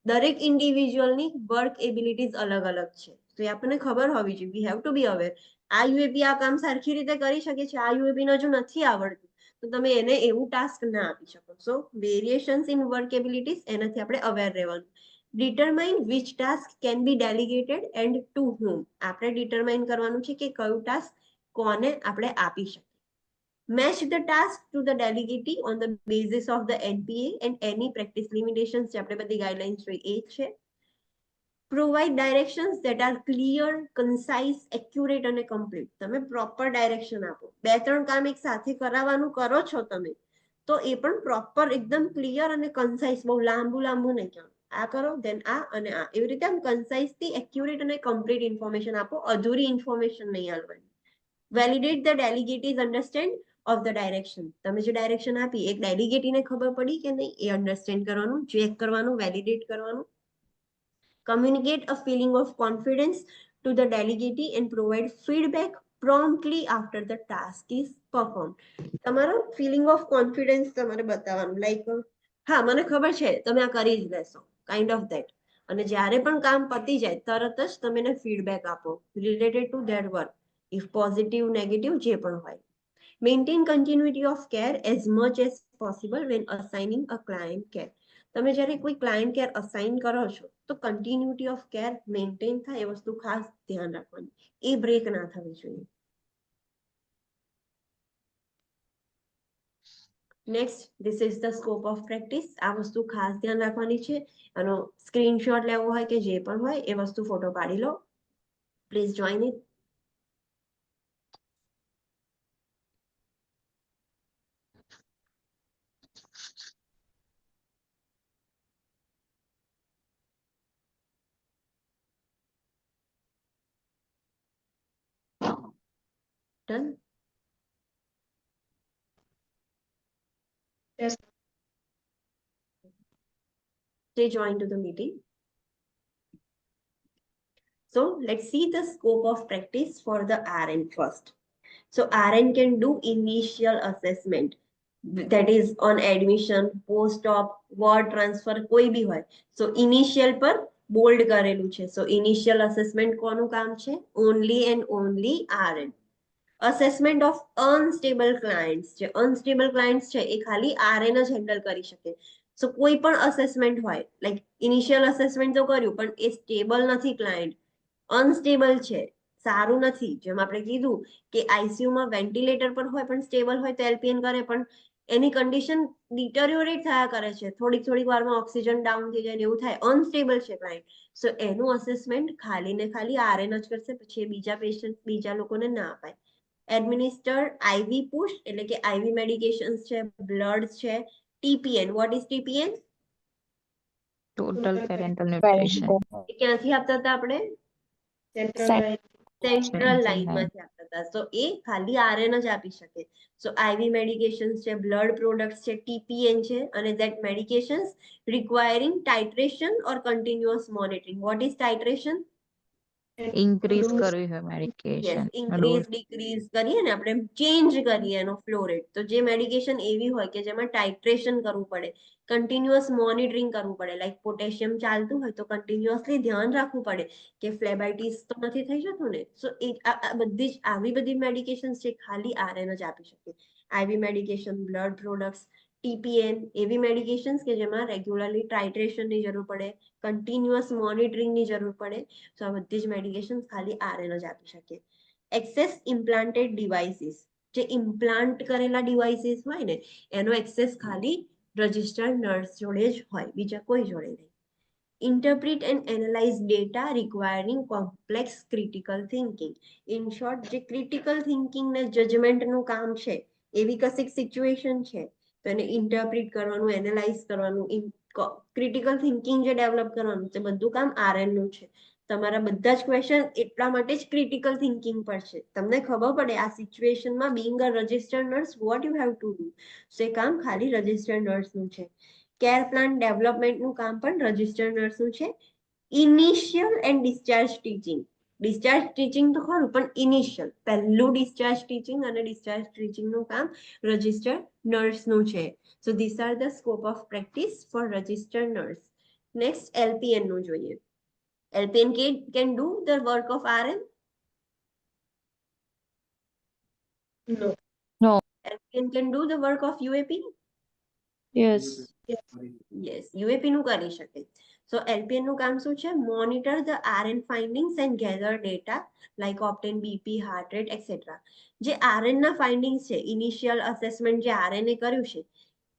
દરેક ઇન્ડિવિજ્યુઅલની વર્ક એબિલિટીઝ અલગ અલગ છે, તો એ આપણને ખબર હોવી જોઈએ. We have to B aware. આ યુએપી આ કામ સરખી રીતે કરી શકે છે, આ યુએપી ને હજુ નથી આવડતું, તો તમે એને એવું ટાસ્ક ના આપી શકો. So variations in work abilities, એનાથી આપણે અવેર રહેવાનું. Determine which task can be delegated and to whom. આપણે ડિટરમાઇન કરવાનું છે કે કયું ટાસ્ક કોને આપણે આપી શકીએ. Match the task to the delegatee on the basis of the NPA and any practice limitations જે આપણે બધી ગાઈડલાઇન્સ જોઈ એ છે. Provide directions that are clear, concise, accurate અને complete. તમે પ્રોપર ડાયરેક્શન આપો. 2-3 કામ એક સાથે કરાવવાનું કરો છો તમે, તો એ પણ પ્રોપર એકદમ ક્લિયર અને કન્સાઇઝ, બહુ લાંબુ નહીં કહેવાનું. આ કરો ધેન આ અને આ, એવી રીતે આમ કન્સાઇઝ થી એક્યુરેટ અને કમ્પ્લીટ ઇન્ફોર્મેશન આપો. અધૂરી ઇન્ફોર્મેશન નહીં આપવાની. Validate the delegatee's understand of the direction. તમે જે ડાયરેક્શન આપી એક ડેલિગેટીને ખબર પડી કે નહીં એ અન્ડરસ્ટેન્ડ કરવાનું, ચેક કરવાનું, વેલિડેટ કરવાનું. Communicate a feeling of confidence to the delegate and provide feedback promptly after the task is performed. તમારો ફિલિંગ ઓફ કોન્ફિડન્સ તમારે બતાવવાનું, લાઈક હા મને ખબર છે તમે આ કરી જ લેશો, કાઇન્ડ ઓફ ધેટ. અને જ્યારે પણ કામ પતી જાય તરત જ તમે એને ફીડબેક આપો related to that work, if positive negative જે પણ હોય. Maintain continuity of care as much as possible when assigning a client care. તમે જ્યારે કોઈ ક્લાયન્ટ કેર અસાઇન કરો છો તો કન્ટિન્યુટી ઓફ કેર મેન્ટેન થાય એ વસ્તુ ખાસ ધ્યાન રાખવાની, એ બ્રેક ના થવી જોઈએ. Next, this is the scope of practice. આ વસ્તુ ખાસ ધ્યાન રાખવાની છે. આનો સ્ક્રીનશોટ લેવો હોય કે જે પણ હોય એ વસ્તુ ફોટો પાડી લો. Please join it. Done?
Yes.
Stay joined to the meeting. So let's see the scope of practice for the RN first. So RN can do initial assessment, that is on admission, post-op, ward transfer, કોઈ બી હોય. So initial પર bold કરેલું છે. So initial assessment કોનું કામ છે? Only and only RN. Assessment of unstable clients, જે unstable clients છે એ ખાલી RN જ હેન્ડલ કરી શકે. સો કોઈ પણ અસેસમેન્ટ હોય, લાઈક ઇનિશિયલ અસેસમેન્ટ તો કર્યું પણ એ સ્ટેબલ નથી, ક્લાયન્ટ અનસ્ટેબલ છે, સારું નથી. જેમ આપણે કીધું કે આઈસીયુમાં વેન્ટિલેટર પર હોય પણ સ્ટેબલ હોય તો એલપીએન કરે, પણ એની કન્ડિશન ડિટરિયોરેટ થયા કરે છે, થોડીક વારમાં ઓક્સિજન ડાઉન થઈ જાય ને એવું થાય, અનસ્ટેબલ છે ક્લાયન્ટ. સો એનું અસેસમેન્ટ ખાલી ને ખાલી આરએન જ કરશે, પછી બીજા પેશન્ટ બીજા લોકોને ના અપાય. એડમિનિસ્ટર આઈવી પુશ, એટલે કે આઈવી મેડિકેશન્સ છે, બ્લડ છે. ટીપીએન, what is ટીપીએન?
Total parental nutrition.
ક્યાંથી આપતા હતા આપણે? સેન્ટ્રલ લાઇનમાંથી આપતા હતા. તો એ ખાલી આરએન જ આપી શકે. સો આઈવી મેડિકેશન્સ છે, બ્લડ પ્રોડક્ટ્સ છે, ટીપીએન છે, અને that medications requiring titration or continuous monitoring. What is titration?
Increase કરવી હોય મેડિકેશન
ઇન્ક્રીઝ ડિક્રીઝ કરીએ ને આપણે, ચેન્જ કરીએ એનો ફ્લો રેટ. તો જે મેડિકેશન એવી હોય કે જેમાં ટાઇટ્રેશન કરવું પડે, કન્ટિન્યુઅસ મોનિટરિંગ કરવું પડે, લાઈક પોટેશિયમ ચાલતું હોય તો કન્ટિન્યુઅસલી ધ્યાન રાખવું પડે કે ફ્લેબાઇટીસ તો નથી થઈ જતું ને. સો બધી જ આવી બધી મેડિકેશન છે ખાલી આરએન જ આપી શકે. આઈવી મેડિકેશન, બ્લડ પ્રોડક્ટ્સ, ટીપીએન, એવી મેડિકેશન્સ કે જેમાં રેગ્યુલરલી ટાઇટ્રેશનની જરૂર પડે, કન્ટિન્યુઅસ મોનિટરિંગની જરૂર પડે. તો આ બધી જ મેડિકેશન ખાલી આરએન જ આપી શકે. એક્સેસ ઇમ્પ્લાન્ટેડ ડિવાઇસીસ, જે ઇમ્પ્લાન્ટ કરેલા ડિવાઇસીસ હોય ને એનો એક્સેસ ખાલી રજિસ્ટર્ડ નર્સ જોડે જ હોય, બીજા કોઈ જોડે નહીં. Interpret and analyse data requiring complex critical thinking. In short, જે ક્રિટિકલ થિંકિંગ ને જજમેન્ટનું કામ છે, એવી કશીક સિચ્યુએશન છે તો એને ઇન્ટરપ્રિટ કરવાનું, એનાલાઇઝ કરવાનું, ક્રિટિકલ થિંકિંગ જે ડેવલપ કરવાનું, તે બધું કામ આરએન નું છે. તમારા બધા જ ક્વેશ્ચન એટલા માટે જ ક્રિટિકલ થિંકિંગ પર છે. તમને ખબર પડે આ સિચ્યુએશનમાં being a registered nurse what you have to do. So એ કામ ખાલી રજિસ્ટર્ડ નર્સનું છે. કેર પ્લાન ડેવલપમેન્ટનું કામ પણ રજિસ્ટર્ડ નર્સનું છે. Initial and discharge teaching. Discharge teaching તો ખરું, પણ ઇનિશિયલ પહેલું ડિસ્ચાર્જ ટીચિંગ અને ડિસ્ચાર્જ ટીચિંગનું કામ રજિસ્ટર્ડ નર્સનું છે. So this are the scope of practice for registered nurse. Next LPN નું જોઈએ. LPN can do the work of RN.
No.
LPN can do the work of UAP.
Yes.
Yes, UAP નું કરી શકે. So LPN નું કામ શું છે? Monitor the RN findings and gather data like obtain BP, heart rate, etc. જે RN ના findings છે, initial assessment જે RN એ કર્યું છે,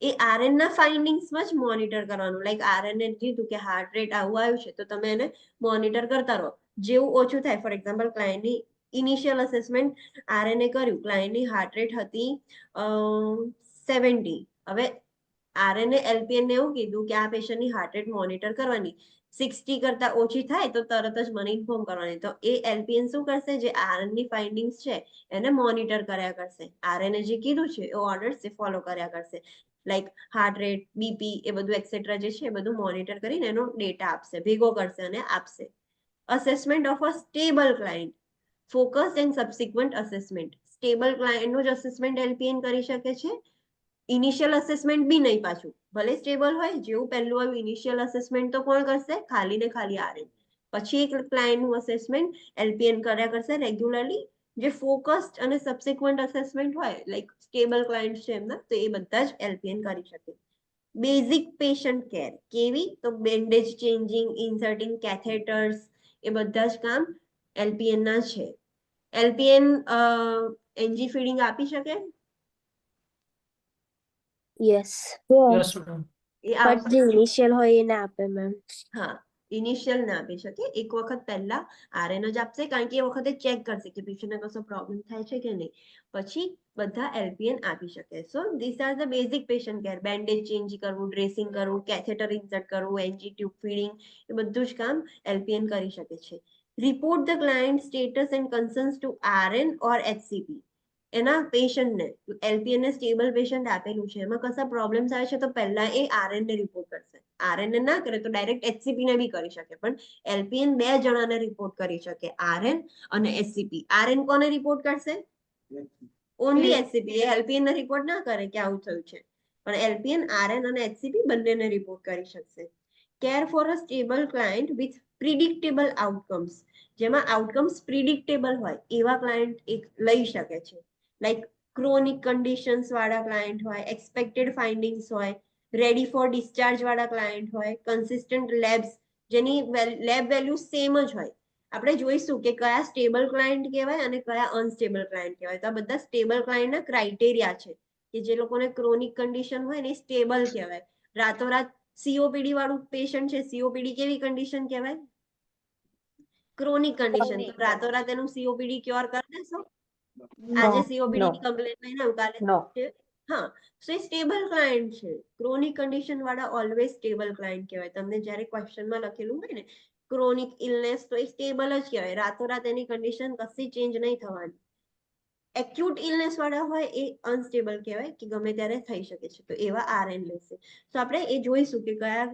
એ RN ના findings માં જ મોનિટર કરવાનું. લાઈક RN એ કીધું કે હાર્ટ રેટ આવું આવ્યું છે, તો તમે એને મોનિટર કરતા રહો. જેવું ઓછું થાય, ફોર એક્ઝામ્પલ ક્લાયન્ટની ઇનિશિયલ અસેસમેન્ટ RN એ કર્યું, ક્લાયન્ટની હાર્ટ રેટ હતી 70. હવે RN એ LPN ને એવું કીધું કે આ પેશન્ટની હાર્ટ રેટ મોનિટર કરવાની, 60 કરતા ઓછી થાય તો તરત જ મને ઇન્ફોર્મ કરવાની. તો એ LPN શું કરશે? જે RN ની ફાઇન્ડિંગ્સ છે એને મોનિટર કર્યા કરશે. RN એ જે કીધું છે એ ઓર્ડર્સ એ ફોલો કર્યા કરશે. લાઈક હાર્ટ રેટ, બીપી, એ બધું એક્સેટ્રા જે છે એ બધું મોનિટર કરીને એનો ડેટા આપશે, ભેગો કરશે અને આપશે. Assessment of a stable client. Focus and subsequent assessment. Stable ક્લાયન્ટનું જ અસેસમેન્ટ LPN કરી શકે છે. ઇનિશિયલ અસેસમેન્ટ બી નહીં પાછું, ભલે સ્ટેબલ હોય, જેવું પહેલું આવ્યું ઇનિશિયલ અસેસમેન્ટ તો કોણ કરશે? ખાલી ને ખાલી RN. પછી એક ક્લાયન્ટનું અસેસમેન્ટ LPN કર્યા કરશે રેગ્યુલરલી. જે ફોકસ્ડ અને સબસિક્વન્ટ અસેસમેન્ટ હોય, લાઈક સ્ટેબલ ક્લાયન્ટ છે એમના, તો એ બધા જ LPN કરી શકે. બેઝિક પેશન્ટ કેર કેવી? તો બેન્ડેજ ચેન્જિંગ, ઇન્સર્ટિંગ કેથેટર્સ, એ બધા જ કામ LPN ના છે. LPN NG ફીડિંગ આપી શકે?
Yes.
Yes madam.
A
but
આવશે.
જે ઇનિશિયલ હોય એ ના આપે મેમ.
હા, ઇનિશિયલ ના આપી શકે. એક વખત પહેલા RN જ આપશે, કારણ કે એ વખતે ચેક કરશે કે પેશન્ટને કશો પ્રોબ્લેમ થાય છે કે નહીં. પછી બધા LPN આપી શકે. So this are the basic patient care. Bandage change કરવું, ડ્રેસિંગ કરવું, કેથેટર ઇન્સર્ટ કરવું, NG ટ્યુબ ફીડિંગ, એ બધું જ કામ LPN કરી શકે છે. Report the client status and concerns to RN or HCP. એના પેશન્ટને, LPN ને સ્ટેબલ પેશન્ટ આપેલું છે, એમાં કશા પ્રોબ્લેમ્સ આવે છે તો પહેલા એ RN ને રિપોર્ટ કરશે. RN ને ના કરે તો ડાયરેક્ટ HCP ને બી કરી શકે, પણ LPN 2 જણાને રિપોર્ટ કરી શકે, RN અને HCP. RN કોને રિપોર્ટ કરશે? Only HCP. એ LPN ને રિપોર્ટ ના કરે કે આવું થયું છે, પણ LPN RN અને HCP બંનેને રિપોર્ટ કરી શકશે. Care for a stable client with predictable outcomes. જેમાં આઉટકમ્સ પ્રિડિક્ટેબલ હોય એવા ક્લાયન્ટ એક લઈ શકે છે. લાઈક ક્રોનિક કન્ડિશન્સ વાળા ક્લાયન્ટ હોય, એક્સપેક્ટેડ ફાઇન્ડિંગ્સ હોય, રેડી ફોર ડિસ્ચાર્જ વાળા ક્લાયન્ટ હોય, કન્સિસ્ટન્ટ લેબ્સ, જેની લેબ વેલ્યુ સેમ જ હોય. આપણે જોઈશું કે કયા સ્ટેબલ ક્લાયન્ટ કહેવાય અને કયા અનસ્ટેબલ ક્લાયન્ટ કહેવાય. તો આ બધા સ્ટેબલ ક્લાયન્ટના ક્રાઇટેરિયા છે કે જે લોકોને ક્રોનિક કન્ડિશન હોય ને સ્ટેબલ કહેવાય. રાતોરાત COPD વાળું પેશન્ટ છે, COPD કેવી કન્ડિશન કહેવાય? Chronic condition. તો રાતોરાત એનું COPD ક્યોર કરી દેશો? આજે COPD
No.
ની કમ્પ્લેન લઈને કાલે
No.
હા, સો એ સ્ટેબલ ક્લાયન્ટ છે. ક્રોનિક કન્ડિશન વાળા ઓલવેઝ સ્ટેબલ ક્લાયન્ટ કહેવાય. તમને જ્યારે ક્વેશ્ચનમાં લખેલું હોય ને ક્રોનિક ઇલનેસ, તો એ સ્ટેબલ જ કહેવાય. રાતોરાત એની કન્ડિશન કશી ચેન્જ નહીં થવાની. એક્યુટ ઇલનેસ વાળા હોય એ અનસ્ટેબલ કહેવાય કે ગમે ત્યારે થઈ શકે છે, તો એવા RN લેશે. તો આપણે એ જોઈશું કે કયા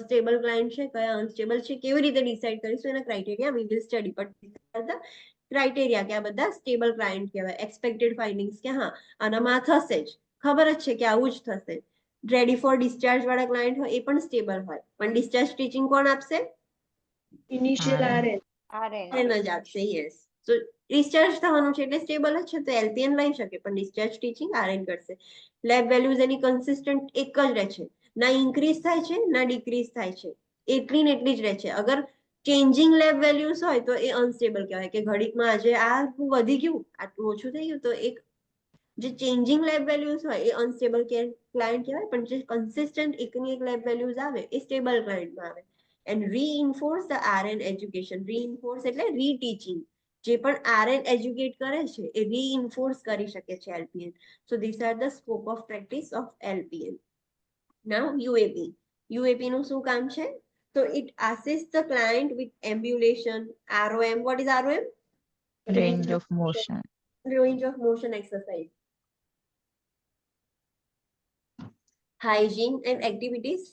સ્ટેબલ ક્લાયન્ટ છે, કયા અનસ્ટેબલ છે, કેવી રીતે ડિસાઈડ કરીશું એના criteria we will study. But criteria કે આ બધા સ્ટેબલ ક્લાયન્ટ કહેવાય. એક્સપેક્ટેડ ફાઇન્ડિંગ્સ કે હા આનામાં થશે જ, ખબર જ છે કે આવું જ થશે. રેડી ફોર ડિસ્ચાર્જ વાળા ક્લાયન્ટ હોય એ પણ સ્ટેબલ હોય, પણ ડિસ્ચાર્જ ટીચિંગ કોણ આપશે?
Initial RN.
RN જ આપશે. યસ. સો ડિસ્ચાર્જ થવાનું છે એટલે સ્ટેબલ જ છે, તો LPN લઈ શકે, પણ ડિસ્ચાર્જ ટીચિંગ RN કરશે. લેબ વેલ્યુઝ એની કન્સિસ્ટન્ટ એક જ રહે છે, ના ઇન્ક્રીઝ થાય છે ના ડિક્રીઝ થાય છે, એટલી ને એટલી જ રહે છે. અગર ચેન્જિંગ લેબ વેલ્યુઝ હોય તો એ અનસ્ટેબલ કહેવાય કે ઘડીકમાં આજે આ વધી ગયું, આટલું ઓછું થઈ ગયું, તો એક જે ચેન્જિંગ લેબ વેલ્યુઝ હોય એ અનસ્ટેબલ ક્લાયન્ટ કહેવાય, પણ જે કન્સિસ્ટન્ટ એકની એક લેબ વેલ્યુઝ આવે એ સ્ટેબલ ક્લાયન્ટમાં આવે. And reinforce the RN education. Reinforce એટલે રીટીચિંગ. જે પણ RN એજ્યુકેટ કરે છે એ રીઇન્ફોર્સ કરી શકે છે LPN. So this are the scope of practice of LPN. Now UAP. UAP નું શું કામ છે? તો it assists the client with ambulation, ROM. What is ROM?
Range of motion.
Range of motion exercise. Hygiene and activities,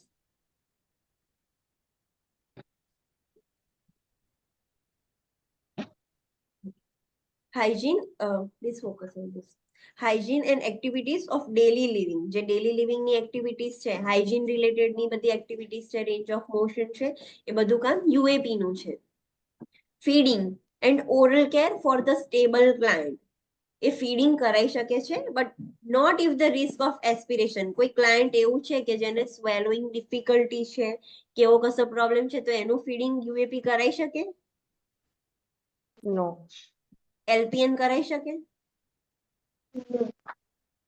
hygiene, please focus on this. Hygiene and activities of daily living. જે daily living ની activities છે, hygiene related ની બધી activities છે, range of motion છે, એ બધું કામ UAP નું છે. Feeding and oral care for the stable client. એ ફીડિંગ કરાઈ શકે છે, but not if the risk of aspiration. કોઈ ક્લાયન્ટ એવું છે કે જેને સ્વેલોઈંગ ડિફિકલ્ટી છે કે એવો કશો પ્રોબ્લેમ છે, તો એનું ફીડિંગ યુએપી કરાઈ શકે,
નો
એલપીએન કરાઈ શકે?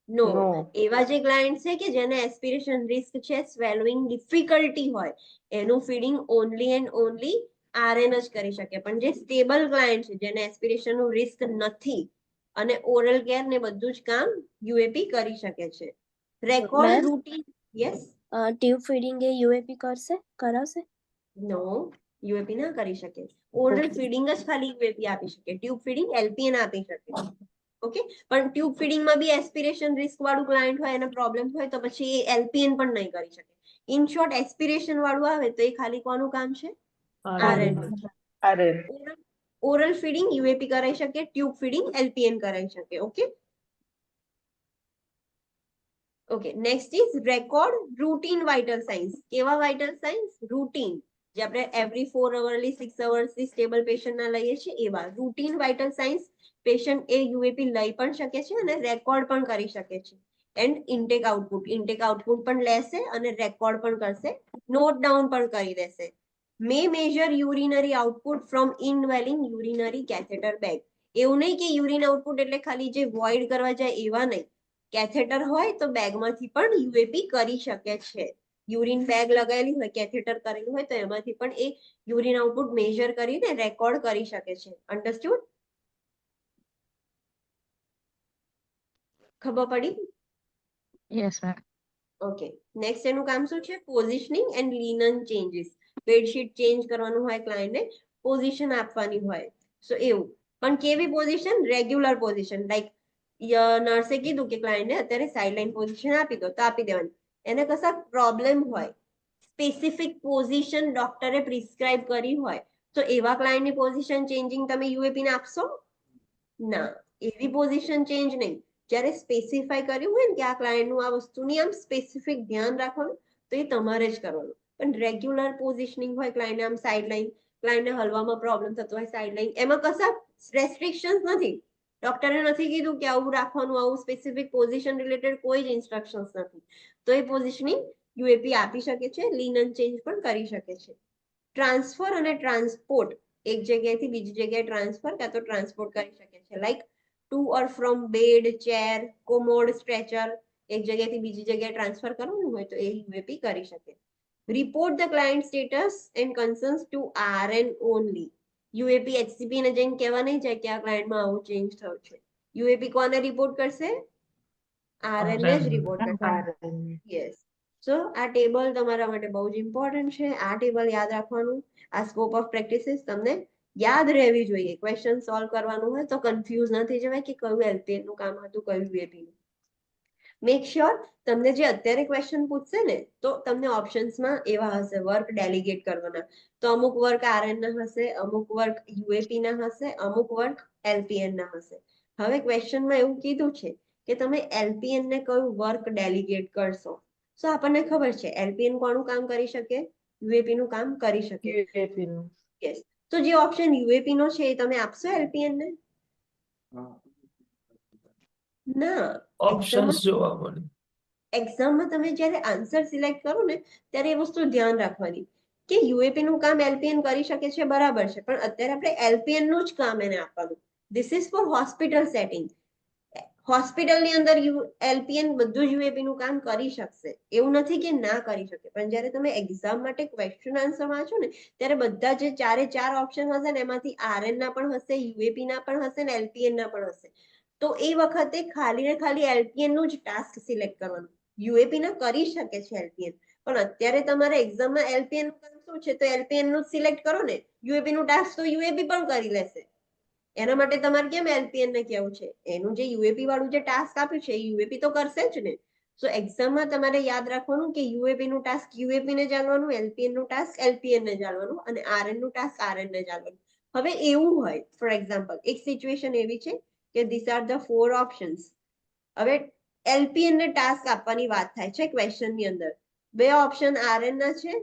નો
નો. એવા જે ક્લાયન્ટ છે કે જેને એસ્પિરેશન રિસ્ક છે, સ્વેલોઈંગ ડિફિકલ્ટી હોય, એનું feeding only and only RN જ કરી શકે. પણ જે સ્ટેબલ ક્લાયન્ટ છે, જેને એસ્પિરેશન નું રિસ્ક નથી અને ઓરલ કેર ને બધું જ કામ યુએપી કરી શકે છે. Record
Ma'am?
Routine. Yes.
Tube feeding એ યુએપી કરાવશે?
નો, યુએપી ના કરી શકે. ઓરલ ફીડિંગ જ ખાલી યુએપી આપી શકે. ટ્યુબ ફીડિંગ એલપીએન આપી શકે. ઓકે, પણ ટ્યુબ ફીડિંગ માં બી એસ્પિરેશન રિસ્ક વાળું ક્લાયન્ટ હોય, એને પ્રોબ્લેમ હોય, તો પછી એ એલપીએન પણ નહીં કરી શકે. ઇન શોર્ટ, એસ્પિરેશન વાળું આવે તો એ ખાલી કોનું કામ છે? આરએન.
અરે
ઓરલ ફીડિંગ યુએપી કરાઈ શકે, ટ્યુબ ફીડિંગ એલપીએન કરાઈ શકે. Okay okay, next is record routine vital science. કેવા વાઇટલ સાઇન્સ? રૂટીન, જે આપણે એવરી 4 અવરલી 6 અવર્સથી સ્ટેબલ પેશન્ટના લઈએ છીએ એવા રૂટીન વાઇટલ સાઇન્સ પેશન્ટ એ યુએપી લઈ પણ શકે છે અને રેકોર્ડ પણ કરી શકે છે. એન્ડ ઇન્ટેક આઉટપુટ પણ લેશે અને રેકોર્ડ પણ કરશે, નોટ ડાઉન પણ કરી દેશે. May measure urinary output from indwelling urinary catheter bag. એવું નહીં કે યુરિન આઉટપુટ એટલે ખાલી જે વોઇડ કરવા જાય એવા નહીં. કેથેટર હોય તો બેગમાંથી પણ યુએપી કરી શકે છે. યુરિન બેગ લગાવેલી હોય, કેથેટર કરેલું હોય, તો એમાંથી પણ એ યુરિન આઉટપુટ મેજર કરીને રેકોર્ડ કરી શકે છે. અન્ડરસ્ટુડ? ખબર પડી?
Yes ma'am.
ઓકે, નેક્સ્ટ એનું કામ શું છે? Positioning and linen changes. Bedsheet change કરવાનું હોય, ક્લાયન્ટને પોઝિશન આપવાની હોય, સો એવું. પણ કેવી પોઝિશન? Regular position. લાઈક નર્સે કીધું કે ક્લાયન્ટને અત્યારે સાઇડલાઇન પોઝિશન આપી દો, તો આપી દેવાની. એને કશા પ્રોબ્લેમ હોય, સ્પેસિફિક પોઝિશન ડોક્ટરે પ્રિસ્ક્રાઇબ કરી હોય, તો એવા ક્લાયન્ટની પોઝિશન ચેન્જિંગ તમે યુએપી ને આપશો? ના, એવી પોઝિશન ચેન્જ નહીં. જ્યારે સ્પેસિફાય કર્યું હોય ને કે આ ક્લાયન્ટનું આ વસ્તુની આમ સ્પેસિફિક ધ્યાન રાખવાનું, તો એ તમારે જ કરવાનું. પણ રેગ્યુલર પોઝિશનિંગ હોય, ક્લાયન્ટ આમ સાઇડલાઇન, ક્લાયન્ટને હલવામાં પ્રોબ્લેમ થતો હોય સાઇડલાઇન, એમાં કશા રેસ્ટ્રિક્શન્સ નથી. ડોક્ટરે નથી કીધું કે આવું રાખવાનું, આવું સ્પેસિફિક પોઝિશન રિલેટેડ કોઈ જ ઇન્સ્ટ્રક્શન્સ નથી. તો એ પોઝિશનિંગ યુએપી આપી શકે છે, લિનન ચેન્જ પણ કરી શકે છે. ટ્રાન્સફર અને ટ્રાન્સપોર્ટ, એક જગ્યાએથી બીજી જગ્યાએ ટ્રાન્સફર કાં તો ટ્રાન્સપોર્ટ કરી શકે છે. Like to or from bed, chair, commode, stretcher, એક જગ્યાએથી બીજી જગ્યાએ ટ્રાન્સફર કરવાનું હોય તો એ યુએપી કરી શકે. Report the client status and concerns to RN only. UAP HCP ને જઈને કહેવા નહીં જાય કે આ ક્લાયન્ટમાં આવું ચેન્જ થયું છે. યુએપી કોને રિપોર્ટ કરશે? આરએન ને જ રિપોર્ટ કરશે. યસ. સો આ ટેબલ તમારા માટે બહુ જ ઇમ્પોર્ટન્ટ છે. આ ટેબલ યાદ રાખવાનું. આ સ્કોપ ઓફ પ્રેક્ટિસિસ તમને યાદ રહેવી જોઈએ. ક્વેશ્ચન સોલ્વ કરવાનું હોય તો કન્ફ્યુઝ ન થઈ જવાય કે કયું એલપીએન નું કામ હતું, કયું યુએપી નું. મેક શ્યોર તમને જે અત્યારે ક્વેશ્ચન પૂછશે ને, તો તમને ઓપ્શન્સમાં એવા હશે વર્ક ડેલિગેટ કરવાના. તો અમુક વર્ક આરએન ના હશે, અમુક વર્ક યુએપી ના હશે, અમુક વર્ક એલપીએન ના હશે. હવે ક્વેશ્ચનમાં એવું કીધું છે કે તમે એલપીએન ને કયું વર્ક ડેલિગેટ કરશો. સો આપણને ખબર છે એલપીએન કોનું કામ કરી શકે? યુએપી નું કામ કરી શકે.
યુએપી નું
યસ. તો જે ઓપ્શન યુએપી નો છે એ તમે આપશો એલપીએન ને? ના.
ઓપ્શન્સ જોવા મળે.
એક્ઝામમાં તમે જ્યારે આન્સર સિલેક્ટ કરો ને, ત્યારે એ વસ્તુ ધ્યાન રાખવાની કે યુએપી નું કામ એલપીએન કરી શકે છે, બરાબર છે, પણ અત્યારે આપણે એલપીએન નું જ કામ એને આપવાનું. This is four hospital setting. હોસ્પિટલની અંદર એલપીએન બધું જ યુએપી નું કામ કરી શકશે, એવું નથી કે ના કરી શકે. પણ જ્યારે તમે એક્ઝામ માટે ક્વેશ્ચન આન્સર વાંચો ને, ત્યારે બધા જે ચારે ચાર ઓપ્શન હશે ને, એમાંથી આરએન ના પણ હશે, યુએપી ના પણ હશે ને એલપીએન ના પણ હશે. તો એ વખતે ખાલી ને ખાલી એલપીએન નું જ ટાસ્ક સિલેક્ટ કરવાનું. યુએપી ના કરી શકે છે એલપીએન, પણ અત્યારે તમારે એક્ઝામમાં એલપીએન નું કામ શું છે, તો એલપીએન નું સિલેક્ટ કરો ને. યુએપી નું ટાસ્ક તો યુએપી પણ કરી લેશે. એના માટે તમારે કેમ એલપીએન ને કેવું છે? એનું જે યુએપી વાળું જે ટાસ્ક આપ્યું છે, યુએપી તો કરશે જ ને. સો એક્ઝામમાં તમારે યાદ રાખવાનું કે યુએપી નું ટાસ્ક યુએપી ને જાણવાનું, એલપીએન નું ટાસ્ક એલપીએન ને જાણવાનું અને આરએન નું ટાસ્ક આરએન ને જાણવાનું. હવે એવું હોય ફોર એક્ઝામ્પલ એક સિચ્યુએશન એવી છે કે ધીસ આર ધ 4 ઓપ્શન્સ. હવે એલપીએન ને ટાસ્ક આપવાની વાત થાય છે ક્વેશ્ચન ની અંદર. 2 ઓપ્શન આરએન ના છે,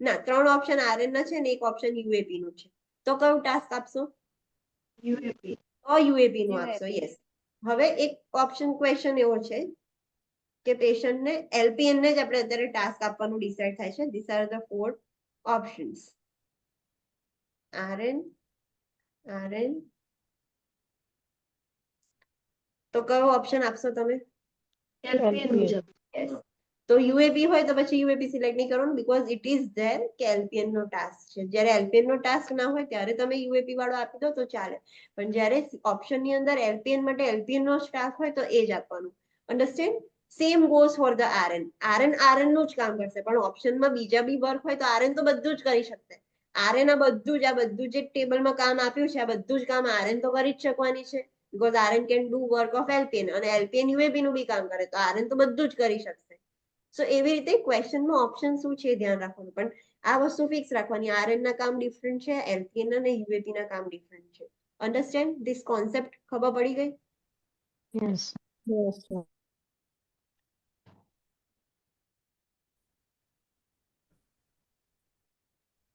ના 3 ઓપ્શન આરએન ના છે અને 1 ઓપ્શન યુએપી નું છે. તો કયું ટાસ્ક આપશો?
યુએપી.
યુએપી નું આપશો. યસ. હવે એક ઓપ્શન ક્વેશ્ચન એવો છે કે પેશન્ટ ને એલપીએન ને જ આપણે અત્યારે ટાસ્ક આપવાનું ડિસાઈડ થાય છે. This are the 4 options. RN RN. તો કયો ઓપ્શન આપશો તમે?
એલપીએન મુજબ.
Yes. તો યુએપી હોય તો પછી યુએપી સિલેક્ટ નહીં કરવાનું બીકોઝ ઇટ ઇઝ ધેર કે એલપીએન નો ટાસ્ક છે. જ્યારે એલપીએન નો ટાસ્ક ના હોય ત્યારે તમે યુએપી વાળો આપી દો તો ચાલે, પણ જ્યારે ઓપ્શન ની અંદર એલપીએન માટે એલપીએન નો ટાસ્ક હોય તો એ જ આપવાનું. Understand? Same goes for the RN. RN નું જ કામ કરશે, પણ ઓપ્શનમાં બીજા બી વર્ક હોય તો આરએન તો બધું જ કરી શકશે. આરએન આ બધું જે ટેબલમાં કામ આપ્યું છે આ બધું જ કામ આરએન તો કરી જ શકવાની છે. because RN can do work of LPN અને LPN UAP નું બી કામ કરે તો RN તો બધું જ કરી શકશે. સો એવી રીતે ક્વેશ્ચનમાં ઓપ્શન શું છે એ ધ્યાન રાખવાનું, પણ આ વસ્તુ ફિક્સ રાખવાની RN ના કામ ડિફરન્ટ છે, LPN અને UAP ના કામ ડિફરન્ટ છે. Understand this concept? ખબર પડી ગઈ?
યસ.
Yes, sir.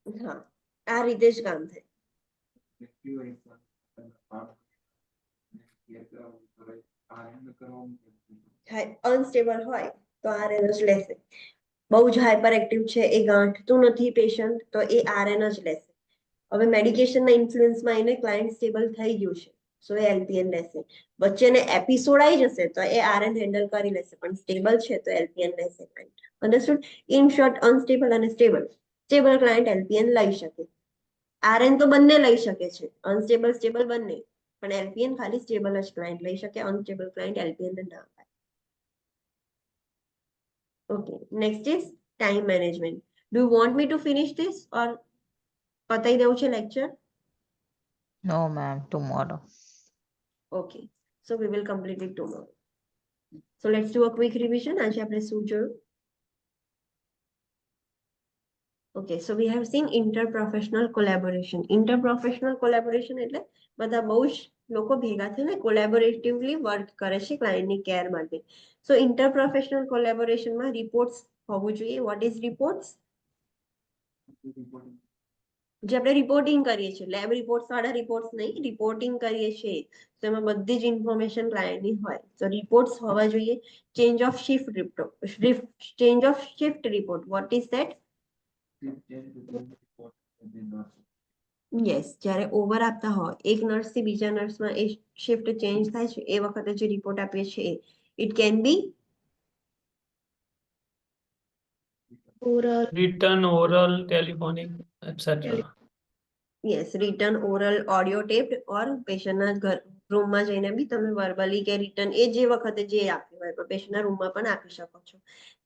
હા, આ રીતે જ કામ થાય. અનસ્ટેબલ હોય તો RN જ લેશે. બહુ જ હાઈપર એક્ટિવ છે, એ ગાંઠતું નથી પેશન્ટ તો એ RN જ લેશે. હવે મેડિકેશનના ઇન્ફ્લુઅન્સમાં એને ક્લાયન્ટ સ્ટેબલ થઈ ગયું છે સો એ એલપીએન લેશે. વચ્ચેને એપિસોડ આવી જશે તો એ RN હેન્ડલ કરી લેશે, પણ સ્ટેબલ છે તો એલપીએન લેશે client. Understood? In short, unstable અને સ્ટેબલ. સ્ટેબલ ક્લાયન્ટ એલપીએન લઈ શકે, RN તો બંને લઈ શકે છે, અનસ્ટેબલ સ્ટેબલ બંને, પણ એલપીએન ખાલી સ્ટેબલ જ ક્લાયન્ટ લઈ શકે, અનસ્ટેબલ ક્લાયન્ટ એલપીએન ને ના અપાય. Okay, next is time management. Do you want me to finish this or પતાઈ દેવું છે lecture?
No ma'am, tomorrow.
Okay, so we will complete it tomorrow. So let's do a quick revision. આજે આપણે શું જોયું? Okay, so we have seen interprofessional collaboration. Interprofessional collaboration એટલે બધા બહુ જ લોકો ભેગા થઈને કોલેબોરેટિવલી વર્ક કરે છે ક્લાયન્ટની કેર માટે. સો ઇન્ટરપ્રોફેશનલ કોલેબોરેશનમાં રિપોર્ટ્સ હોવું જોઈએ. What is reports? જે આપણે રિપોર્ટિંગ કરીએ છીએ, લેબ રિપોર્ટ્સ વાળા રિપોર્ટ્સ નહીં, રિપોર્ટિંગ કરીએ છીએ તો એમાં બધી જ ઇન્ફોર્મેશન ક્લાયન્ટની હોય. તો રિપોર્ટ્સ હોવા જોઈએ. Change of shift report, change of shift report, what is that? Yes, જ્યારે ઓવર આપતા હોય એક નર્સથી બીજા નર્સમાં એ શિફ્ટ ચેન્જ થાય છે એ વખતે જે રિપોર્ટ આપીએ છીએ it can be
oral.
written, oral, telephonic, etc.
Yes, written, oral, audio taped or પેશન્ટના ઘર રૂમમાં જઈને બી તમે વર્બલી કે રિટર્ન એ જે વખતે જે આપ્યું હોય પણ પેશન્ટના રૂમમાં પણ આપી શકો છો.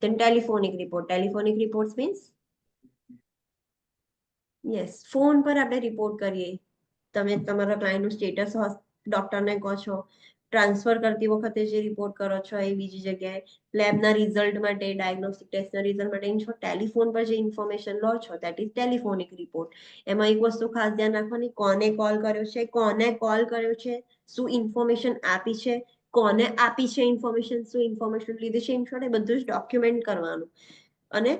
Then telephonic report. Telephonic report means yes, phone પર આપણે રિપોર્ટ કરીએ. તમે તમારા ક્લાયન્ટનું સ્ટેટસ ડોક્ટરને કહો છો, ટ્રાન્સફર કરતી વખતે જે રિપોર્ટ કરો છો એ બીજી જગ્યાએ, લેબના રિઝલ્ટ માટે, ડાયગ્નોસ્ટિક ટેસ્ટના રિઝલ્ટ માટે, ઇન શોર્ટ ટેલિફોન પર જે ઇન્ફોર્મેશન લો છો દેટ ઇઝ ટેલિફોનિક રિપોર્ટ. એમાં એક વસ્તુ ખાસ ધ્યાન રાખવાની, કોને કોલ કર્યો છે, કોને કોલ કર્યો છે, શું ઇન્ફોર્મેશન આપી છે, કોને આપી છે ઇન્ફોર્મેશન, શું ઇન્ફોર્મેશન લીધી છે, ઇન શોર્ટ એ બધું જ ડોક્યુમેન્ટ કરવાનું અને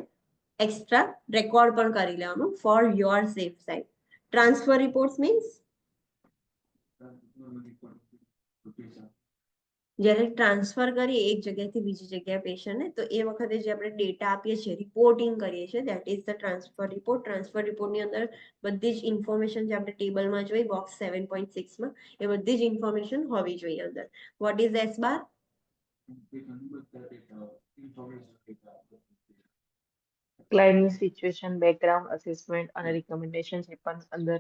એક્સ્ટ્રા રેકોર્ડ પણ કરી લેવાનું for your safe side. Transfer reports means જ્યારે ટ્રાન્સફર કરીએ એક જગ્યાએથી બીજી જગ્યાએ પેશન્ટને તો એ વખતે જે આપણે ડેટા આપીએ છીએ, રિપોર્ટિંગ કરીએ છીએ that is the transfer report. Transfer રિપોર્ટની અંદર બધી જ ઇન્ફોર્મેશન જે આપણે ટેબલમાં જોઈ બોક્સ 7.6માં એ બધી જ ઇન્ફોર્મેશન હોવી જોઈએ અંદર. What is SBAR?
ક્લાયન્ટની સિચ્યુએશન, બેકગ્રાઉન્ડ, અસેસમેન્ટ અને રિકમેન્ડેશન એ પણ અંદર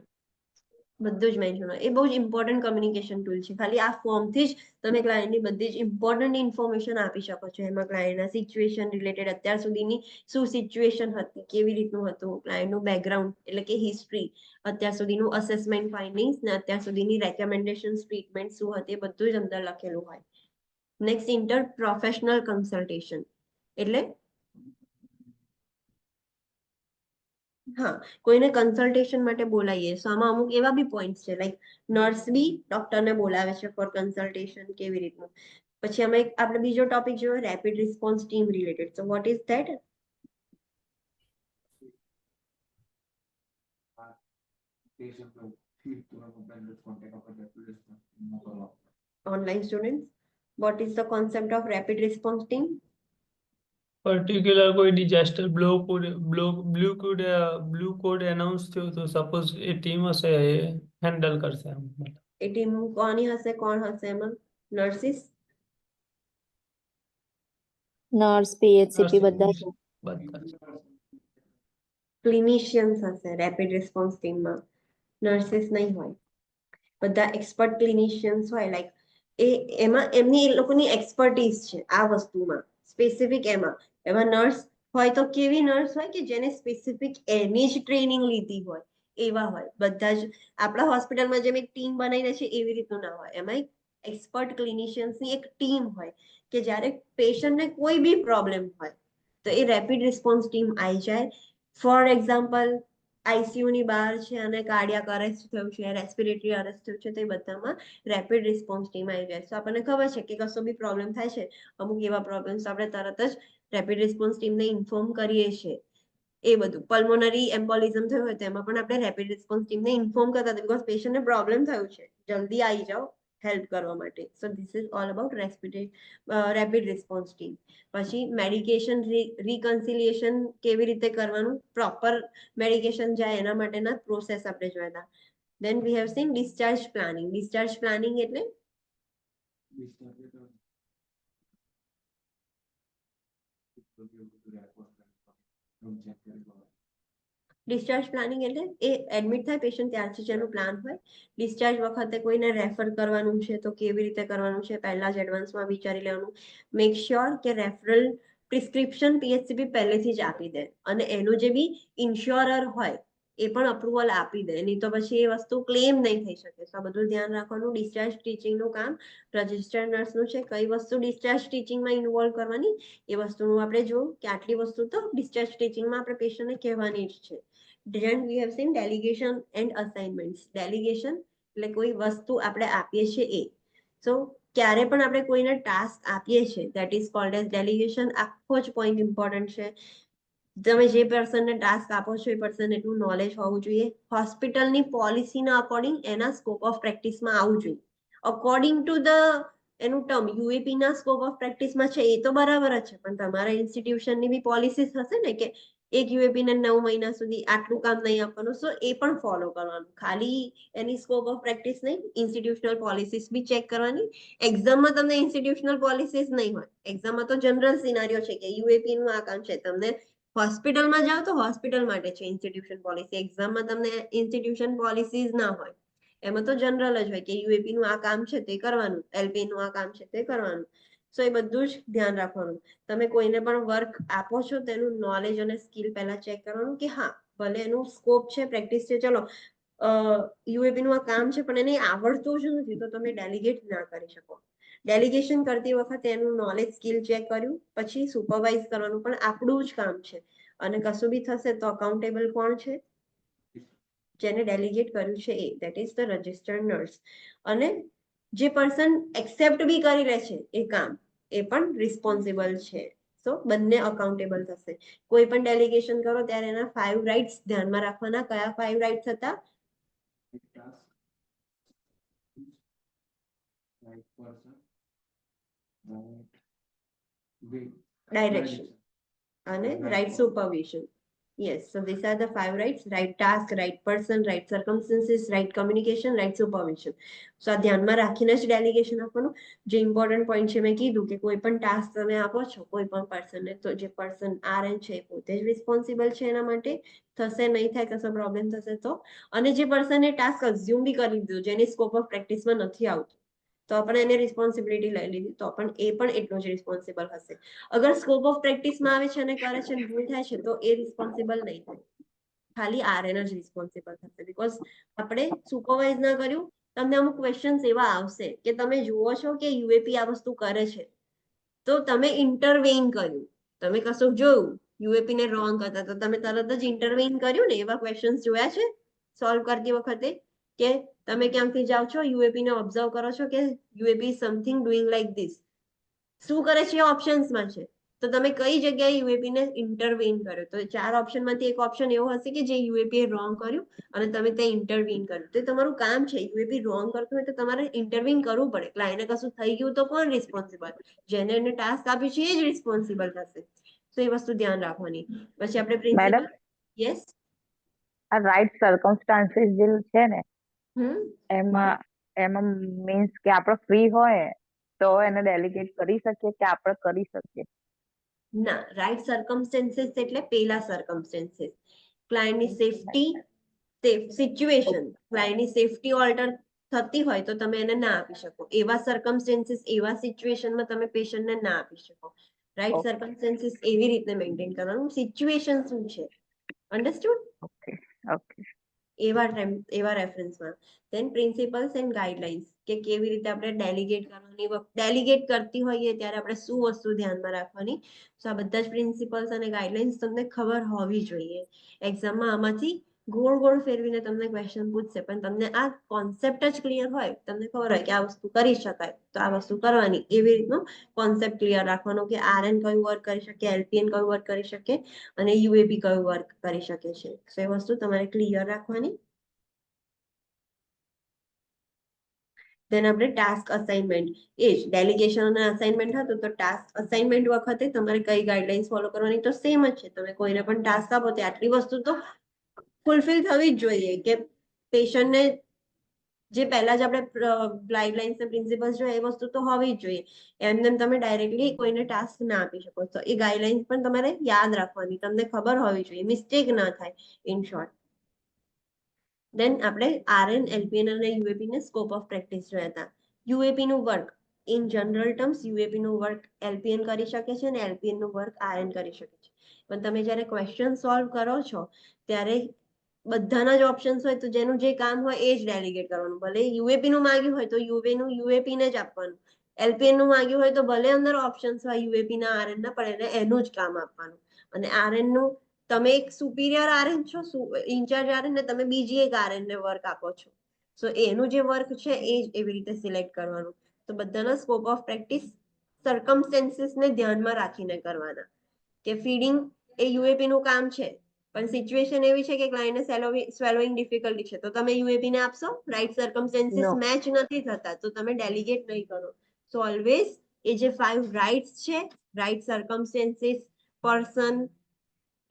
બધું જ મેન્શન હોય. એ બહુ જ ઇમ્પોર્ટન્ટ કમ્યુનિકેશન ટૂલ છે. ખાલી આ ફોર્મથી જ તમે ક્લાયન્ટની બધી જ ઇમ્પોર્ટન્ટ ઇન્ફોર્મેશન આપી શકો છો. એમાં ક્લાયન્ટના સિચ્યુએશન રિલેટેડ અત્યાર સુધીની શું સિચ્યુએશન હતી, કેવી રીતનું હતું, ક્લાયન્ટનું બેકગ્રાઉન્ડ એટલે કે હિસ્ટ્રી, અત્યાર સુધીનું અસેસમેન્ટ ફાઇન્ડિંગ્સ ને અત્યાર સુધીની રેકમેન્ડેશન ટ્રીટમેન્ટ શું હતી એ બધું જ અંદર લખેલું હોય. નેક્સ્ટ ઇન્ટર પ્રોફેશનલ કન્સલ્ટેશન એટલે હા, કોઈને કન્સલ્ટેશન માટે બોલાવીએ તો આમાં અમુક એવા બી પોઈન્ટ છે, લાઈક નર્સ બી ડોક્ટરને બોલાવે છે ફોર કન્સલ્ટેશન, કેવી રીતનું. પછી અમે આપણે બીજો ટોપિક જોયો rapid response team related. So what is that? Online students, what is the concept of rapid response team?
Particular કોઈ ડિઝાસ્ટર બ્લુ કોડ એનાઉન્સ થયો તો સપોઝ એ ટીમ હશે એ હેન્ડલ કરશે આમ.
એ ટીમ કોની હશે, કોણ હશે એમાં? નર્સિસ,
નર્સ, PHCP બધા જ.
બધા
ક્લિનિશિયન્સ હશે રેપિડ રિસ્પોન્સ ટીમમાં, નર્સિસ નહીં હોય. બધા એક્સપર્ટ ક્લિનિશિયન્સ હોય, લાઈક એમાં એમની એ લોકોની એક્સપર્ટીઝ છે આ વસ્તુમાં સ્પેસિફિક. એમાં નર્સ હોય તો કેવી નર્સ હોય કે જેને સ્પેસિફિક એની જ ટ્રેનિંગ લીધી હોય એવા હોય. બધા જ આપણા હોસ્પિટલમાં જેમ એક ટીમ બનાવીને છે એવી રીતનું ના હોય. એમાં એક્સપર્ટ ક્લિનિશિયન્સની એક ટીમ હોય કે જ્યારે પેશન્ટને કોઈ બી પ્રોબ્લેમ હોય તો એ રેપિડ રિસ્પોન્સ ટીમ આવી જાય. ફોર એક્ઝામ્પલ, આઈસીયુ ની બહાર છે અને કાર્ડિયાક અરેસ્ટ થયું છે, રેસ્પિરેટરી અરેસ્ટ થયું છે, તો એ બધામાં રેપિડ રિસ્પોન્સ ટીમ આવી જાય. તો આપણને ખબર છે કે કશો બી પ્રોબ્લેમ થાય છે, અમુક એવા પ્રોબ્લેમ્સ આપણે તરત જ રેપિડ રિસ્પોન્સ ટીમને ઇન્ફોર્મ કરીએ છીએ. એ બધું પલ્મોનરી એમ્બોલિઝમ થયું હોય તો એમાં પણ આપણે રેપિડ રિસ્પોન્સ ટીમને ઇન્ફોર્મ કરતા હતા, બીકોઝ પેશન્ટને પ્રોબ્લેમ થયું છે, જલ્દી આવી જાઓ હેલ્પ કરવા માટે. સો this is all about rapid response team. પછી મેડિકેશન રિકન્સિલિએશન કેવી રીતે કરવાનું, પ્રોપર મેડિકેશન જાય એના માટેના પ્રોસેસ આપણે જોયા હતા. Then we have seen discharge planning. Discharge planning એટલે ડિસ્ચાર્જ પ્લાનિંગ એટલે એ એડમિટ થાય પેશન્ટ ત્યારથી જ એનું પ્લાન હોય. ડિસ્ચાર્જ વખતે કોઈને રેફર કરવાનું છે તો કેવી રીતે કરવાનું છે પહેલા જ એડવાન્સમાં વિચારી લેવાનું. મેક શ્યોર કે રેફરલ પ્રિસ્ક્રિપ્શન PHCP પહેલેથી જ આપી દે અને એનું જે બી ઇન્શ્યોરર હોય એ પણ અપ્રુવલ આપી દે, નહીં તો પછી એ વસ્તુ ક્લેમ નહીં થઈ શકે. તો આ બધું ધ્યાન રાખવાનું. ડિસ્ચાર્જ ટીચિંગનું કામ રજિસ્ટર્ડ નર્સનું છે. કઈ વસ્તુ ડિસ્ચાર્જ ટીચિંગમાં ઇન્વોલ્વ કરવાની એ વસ્તુનું આપણે જોયું કે આટલી વસ્તુ તો ડિસ્ચાર્જ ટીચિંગમાં આપણે પેશન્ટને કહેવાની જ છે. Then we have seen delegation and assignments. Delegation એટલે કોઈ વસ્તુ આપણે આપીએ છીએ એ. સો ક્યારે પણ આપણે કોઈને ટાસ્ક આપીએ છીએ that is called as delegation. આખો જ પોઈન્ટ ઇમ્પોર્ટન્ટ છે. તમે જે પર્સનને ટાસ્ક આપો છો એ પર્સન એટલું નોલેજ હોવું જોઈએ. હોસ્પિટલની પોલિસીના અકોર્ડિંગ એના સ્કોપ ઓફ પ્રેક્ટિસમાં આવવું જોઈએ. અકોર્ડિંગ ટુ ધ એનું ટર્મ યુએપી ના સ્કોપ ઓફ પ્રેક્ટિસમાં છે એ તો બરાબર જ છે, પણ તમારા ઇન્સ્ટિટ્યુશનની બી પોલિસીસ હશે ને કે એક યુએપી ને 9 મહિના સુધી આટલું કામ નહીં આપવાનું. સો એ પણ ફોલો કરવાનું. ખાલી એની સ્કોપ ઓફ પ્રેક્ટિસ નહીં, ઇન્સ્ટિટ્યુશનલ પોલિસીસ બી ચેક કરવાની. એક્ઝામમાં તમને ઇન્સ્ટિટ્યુશનલ પોલિસીસ નહીં હોય. એક્ઝામમાં તો જનરલ સિનારીઓ છે કે યુએપી નું આ કામ છે. તમને હોસ્પિટલમાં જાઓ તો હોસ્પિટલ માટે છે ઇન્સ્ટિટ્યુશન પોલિસી. એક્ઝામમાં તમને ઇન્સ્ટિટ્યુશન પોલિસીઝ ના હોય. એમાં તો જનરલ જ હોય કે યુએપી નું આ કામ છે તે કરવાનું, એલપી નું આ કામ છે તે કરવાનું. સો એ બધું જ ધ્યાન રાખવાનું. તમે કોઈને પણ વર્ક આપો છો તેનું નોલેજ અને સ્કિલ પહેલા ચેક કરવાનું કે હા ભલે એનું સ્કોપ છે, પ્રેક્ટિસ છે, ચલો યુએપી નું આ કામ છે પણ એને આવડતું જ નથી તો તમે ડેલિગેટ ના કરી શકો. ડેલિગેશન કરતી વખતે એનું નોલેજ સ્કિલ ચેક કર્યું પછી સુપરવાઇઝ કરવાનું પણ આપણું જ કામ છે. અને કશું બી થશે તો અકાઉન્ટેબલ કોણ છે? જેને ડેલિગેટ કર્યું છે એ, that is the registered nurse. અને જે પર્સન એક્સેપ્ટ બી કરી લે છે એ કામ એ પણ રિસ્પોન્સિબલ છે. સો બંને અકાઉન્ટેબલ થશે. કોઈ પણ ડેલિગેશન કરો ત્યારે એના 5 રાઇટ્સ ધ્યાનમાં રાખવાના. કયા 5 રાઇટ્સ હતા? ડાયરેક્શન અને right supervision. Yes, so these are the 5 rights: right task, right person, right circumstances, right communication, right supervision. So આ ધ્યાનમાં રાખીને જ ડેલિગેશન આપવાનું. જે ઇમ્પોર્ટન્ટ પોઈન્ટ છે મેં કીધું કે કોઈ પણ ટાસ્ક તમે આપો છો કોઈ પણ પર્સનને તો જે પર્સન RN છે એ પોતે જ રિસ્પોન્સિબલ છે એના માટે. થશે નહીં થાય કશો પ્રોબ્લેમ થશે તો. અને જે પર્સને ટાસ્ક અઝ્યુમ બી કરી દીધું જેની સ્કોપ ઓફ પ્રેક્ટિસમાં નથી આવતું તો આપણે એને રિસ્પોન્સિબિલિટી લઈ લીધી તો પણ એ પણ એટલો જ રિસ્પોન્સિબલ હશે. અગર સ્કોપ ઓફ પ્રેક્ટિસમાં આવે છે અને કરે છે ભૂલ થાય છે તો એ રિસ્પોન્સિબલ નહીં થાય, ખાલી RN જ રિસ્પોન્સિબલ થશે. બીકોઝ આપણે સુપરવાઇઝ ના કર્યું, તમને અમુક ક્વેશ્ચન્સ એવા આવશે કે તમે જુઓ છો કે યુએપી આ વસ્તુ કરે છે, તો તમે ઇન્ટરવેઇન કર્યું, તમે કશું જોયું યુએપી ને રોંગ કરતા, તો તમે તરત જ ઇન્ટરવેઇન કર્યું ને, એવા ક્વેશ્ચન્સ જોયા છે સોલ્વ કરતી વખતે? કે તમે ક્યાંકથી જાઓ છો, યુએપી ને ઓબ્ઝર્વ કરો છો કે યુએપી સમથિંગ ડુઈંગ લાઈક ધીસ, શું કરે છે એ ઓપ્શન્સમાં છે, તો તમે કઈ જગ્યાએ યુએપી ને ઇન્ટરવેઇન કર્યો? તો 4 ઓપ્શનમાંથી એક ઓપ્શન એવો હશે કે જે યુએપી એ રોંગ કર્યું અને તમે ત્યાં ઇન્ટરવીન કર્યું. તો તમારું કામ છે, યુએપી રોંગ કરતું હોય તો તમારે ઇન્ટરવીન કરવું પડે. ક્લાયન્ટને કશું થઈ ગયું તો કોણ રિસ્પોન્સિબલ? જેને એને ટાસ્ક આપ્યું છે એ જ રિસ્પોન્સિબલ થશે. તો એ વસ્તુ ધ્યાન રાખવાની. પછી આપણે પ્રિન્સિપલ, યસ,
આ રાઈટ સર્કમસ્ટાન્સીસ જે છે ને
હમ
એમાં મીન્સ કે આપણે ફ્રી હોય તો એને ડેલિગેટ કરી શકીએ કે આપણે કરી શકીએ?
ના, રાઈટ સર્કમસ્ટેન્સીસ એટલે પેલા સર્કમસ્ટેન્સીસ, ક્લાયન્ટની સેફટી, સિચ્યુએશન, ક્લાયન્ટની સેફટી ઓલ્ટર થતી હોય તો તમે એને ના આપી શકો. એવા સર્કમસ્ટેન્સીસ, એવા સિચ્યુએશનમાં તમે પેશન્ટને ના આપી શકો. રાઈટ સર્કમસ્ટેન્સીસ એવી રીતે મેન્ટેન કરવાનું, સિચ્યુએશન શું છે, અન્ડરસ્ટુડ?
Okay okay.
એવા રેફરન્સમાં. ધેન પ્રિન્સિપલ્સ એન્ડ ગાઈડલાઇન્સ, કે કેવી રીતે આપણે ડેલિગેટ કરવાની, ડેલિગેટ કરતી હોઈએ ત્યારે આપણે શું વસ્તુ ધ્યાનમાં રાખવાની. તો આ બધા જ પ્રિન્સિપલ્સ અને ગાઈડલાઇન્સ તમને ખબર હોવી જોઈએ. એક્ઝામમાં આમાંથી ગોળ ગોળ ફેરવીને તમને ક્વેશ્ચન પૂછશે, પણ તમને આ કોન્સેપ્ટ જ ક્લિયર હોય, તમને ખબર હોય કે આ વસ્તુ કરી શકાય તો આ વસ્તુ કરવાની, એવી રીતનો કોન્સેપ્ટ ક્લિયર રાખવાનો કે આરએન કયું વર્ક કરી શકે, એલપીએન કયું વર્ક કરી શકે અને યુએપી કયું વર્ક કરી શકે છે. તો એ વસ્તુ તમારે ક્લિયર રાખવાની. દેન આપણે ટાસ્ક અસાઇનમેન્ટ, એ જ ડેલિગેશન અને અસાઇનમેન્ટ હતું, તો ટાસ્ક અસાઇનમેન્ટ વખતે તમારે કઈ ગાઈડલાઇન્સ ફોલો કરવાની, તો સેમ જ છે. તમે કોઈને પણ ટાસ્ક આપો તો આટલી વસ્તુ તો ફૂલફિલ થવી જ જોઈએ કે પેશન્ટને જે પહેલા જ આપણે ગાઈડલાઇન્સ ને પ્રિન્સિપલ્સ જોઈએ એ વસ્તુ તો હોવી જ જોઈએ. એમને તમે ડાયરેક્ટલી કોઈને ટાસ્ક ના આપી શકો. તો એ ગાઈડલાઇન્સ પણ તમારે યાદ રાખવાની, તમને ખબર હોવી જોઈએ, મિસ્ટેક ના થાય, ઇન શોર્ટ. દેન આપણે આરએન, એલપીએન અને યુએપી ને સ્કોપ ઓફ પ્રેક્ટિસ જોયા હતા. યુએપી નું વર્ક ઇન જનરલ ટર્મ્સ, યુએપી નું વર્ક એલપીએન કરી શકે છે અને એલપીએન નું વર્ક આરએન કરી શકે છે. પણ તમે જ્યારે ક્વેશ્ચન સોલ્વ કરો છો ત્યારે બધાના જ ઓપ્શન્સ હોય, તો જેનું જે કામ હોય એ જ ડેલિગેટ કરવાનું. ભલે યુએપી નું માંગ્યું હોય તો યુએપી ને જ આપવાનું, એલપીએન નું માંગ્યું હોય તો ભલે અંદર ઓપ્શન્સ હોય યુએપી ના, આરએન ના, પણ એને એનું જ કામ આપવાનું. અને આરએન નું તમે એક સુપીરિયર આરએન છો, ઇન્ચાર્જ આરએન, ને તમે બીજી એક આરએન ને વર્ક આપો છો. સો એનું જે વર્ક છે એ જ એવી રીતે સિલેક્ટ કરવાનું. તો બધાના સ્કોપ ઓફ પ્રેક્ટિસ સર્કમસ્ટેન્સીસ ને ધ્યાનમાં રાખીને કરવાના. કે ફીડિંગ એ યુએપી નું કામ છે, પણ સિચ્યુએશન એવી છે કે ક્લાયન્ટને સ્વેલોઈંગ ડિફિકલ્ટી છે, તો તમે યુએપી ને આપશો? રાઈટ સર્કમસ્ટેન્સીસ મેચ નથી થતા તો તમે ડેલિગેટ નહીં કરો. સો ઓલવેઝ એ જે 5 રાઇટ્સ છે, રાઈટ સર્કમસ્ટેન્સીસ, પર્સન,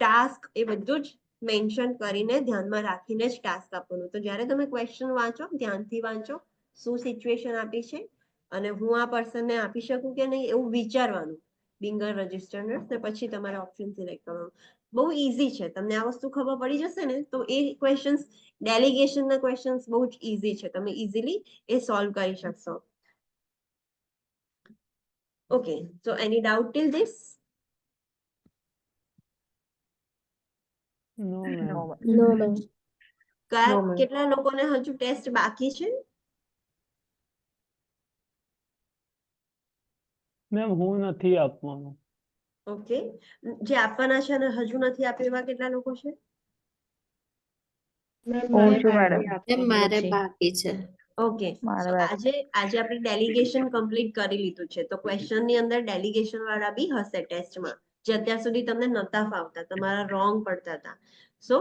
ટાસ્ક, એ બધું જ મેન્શન કરીને ધ્યાનમાં રાખીને જ ટાસ્ક આપવાનું. તો જ્યારે તમે ક્વેશ્ચન વાંચો, ધ્યાનથી વાંચો, શું સિચ્યુએશન આપી છે અને હું આ પર્સનને આપી શકું કે નહીં એવું વિચારવાનું, બિંગ અ રજિસ્ટર્ડ નર્સ, ને પછી તમારે ઓપ્શન સિલેક્ટ કરવાનું. બહુ ઈઝી છે. તમને આ વસ્તુ ખબર પડી જશે ને તો એ ક્વેશ્ચન્સ, ડેલિગેશનના ક્વેશ્ચન્સ બહુ જ ઈઝી છે, તમે ઈઝીલી એ સોલ્વ કરી શકશો. Okay, so any doubt till this?
No ma'am.
No ma'am.
કેટલા લોકોને હજુ ટેસ્ટ બાકી છે?
મેમ હું નથી આપવાનો.
ઓકે, જે આપવાના છે અને હજુ નથી આપ્યું એવા કેટલા લોકો છે?
હું છું મેડમ.
મેમ મારે બાકી છે.
ઓકે, સો આજે આપણે ડેલિગેશન કમ્પ્લીટ કરી લીધું છે. તો ક્વેશ્ચન ની અંદર ડેલિગેશન વાળા બી હશે ટેસ્ટમાં, જે અત્યાર સુધી તમને નતા ફાવતા, તમારા રોંગ પડતા હતા. સો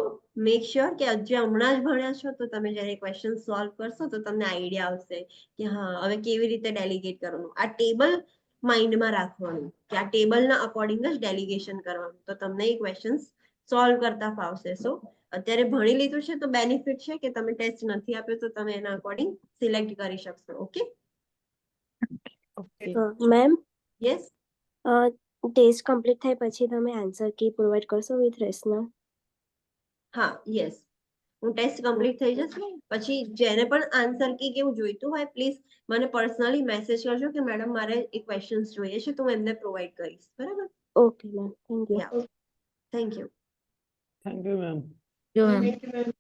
મેક શ્યોર કે જે હમણાં જ ભણ્યા છો તો તમે જ્યારે ક્વેશ્ચન સોલ્વ કરશો તો તમને આઈડિયા આવશે કે હા હવે કેવી રીતે ડેલિગેટ કરવાનું. આ ટેબલ માઇન્ડમાં રાખવાનું કે આ ટેબલના અકોર્ડિંગ જ ડેલિગેશન કરવાનું, તો તમને એ ક્વેશ્ચન સોલ્વ કરતા ફાવશે. સો અત્યારે ભણી લીધું છે તો બેનિફિટ છે કે તમે ટેસ્ટ નથી આપ્યો તો તમે એના અકોર્ડિંગ સિલેક્ટ કરી શકશો. Okay
ma'am,
yes,
test complete થાય પછી તમે આન્સર કી પ્રોવાઈડ કરશો વિથ રેશનલ?
હા યસ, હું ટેસ્ટ કમ્પ્લીટ થઈ જશે પછી જેને પણ આન્સર કી કેવું જોઈતું હોય પ્લીઝ મને પર્સનલી મેસેજ કરજો કે મેડમ મારે એ ક્વેશ્ચન્સ જોઈએ છે, તો હું એમને પ્રોવાઈડ કરીશ. બરાબર?
Okay ma'am, thank you.
Thank you.
Thank you ma'am.
જો મેમ.
Thank you, ma'am.